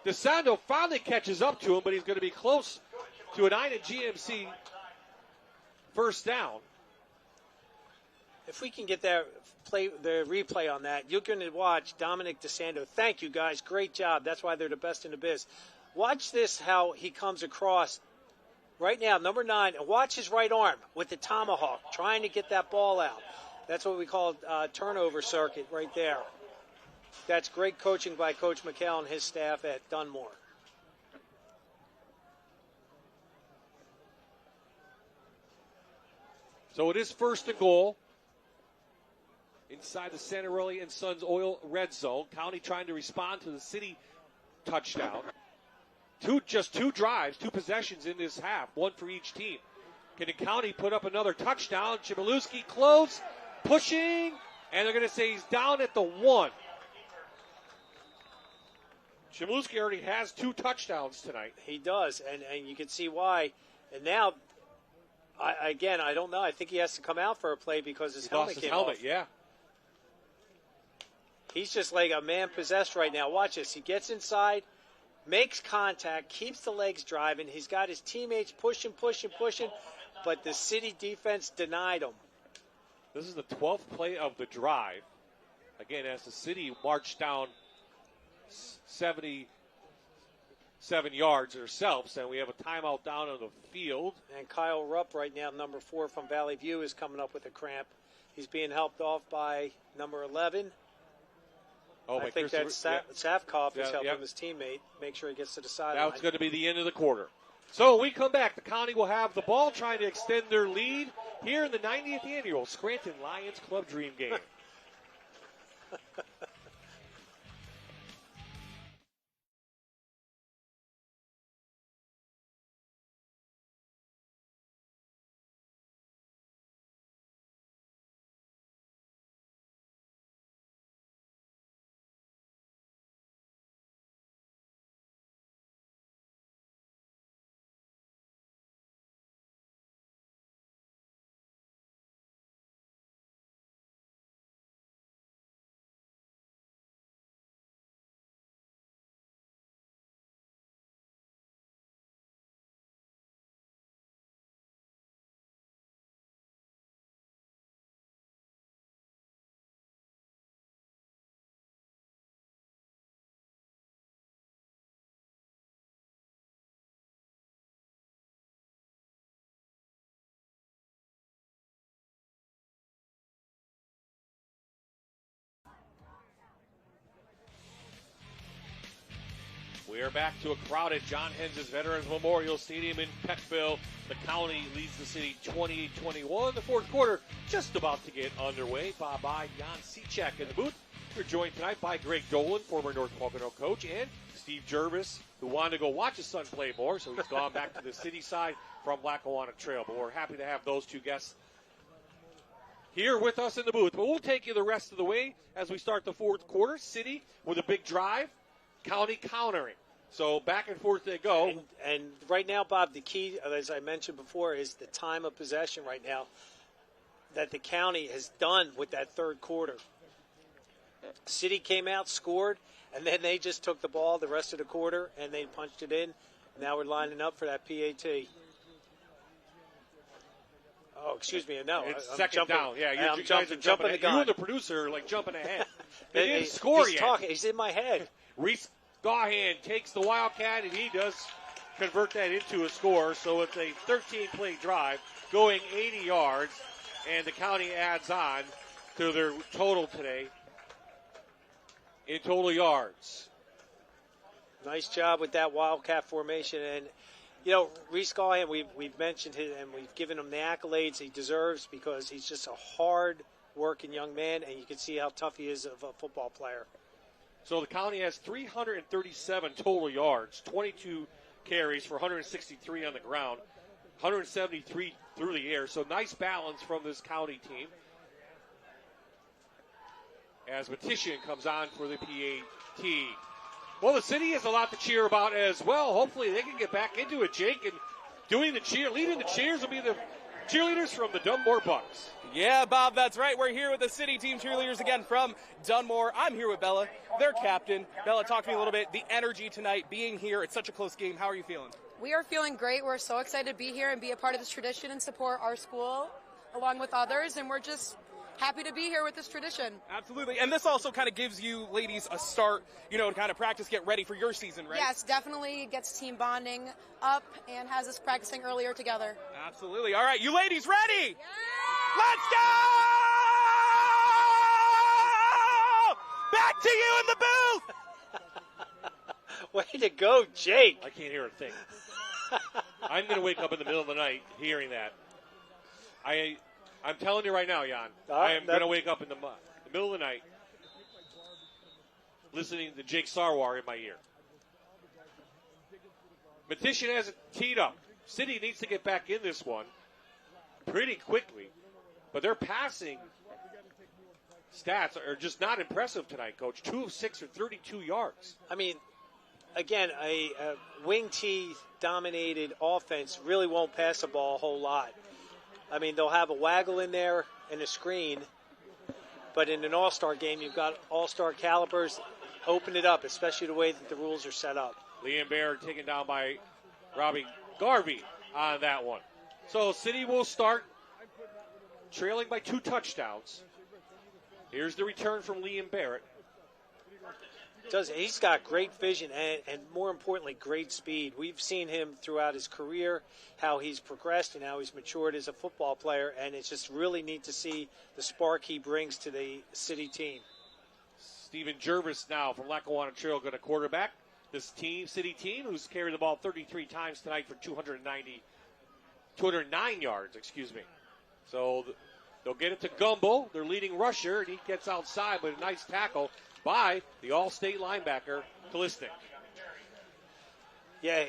DeSando finally catches up to him, but he's going to be close to an Ina GMC first down. If we can get the replay on that, you're going to watch Dominic DeSando. Thank you, guys. Great job. That's why they're the best in the biz. Watch this, how he comes across right now, number 9, and watch his right arm with the tomahawk, trying to get that ball out. That's what we call turnover circuit right there. That's great coaching by Coach McHale and his staff at Dunmore. So it is 1st and goal inside the Santarelli and Sons Oil red zone. County trying to respond to the City touchdown. Just 2 drives, 2 possessions in this half, 1 for each team. Can the County put up another touchdown? Chmielewski close, pushing, and they're going to say he's down at the 1. Chmielewski already has 2 touchdowns tonight. He does, and you can see why. And now, I don't know. I think he has to come out for a play because his helmet came off. Yeah. He's just like a man possessed right now. Watch this. He gets inside, makes contact, keeps the legs driving. He's got his teammates pushing, but the City defense denied him. This is the 12th play of the drive. Again, as the City marched down 77 yards themselves, and we have a timeout down on the field. And Kyle Rupp right now, number 4 from Valley View, is coming up with a cramp. He's being helped off by number 11. I think that's Safkoff is helping his teammate make sure he gets to the sideline. Now it's going to be the end of the quarter. So when we come back, the County will have the ball, trying to extend their lead here in the 90th annual Scranton Lions Club Dream Game. We are back to a crowded John Henses Veterans Memorial Stadium in Peckville. The county leads the city 28-21. The fourth quarter just about to get underway. Bye-bye, Jan Cechek in the booth. We're joined tonight by Greg Dolan, former North Pocono coach, and Steve Jervis, who wanted to go watch his son play more, so he's gone back to the city side from Lackawanna Trail. But we're happy to have those two guests here with us in the booth. But we'll take you the rest of the way as we start the fourth quarter. City with a big drive, county countering. So back and forth they go. And right now, Bob, the key, as I mentioned before, is the time of possession right now that the county has done with that third quarter. City came out, scored, and then they just took the ball the rest of the quarter, and they punched it in. Now we're lining up for that PAT. Oh, excuse me. No, it's I'm second jumping, down. Yeah, I'm jumping the gun. You and the producer like jumping ahead. They didn't score he's yet. Talking, he's in my head. Reese Gahan takes the Wildcat, and he does convert that into a score. So it's a 13-play drive going 80 yards, and the county adds on to their total today in total yards. Nice job with that Wildcat formation. And, you know, Reese Gahan, we've mentioned him, and we've given him the accolades he deserves because he's just a hard-working young man, and you can see how tough he is of a football player. So the county has 337 total yards, 22 carries for 163 on the ground, 173 through the air. So nice balance from this county team. As Petition comes on for the PAT. Well, the city has a lot to cheer about as well. Hopefully they can get back into it, Jake, and leading the cheers will be the cheerleaders from the Dunmore Bucks. Yeah, Bob, that's right. We're here with the city team cheerleaders again from Dunmore. I'm here with Bella, their captain. Bella, talk to me a little bit. The energy tonight, being here, it's such a close game. How are you feeling? We are feeling great. We're so excited to be here and be a part of this tradition and support our school along with others, and we're just happy to be here with this tradition. Absolutely. And this also kind of gives you ladies a start, you know, to kind of practice, get ready for your season, right? Yes, definitely gets team bonding up and has us practicing earlier together. Absolutely. All right, you ladies ready? Yeah! Let's go! Back to you in the booth! Way to go, Jake. I can't hear a thing. I'm going to wake up in the middle of the night hearing that. I'm telling you right now, Jan, I am going to wake up in the middle of the night listening to Jake Sarwar in my ear. Petition has it teed up. City needs to get back in this one pretty quickly, but their passing stats are just not impressive tonight, Coach. 2 of 6 or 32 yards. I mean, again, a wing T dominated offense really won't pass the ball a whole lot. I mean, they'll have a waggle in there and a screen, but in an all-star game, you've got all-star calibers. Open it up, especially the way that the rules are set up. Liam Baird taken down by Robbie Garvey on that one. So City will start trailing by 2 touchdowns. Here's the return from Liam Barrett. He's got great vision and more importantly, great speed. We've seen him throughout his career, how he's progressed and how he's matured as a football player, and it's just really neat to see the spark he brings to the city team. Stephen Jervis now from Lackawanna Trail going to quarterback this city team, who's carried the ball 33 times tonight for 209 yards, So they'll get it to Gumbo, their leading rusher, and he gets outside with a nice tackle by the All-State linebacker, Kalistnik. Yeah,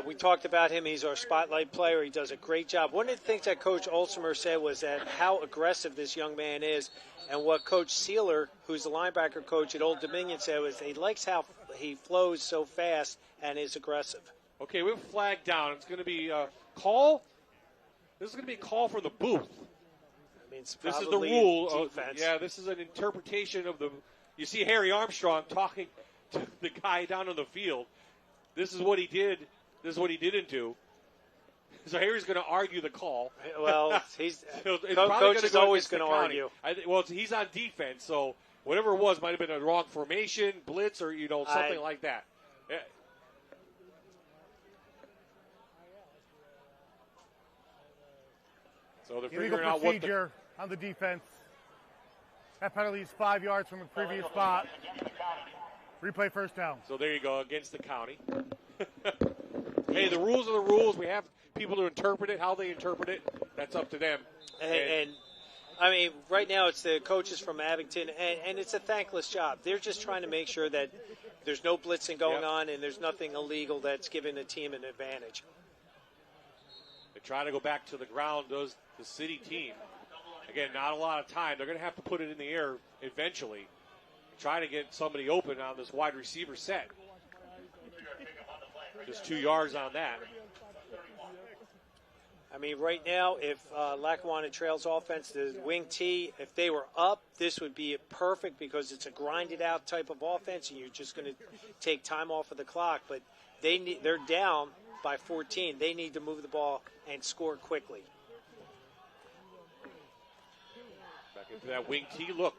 we talked about him. He's our spotlight player. He does a great job. One of the things that Coach Olsemer said was that how aggressive this young man is, and what Coach Sealer, who's the linebacker coach at Old Dominion, said was he likes how he flows so fast and is aggressive. Okay, we have a flag down. It's going to be a call. This is going to be a call from the booth. This is the rule. Defense. This is an interpretation of the. You see Harry Armstrong talking to the guy down on the field. This is what he did. This is what he didn't do. So Harry's going to argue the call. Well, Coach is always going to argue. He's on defense, so whatever it was might have been a wrong formation, blitz, or something like that. Yeah. So they're figuring out what procedure on the defense. That penalty is 5 yards from the previous spot. Replay first down. So there you go, against the county. Hey, the rules are the rules. We have people to interpret it. How they interpret it, that's up to them. And I mean, right now it's the coaches from Abington, and it's a thankless job. They're just trying to make sure that there's no blitzing going on and there's nothing illegal that's giving the team an advantage. They try to go back to the ground, does the city team. Again, not a lot of time. They're going to have to put it in the air eventually. Try to get somebody open on this wide receiver set. Just 2 yards on that. I mean, right now, if Lackawanna Trails offense, the wing T, if they were up, this would be perfect because it's a grinded-out type of offense, and you're just going to take time off of the clock. But they're down by 14. They need to move the ball and score quickly. Back into that wing T. Look,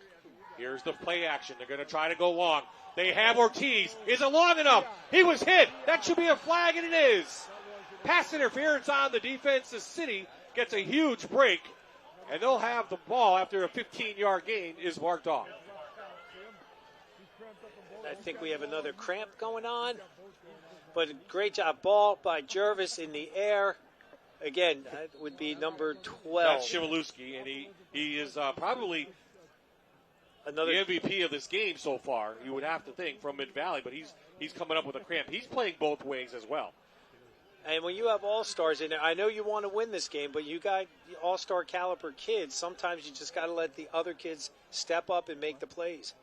here's the play action. They're going to try to go long. They have Ortiz. Is it long enough? He was hit. That should be a flag, and it is. Pass interference on the defense. The city gets a huge break, and they'll have the ball after a 15-yard gain is marked off. I think we have another cramp going on, but a great job. Ball by Jervis in the air. Again, that would be number 12. That's Shivalewski, and he is probably the MVP of this game so far, you would have to think, from Mid-Valley, but he's coming up with a cramp. He's playing both ways as well. And when you have all-stars in there, I know you want to win this game, but you got all-star caliber kids. Sometimes you just got to let the other kids step up and make the plays.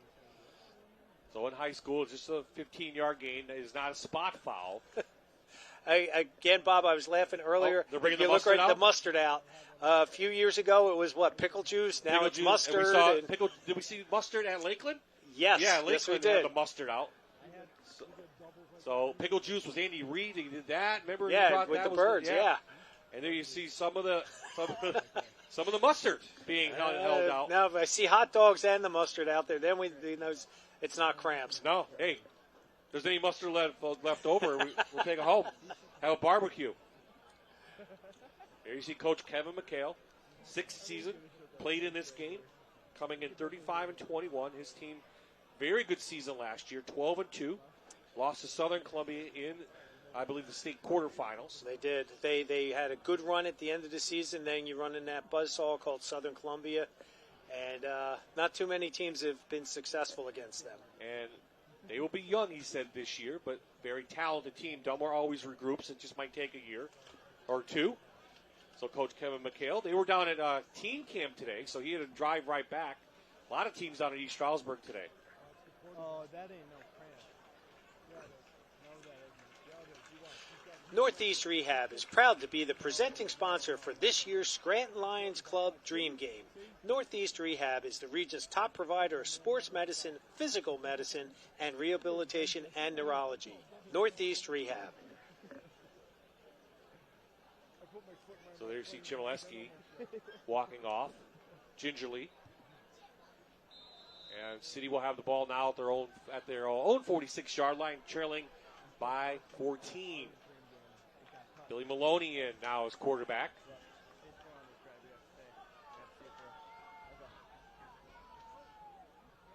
So in high school, just a 15-yard gain is not a spot foul. Again, Bob, I was laughing earlier. They're bringing if you the look mustard right, out? the mustard out. A few years ago, it was what, pickle juice? Now Pickle it's juice, mustard. and we saw did we see mustard at Lakeland? Yes, yeah, Lakeland yes, we did. had the mustard out. So pickle juice was Andy Reid. He did that. Remember? Yeah, he brought with that the birds. Yeah. And there you see some of the mustard being held out. Now, if I see hot dogs and the mustard out there, then we know it's not cramps. No, hey, if there's any mustard left over, we'll take it home. Have a barbecue. There you see Coach Kevin McHale, 6th season, played in this game, coming in 35-21. His team, very good season last year, 12-2. Lost to Southern Columbia in, I believe, the state quarterfinals. They did. They had a good run at the end of the season. Then you run in that buzzsaw called Southern Columbia. And not too many teams have been successful against them. And they will be young, he said, this year, but very talented team. Dunmore always regroups. It just might take a year or two. So Coach Kevin McHale, they were down at team camp today, so he had to drive right back. A lot of teams down at East Stroudsburg today. Oh, that ain't no. Northeast Rehab is proud to be the presenting sponsor for this year's Scranton Lions Club Dream Game. Northeast Rehab is the region's top provider of sports medicine, physical medicine, and rehabilitation and neurology. Northeast Rehab. So there you see Chmielewski walking off gingerly. And City will have the ball now at their own 46-yard line, trailing by 14. Billy Maloney in now as quarterback.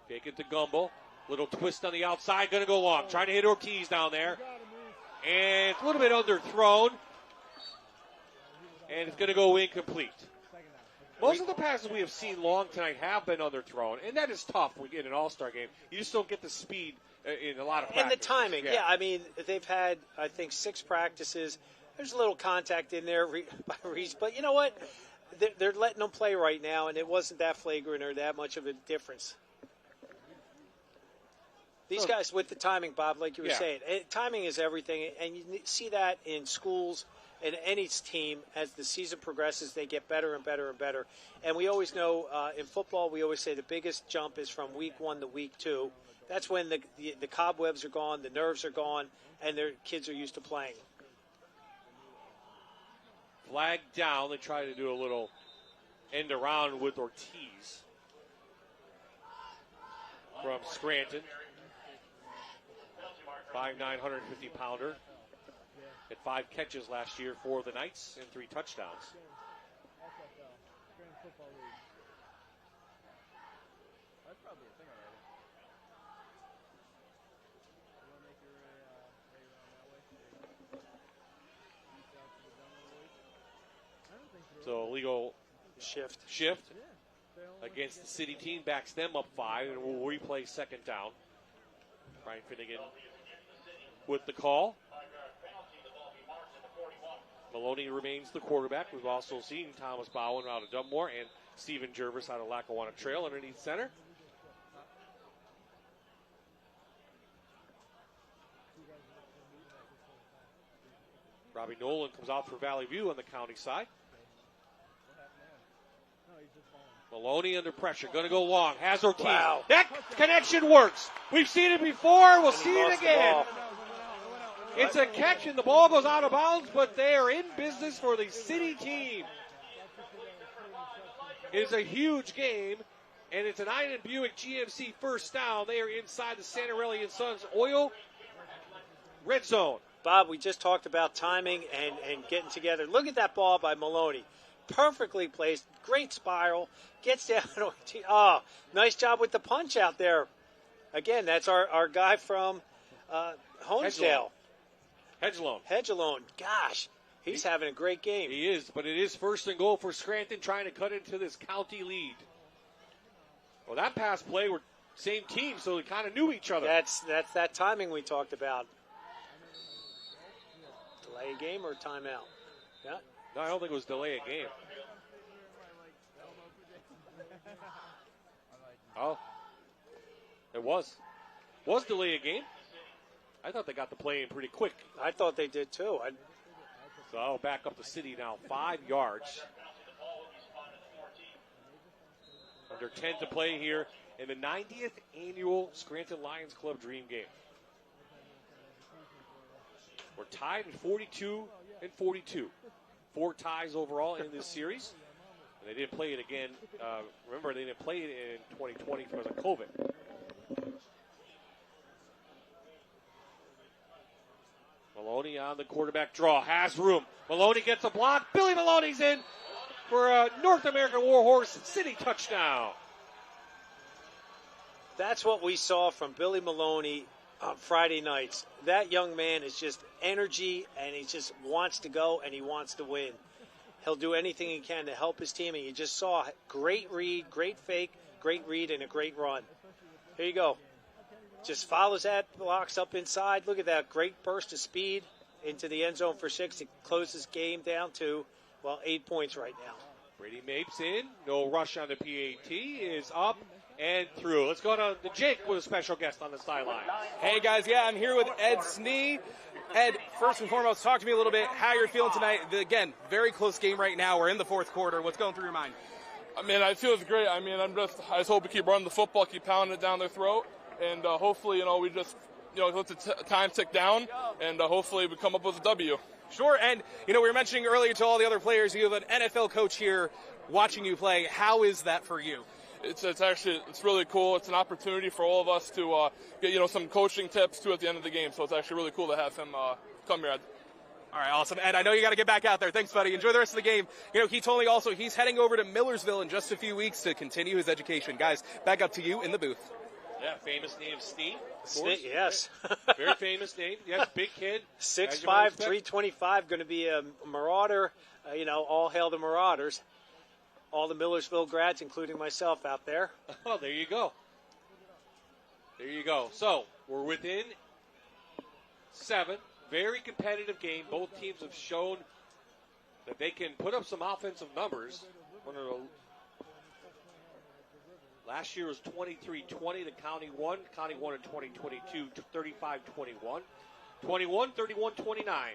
Take it to Gumbel. Little twist on the outside, going to go long. Trying to hit Ortiz down there. And it's a little bit underthrown. And it's going to go incomplete. Most of the passes we have seen long tonight have been underthrown, and that is tough when you get an all-star game. You just don't get the speed in a lot of practices. And the timing, yeah. I mean, they've had, I think, 6 practices. There's a little contact in there by Reese, but you know what? They're letting them play right now, and it wasn't that flagrant or that much of a difference. These guys with the timing, Bob, like you were saying, timing is everything, and you see that in schools and any team as the season progresses, they get better and better and better. And we always know in football, we always say the biggest jump is from week 1 to week 2. That's when the cobwebs are gone, the nerves are gone, and their kids are used to playing. Flag down. They try to do a little end around with Ortiz from Scranton. 5'9", 150-pounder. Had 5 catches last year for the Knights and 3 touchdowns. So legal shift against the city team, backs them up 5, and we'll replay second down. Brian Finnegan with the call. Maloney remains the quarterback. We've also seen Thomas Bowen out of Dunmore and Stephen Jervis out of Lackawanna Trail underneath center. Robbie Nolan comes out for Valley View on the county side. Maloney under pressure, going to go long, has Ortiz. Wow. That connection works. We've seen it before, we'll see it again. It's a catch and the ball goes out of bounds, but they are in business for the city team. It is a huge game, and it's an Iron Buick GMC first down. They are inside the Santarelli and Sons Oil red zone. Bob, we just talked about timing and getting together. Look at that ball by Maloney. Perfectly placed, great spiral, gets down. Oh, nice job with the punch out there. Again, that's our guy from Honesdale. Hedgelone. Gosh, he's having a great game. He is, but it is first and goal for Scranton trying to cut into this county lead. Well, that pass play were same team, so they kind of knew each other. That's that timing we talked about. Delay a game or timeout? Yeah. No, I don't think it was delay a game. Oh, it was. Was delay a game? I thought they got the play in pretty quick. I thought they did too. So I'll back up the city now, 5 yards. Under 10 to play here in the 90th annual Scranton Lions Club Dream Game. We're tied at 42 and 42. 4 ties overall in this series. And they didn't play it again. Remember, they didn't play it in 2020 because of COVID. Maloney on the quarterback draw. Has room. Maloney gets a block. Billy Maloney's in for a North American Warhorse City touchdown. That's what we saw from Billy Maloney on Friday nights. That young man is just energy, and he just wants to go, and he wants to win. He'll do anything he can to help his team, and you just saw great read, great fake, great read, and a great run. Here you go. Just follows that, blocks up inside. Look at that great burst of speed into the end zone for 6. It closes game down to, 8 points right now. Brady Mapes in. No rush on the PAT. Is up and through. Let's go to the Jake with a special guest on the sideline. Hey, guys. Yeah, I'm here with Ed Snee. Ed, first and foremost, talk to me a little bit how you're feeling tonight. Again, very close game right now. We're in the fourth quarter. What's going through your mind? I mean, it feels great. I mean, I just hope we keep running the football, keep pounding it down their throat. And hopefully, we just, let the time tick down, and hopefully we come up with a W. Sure, and, we were mentioning earlier to all the other players, you have an NFL coach here watching you play. How is that for you? It's really cool. It's an opportunity for all of us to get, some coaching tips, too, at the end of the game. So it's actually really cool to have him come here. All right, awesome. Ed, I know you got to get back out there. Thanks, buddy. Enjoy the rest of the game. He told me also he's heading over to Millersville in just a few weeks to continue his education. Guys, back up to you in the booth. Yeah, famous name, Steve. Yes. Very famous name. Yes, big kid. 6'5", 325, going to be a Marauder. All hail the Marauders. All the Millersville grads, including myself, out there. Oh, there you go. There you go. So, we're within 7. Very competitive game. Both teams have shown that they can put up some offensive numbers. Last year was 23-20. The county won. County won in 2022, 35-21. 21, 31, 29.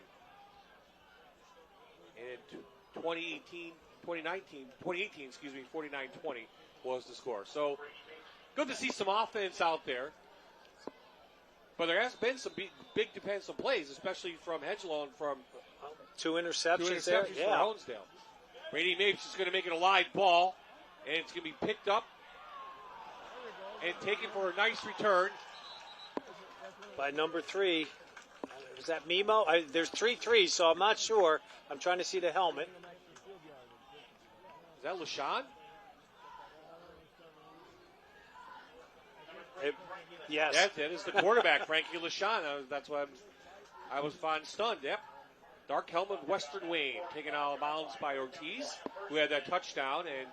And 2018, 49-20 was the score. So good to see some offense out there. But there has been some big defensive plays, especially from Hedgelone from 2 interceptions there. Yeah. For Honesdale. Brady Mapes is going to make it a live ball, and it's going to be picked up and taken for a nice return by number 3. Is that Mimo? There's 3 3s, so I'm not sure. I'm trying to see the helmet. Is that LaShawn? Yes. That is the quarterback, Frankie LaShawn. That's why I was stunned. Yep. Dark helmet, Western Wayne, taken out of bounds by Ortiz. who had that touchdown, and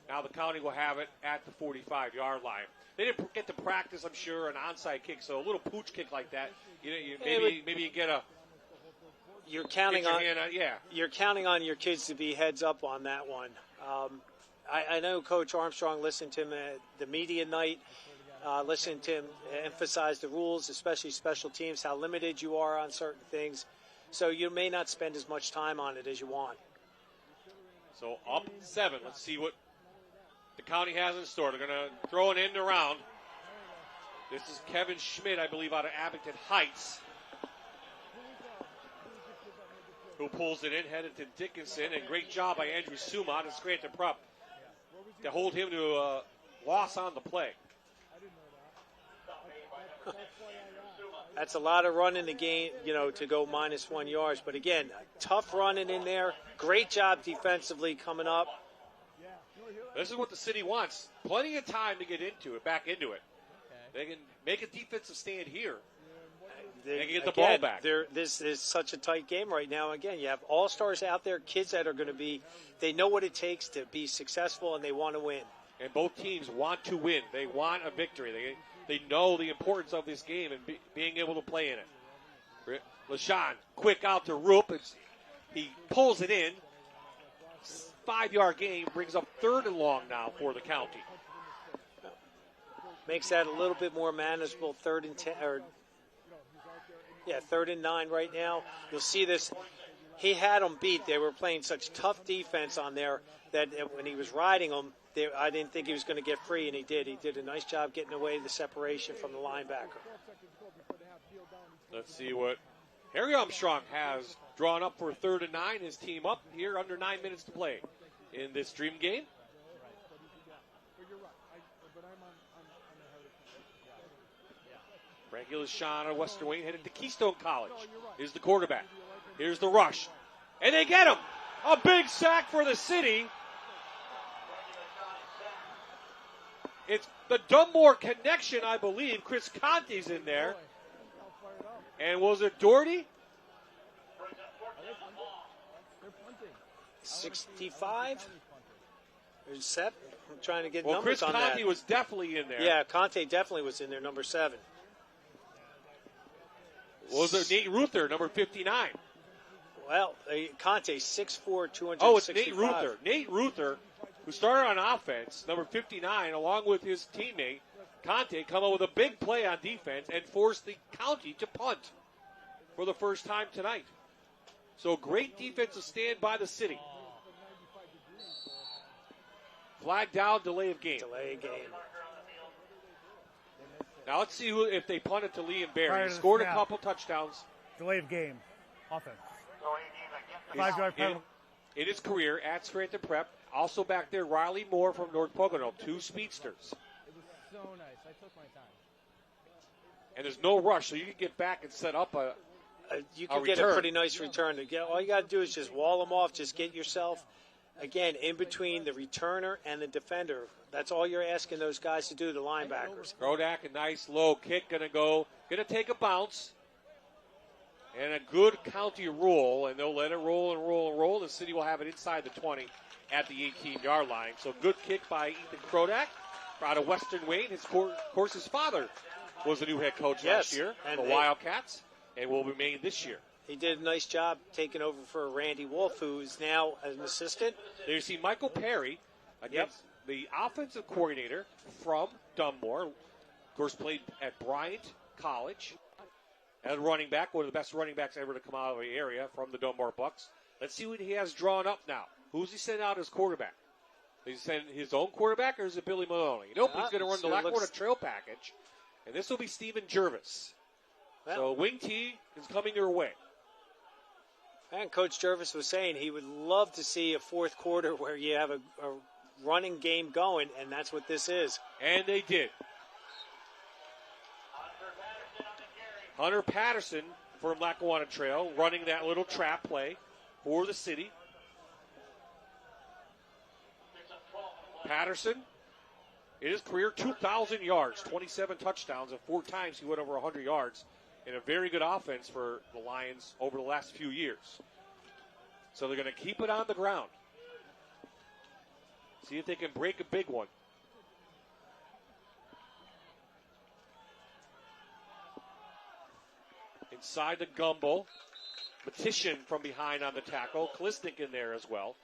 now the County will have it at the 45-yard line. They didn't get to practice, I'm sure, an onside kick, so a little pooch kick like that, maybe you get a. You're counting You're counting on your kids to be heads up on that one. I know Coach Armstrong listened to him at the media night. Listened to him emphasize the rules, especially special teams, how limited you are on certain things. So you may not spend as much time on it as you want. So up 7. Let's see what the County has in store. They're going to throw an end around. This is Kevin Schmidt, I believe, out of Abington Heights, who pulls it in, headed to Dickinson. And great job by Andrew Suma out of Scranton Prep to hold him to a loss on the play. That's a lot of running the game, to go -1 yards. But again, tough running in there. Great job defensively coming up. This is what the city wants. Plenty of time to get back into it. They can make a defensive stand here. They can get the ball back. This is such a tight game right now. Again, you have all-stars out there, kids that are going to they know what it takes to be successful, and they want to win. And both teams want to win. They want a victory. They know the importance of this game and being able to play in it. LaShawn, quick out to Roop. He pulls it in. 5-yard gain brings up 3rd and long now for the County. Makes that a little bit more manageable. 3rd and 10, 3rd and 9 right now. You'll see this. He had them beat. They were playing such tough defense on there that when he was riding them, I didn't think he was going to get free, and he did. He did a nice job getting away the separation from the linebacker. Let's see what Harry Armstrong has drawn up for 3rd and 9. His team up here under 9 minutes to play in this Dream game. Frankie LaShawn of Western Wayne headed to Keystone College. Here's the quarterback. Here's the rush. And they get him. A big sack for the city. It's the Dunmore connection, I believe. Chris Conte's in there. And was it Doherty? 65? There's 7. I'm trying to get numbers Chris on that. Conte was definitely in there. Yeah, Conte definitely was in there, number 7. Was it Nate Ruther, number 59? Well, Conte, 6'4", 265. Oh, it's Nate Ruther. Nate Ruther, who started on offense, number 59, along with his teammate, Conte, come up with a big play on defense and forced the County to punt for the first time tonight. So great defensive stand by the city. Flag down, delay of game. Delay of game. Now let's see if they punt it to Liam Barry. He scored a couple touchdowns. Delay of game. Offense. 5-yard penalty. In his career at Scranton Prep. Also back there, Riley Moore from North Pocono. 2 speedsters. It was so nice. I took my time. And there's no rush, so you can get back and set up you can get a pretty nice return. All you got to do is just wall them off. Just get yourself, again, in between the returner and the defender. That's all you're asking those guys to do, the linebackers. Krodak, a nice low kick, going to take a bounce. And a good County roll, and they'll let it roll and roll and roll. The city will have it inside the 20 at the 18-yard line. So good kick by Ethan Krodak out of Western Wayne. Of course, his father was the new head coach last year for the Wildcats and will remain this year. He did a nice job taking over for Randy Wolf, who is now an assistant. There you see Michael Perry against the offensive coordinator from Dunmore. Of course, played at Bryant College. As running back, one of the best running backs ever to come out of the area from the Dunmore Bucks. Let's see what he has drawn up now. Who's he sending out as quarterback? Is he sending his own quarterback, or is it Billy Maloney? Nope, he's going to run the Lackawanna Trail package. And this will be Stephen Jervis. So Wing T is coming your way. And Coach Jervis was saying he would love to see a fourth quarter where you have a running game going, and that's what this is. And they did. Hunter Patterson from Lackawanna Trail running that little trap play for the city. Patterson, in his career, 2,000 yards, 27 touchdowns, and 4 times he went over 100 yards in a very good offense for the Lions over the last few years. So they're going to keep it on the ground. See if they can break a big one. Inside the Gumble. Petition from behind on the tackle. Klisnik in there as well.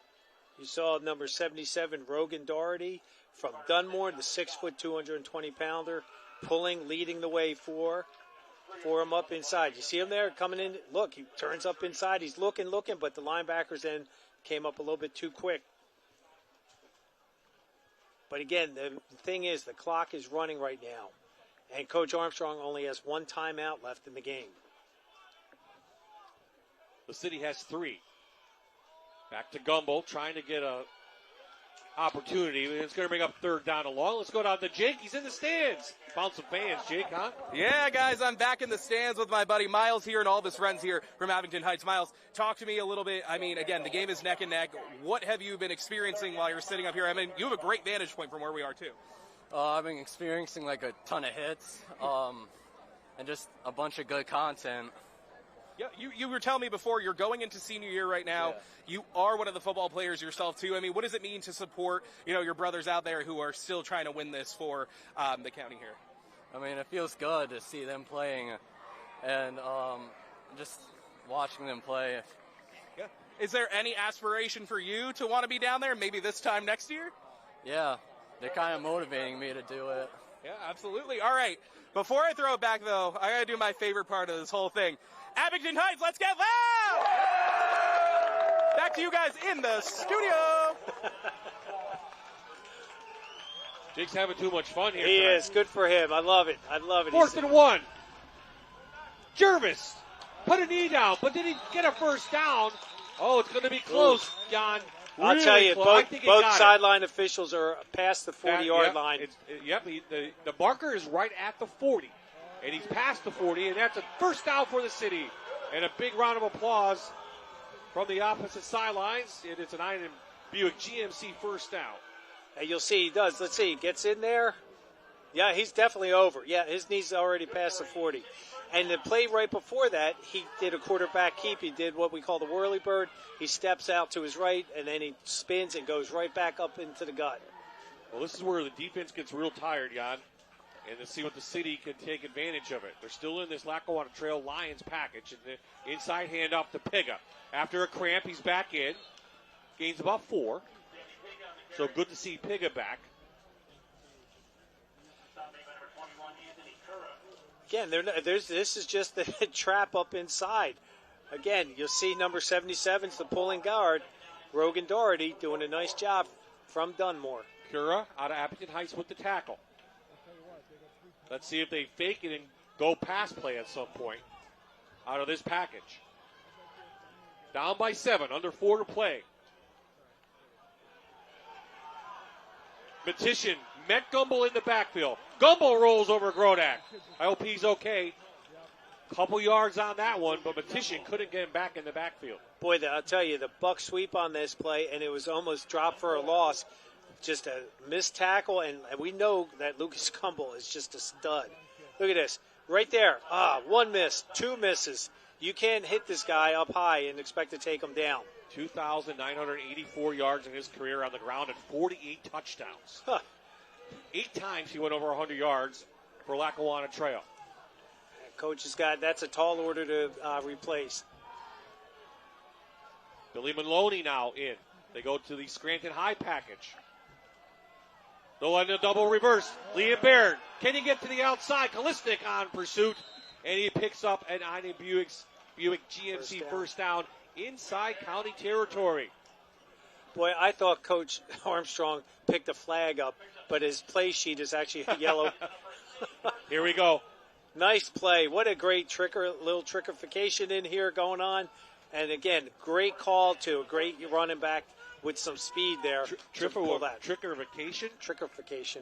You saw number 77, Rogan Doherty from Dunmore, the 6', 220-pounder, leading the way for him up inside. You see him there coming in? Look, he turns up inside. He's looking, but the linebackers then came up a little bit too quick. But again, the thing is, the clock is running right now, and Coach Armstrong only has one timeout left in the game. The city has 3. Back to Gumble, trying to get a opportunity. It's going to bring up 3rd down and long. Let's go down to Jake. He's in the stands. Found some fans, Jake, huh? Yeah, guys, I'm back in the stands with my buddy Miles here and all of his friends here from Abington Heights. Miles, talk to me a little bit. I mean, again, the game is neck and neck. What have you been experiencing while you're sitting up here? I mean, you have a great vantage point from where we are, too. I've been experiencing like a ton of hits and just a bunch of good content. Yeah, you were telling me before you're going into senior year right now. Yeah. You are one of the football players yourself, too. I mean, what does it mean to support, your brothers out there who are still trying to win this for the county here? I mean, it feels good to see them playing and just watching them play. Yeah. Is there any aspiration for you to want to be down there maybe this time next year? Yeah, they're kind of motivating me to do it. Yeah, absolutely. All right. Before I throw it back, though, I got to do my favorite part of this whole thing. Abington Heights, let's get loud! Back to you guys in the studio. Jake's having too much fun here. He is. Good for him. I love it. 4th and 1. Jervis put a knee down, but did he get a first down? Oh, it's going to be close, John. I'll really tell you, close. both sideline officials are past the 40-yard line. The marker is right at the 40. And he's past the 40, and that's a first down for the city. And a big round of applause from the opposite sidelines. And it's an Iron Buick GMC first down. And you'll see he does. Let's see. He gets in there. Yeah, he's definitely over. Yeah, his knee's already past the 40. And the play right before that, he did a quarterback keep. He did what we call the whirly bird. He steps out to his right, and then he spins and goes right back up into the gut. Well, this is where the defense gets real tired, Jan. And to see what the city can take advantage of it. They're still in this Lackawanna Trail Lions package. And the inside handoff to Piga. After a cramp, he's back in. Gains about 4. So good to see Piga back. Again, this is just the trap up inside. Again, you'll see number 77's the pulling guard. Rogan Doherty doing a nice job from Dunmore. Cura out of Abington Heights with the tackle. Let's see if they fake it and go pass play at some point out of this package. Down by 7, under 4 to play. Petition met Gumble in the backfield. Gumble rolls over Grodak. I hope he's okay. Couple yards on that one, but Petition couldn't get him back in the backfield. Boy, I'll tell you, the buck sweep on this play, and it was almost dropped for a loss. Just a missed tackle, and we know that Lucas Gumble is just a stud. Look at this. Right there. 1 miss, 2 misses. You can't hit this guy up high and expect to take him down. 2,984 yards in his career on the ground and 48 touchdowns. 8 times he went over 100 yards for Lackawanna Trail. Coach has got, that's a tall order to replace. Billy Maloney now in. They go to the Scranton High package. They'll end a double reverse. Liam Baird. Can he get to the outside? Kalisnik on pursuit. And he picks up an Iron Buick GMC first down inside county territory. Boy, I thought Coach Armstrong picked a flag up, but his play sheet is actually yellow. Here we go. Nice play. What a great little trickification in here going on. And again, great call to a great running back with some speed there. Trickification? Trickification.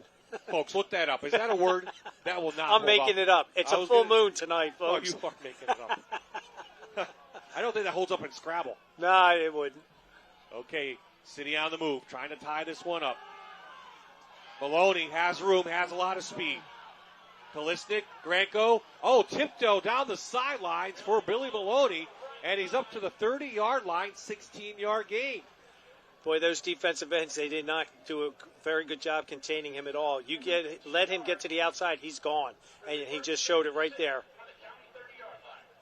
Folks, look that up. Is that a word? That will not. I'm making it up. It's a full moon tonight, folks. Oh, you are making it up. I don't think that holds up in Scrabble. No, it wouldn't. Okay, City on the move, trying to tie this one up. Maloney has room, has a lot of speed. Kalisnik, Granko. Oh, tiptoe down the sidelines for Billy Maloney, and he's up to the 30-yard line, 16-yard gain. Boy, those defensive ends, they did not do a very good job containing him at all. Let him get to the outside, he's gone. And he just showed it right there.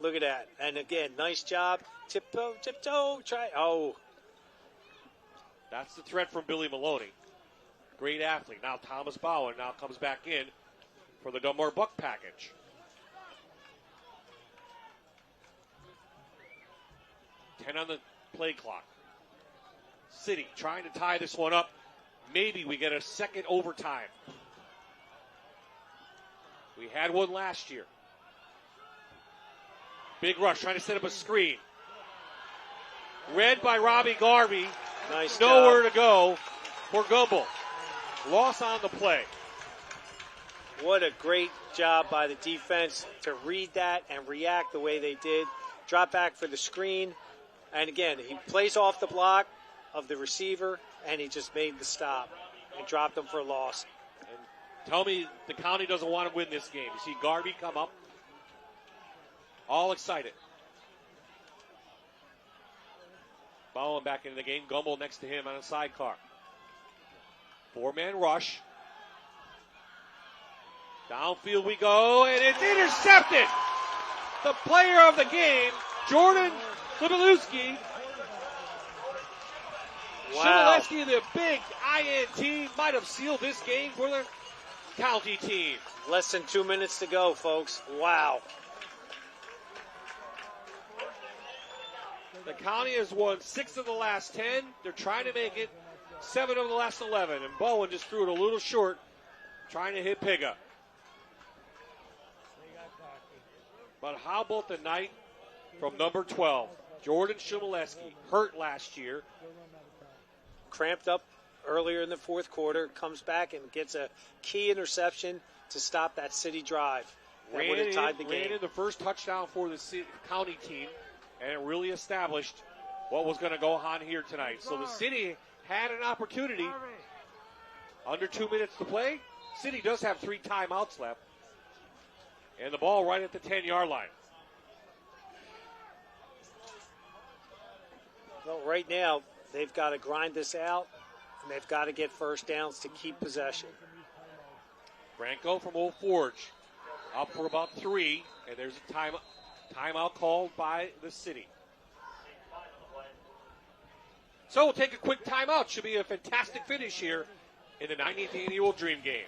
Look at that. And again, nice job. Tiptoe, try. Oh. That's the threat from Billy Maloney. Great athlete. Now Thomas Bowen now comes back in for the Dunbar Buck package. Ten on the play clock. City trying to tie this one up. Maybe we get a second overtime. We had one last year. Big rush, trying to set up a screen. Read by Robbie Garvey. Nice Nowhere job. to go for Gumbel. Loss on the play. What a great job by the defense to read that and react the way they did. Drop back for the screen. And again, he plays off the block of the receiver, and he just made the stop and dropped him for a loss. And tell me the county doesn't want to win this game. You see Garvey come up, all excited. Bowen back into the game. Gumbel next to him on a sidecar. Four-man rush. Downfield we go, and it's intercepted. The player of the game, Jordan Klibalewski. Wow. Shimaleski, the big INT, might have sealed this game for the county team. Less than 2 minutes to go, folks. Wow. The county has won 6 of the last 10. They're trying to make it 7 of the last 11. And Bowen just threw it a little short, trying to hit Piga. But how about the night from number 12, Jordan Shimaleski, hurt last year. Cramped up earlier in the fourth quarter, comes back and gets a key interception to stop that city drive. That would have tied the game. Ran in the first touchdown for the county team, and it really established what was going to go on here tonight. So the city had an opportunity. Under 2 minutes to play. City does have 3 timeouts left. And the ball right at the 10-yard line. Well, right now, they've got to grind this out, and they've got to get first downs to keep possession. Franco from Old Forge up for about 3, and there's a timeout called by the city. So we'll take a quick timeout. Should be a fantastic finish here in the 90th annual Dream Game.